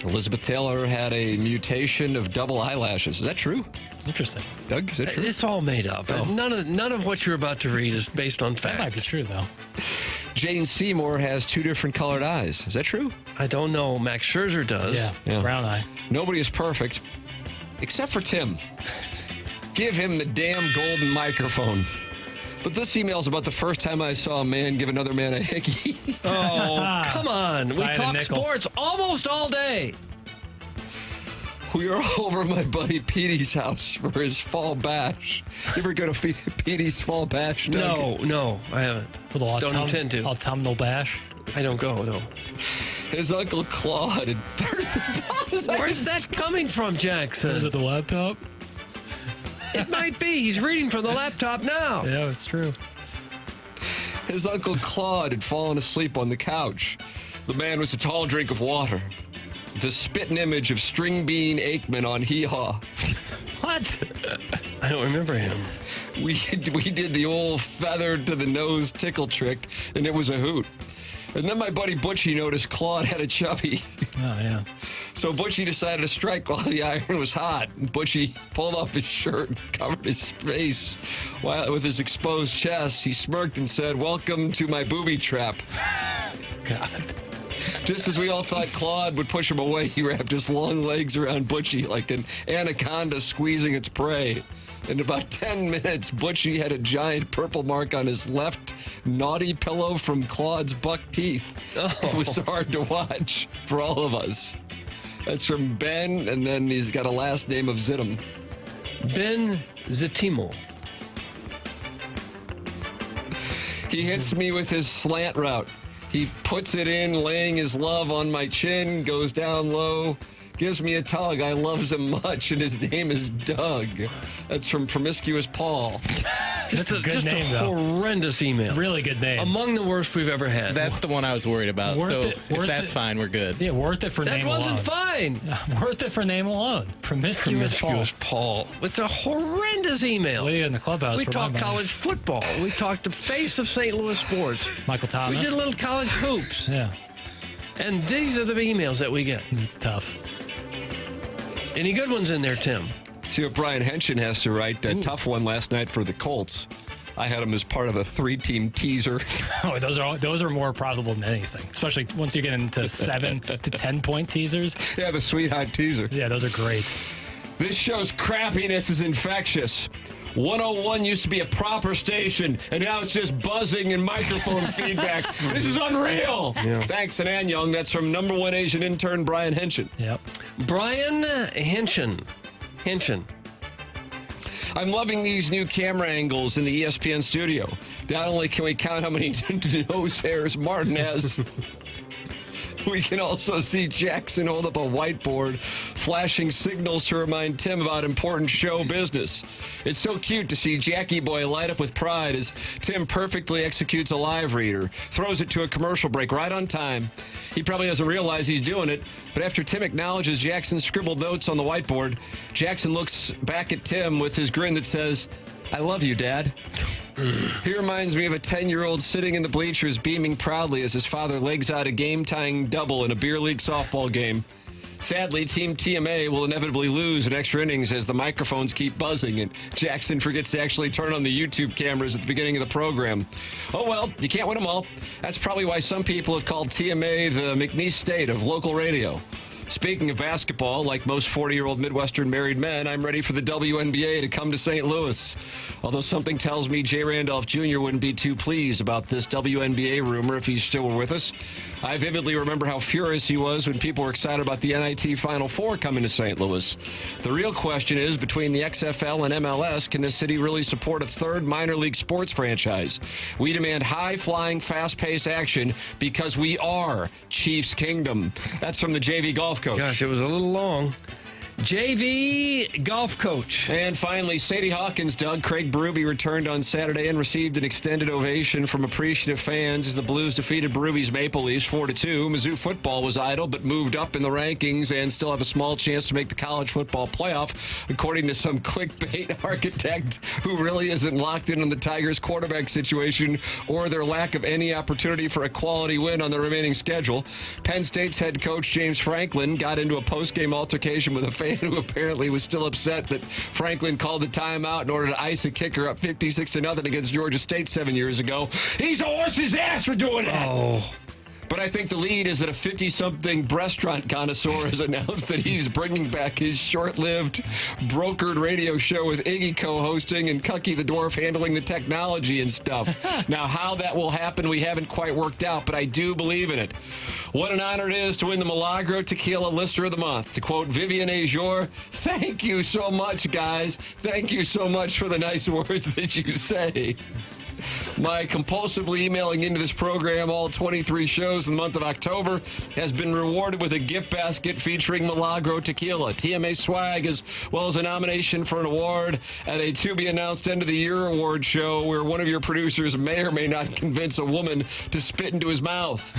Elizabeth Taylor had a mutation of double eyelashes. Is that true? Interesting. Doug, is that true? It's all made up. Oh. None of what you're about to read is based on fact. That might be true, though. Jane Seymour has 2 different colored eyes. Is that true? I don't know. Max Scherzer does. Yeah. Brown eye. Nobody is perfect, except for Tim. Give him the damn golden microphone. But this email is about the first time I saw a man give another man a hickey. Oh, come on. We talk sports almost all day. We are over at my buddy Petey's house for his fall bash. You ever go to Petey's fall bash, Doug? No, I haven't. Don't intend to. Autumnal bash? I don't go, no. His Uncle Claude. Where's that coming from, Jackson? Is it the laptop? It might be. He's reading from the laptop now. Yeah, it's true. His Uncle Claude had fallen asleep on the couch. The man was a tall drink of water. The spitting image of String Bean Aikman on Hee Haw. What? I don't remember him. We did the old feather to the nose tickle trick, and it was a hoot. And then my buddy Butchie noticed Claude had a chubby. Oh, yeah. So Butchie decided to strike while the iron was hot. And Butchie pulled off his shirt and covered his face with his exposed chest. He smirked and said, "Welcome to my booby trap." God. Just as we all thought Claude would push him away, he wrapped his long legs around Butchie like an anaconda squeezing its prey. In about 10 minutes, Butchie had a giant purple mark on his left naughty pillow from Claude's buck teeth. Oh. It was hard to watch for all of us. That's from Ben, and then he's got a last name of Zittim. Ben Zittimo. He hits me with his slant route. He puts it in, laying his love on my chin, goes down low, gives me a tug. I loves him much, and his name is Doug. That's from Promiscuous Paul. That's a good just name, a though. horrendous email. Really good name. Among the worst we've ever had. That's the one I was worried about. Worth So it- if worth that's it. fine, we're good. Yeah, worth it for That name wasn't alone. fine. Worth it for name alone. Promiscuous Paul. It's a horrendous email. We in the clubhouse. We for talked my money. college football. We talked the face of St. Louis sports. Michael Thomas. We did a little college hoops. Yeah. And these are the emails that we get. It's tough. Any good ones in there, Tim? See what Brian Henson has to write. A tough one last night for the Colts. I had him as part of a 3-team teaser. Oh, those are more profitable than anything, especially once you get into 7 to 10 point teasers. Yeah, the sweet hot teaser. Yeah, those are great. This show's crappiness is infectious. 101 used to be a proper station, and now it's just buzzing and microphone feedback. This is unreal. Yeah. Thanks, Anan Young. That's from #1 Asian intern Brian Henson. Yep. Brian Henson. I'm loving these new camera angles in the ESPN studio. Not only can we count how many nose hairs Martin has, we can also see Jackson hold up a whiteboard, flashing signals to remind Tim about important show business. It's so cute to see Jackie Boy light up with pride as Tim perfectly executes a live reader, throws it to a commercial break right on time. He probably doesn't realize he's doing it, but after Tim acknowledges Jackson's scribbled notes on the whiteboard, Jackson looks back at Tim with his grin that says, "I love you, Dad." He reminds me of a 10-year-old sitting in the bleachers beaming proudly as his father legs out a game-tying double in a beer league softball game. Sadly, Team TMA will inevitably lose in extra innings as the microphones keep buzzing and Jackson forgets to actually turn on the YouTube cameras at the beginning of the program. Oh well, you can't win them all. That's probably why some people have called TMA the McNeese State of local radio. Speaking of basketball, like most 40-year-old Midwestern married men, I'm ready for the WNBA to come to St. Louis. Although something tells me Jay Randolph Jr. wouldn't be too pleased about this WNBA rumor if he still were with us. I vividly remember how furious he was when people were excited about the NIT Final Four coming to St. Louis. The real question is, between the XFL and MLS, can this city really support a third minor league sports franchise? We demand high-flying, fast-paced action because we are Chiefs Kingdom. That's from the JV Golf Coach. Gosh, it was a little long. JV golf coach. And finally, Sadie Hawkins, Doug. Craig Berube returned on Saturday and received an extended ovation from appreciative fans as the Blues defeated Berube's Maple Leafs 4-2. Mizzou football was idle, but moved up in the rankings and still have a small chance to make the college football playoff, according to some clickbait architect who really isn't locked in on the Tigers' quarterback situation or their lack of any opportunity for a quality win on the remaining schedule. Penn State's head coach James Franklin got into a post-game altercation with a fan who apparently was still upset that Franklin called the timeout in order to ice a kicker up 56-0 against Georgia State 7 years ago. He's a horse's ass for doing that. Oh. But I think the lead is that a 50-something restaurant connoisseur has announced that he's bringing back his short-lived brokered radio show with Iggy co-hosting and Cucky the Dwarf handling the technology and stuff. Now, how that will happen, we haven't quite worked out, but I do believe in it. What an honor it is to win the Milagro Tequila Lister of the Month. To quote Vivian Azure, thank you so much, guys. Thank you so much for the nice words that you say. My compulsively emailing into this program all 23 shows in the month of October has been rewarded with a gift basket featuring Milagro Tequila, TMA swag, as well as a nomination for an award at a to-be-announced end-of-the-year award show where one of your producers may or may not convince a woman to spit into his mouth.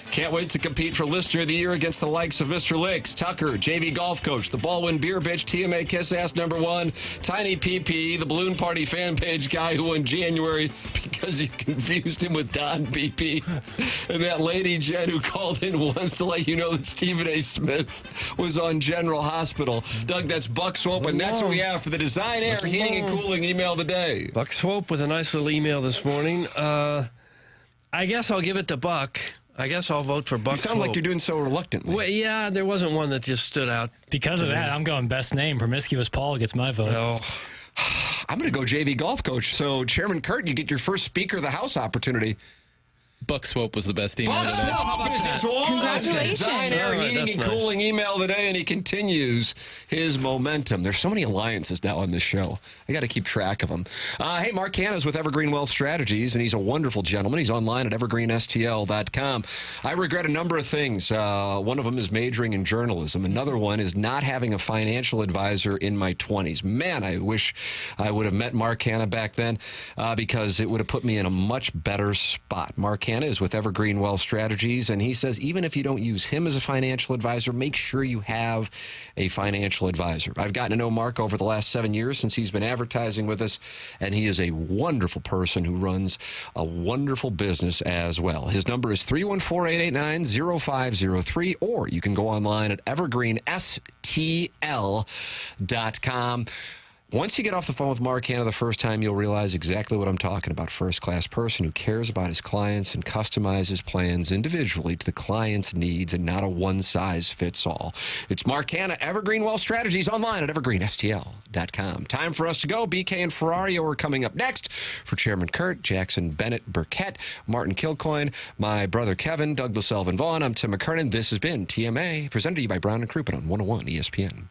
Can't wait to compete for Listener of the Year against the likes of Mr. Licks, Tucker, JV Golf Coach, the Baldwin Beer Bitch, TMA Kiss Ass #1, Tiny PP, the Balloon Party fan page guy who won January because you confused him with Don PP, and that lady Jen who called in once to let you know that Stephen A. Smith was on General Hospital. Doug, that's Buck Swope, and that's what we have for the Design Air Heating and Cooling email of the day. Buck Swope with a nice little email this morning. I guess I'll give it to Buck. I guess I'll vote for Buck You sound Swope. like you're doing so reluctantly. Well, yeah, there wasn't one that just stood out. Because of that, I'm going best name. Promiscuous Paul gets my vote. Oh. I'm going to go JV Golf Coach. So, Chairman Kurt, you get your first Speaker of the House opportunity. Buck Swope was the best email Buck today. Swope is his one. Congratulations. Design, air, heating, and cooling email today, and he continues his momentum. There's so many alliances now on this show. I got to keep track of them. Hey, Mark Hanna's with Evergreen Wealth Strategies, and he's a wonderful gentleman. He's online at evergreenstl.com. I regret a number of things. One of them is majoring in journalism. Another one is not having a financial advisor in my 20s. Man, I wish I would have met Mark Hanna back then because it would have put me in a much better spot. Mark Hanna is with Evergreen Wealth Strategies, and he says even if you don't use him as a financial advisor, make sure you have a financial advisor. I've gotten to know Mark over the last 7 years since he's been advertising with us, and he is a wonderful person who runs a wonderful business as well. His number is 314-889-0503, or you can go online at evergreenstl.com. Once you get off the phone with Mark Hanna the first time, you'll realize exactly what I'm talking about. First-class person who cares about his clients and customizes plans individually to the client's needs and not a one-size-fits-all. It's Mark Hanna, Evergreen Wealth Strategies, online at evergreenstl.com. Time for us to go. BK and Ferrario are coming up next. For Chairman Kurt, Jackson Burkett, Martin Kilcoyne, my brother Kevin, Doug LaSelva, and Vaughn, I'm Tim McKernan. This has been TMA, presented to you by Brown & Crouppen on 101 ESPN.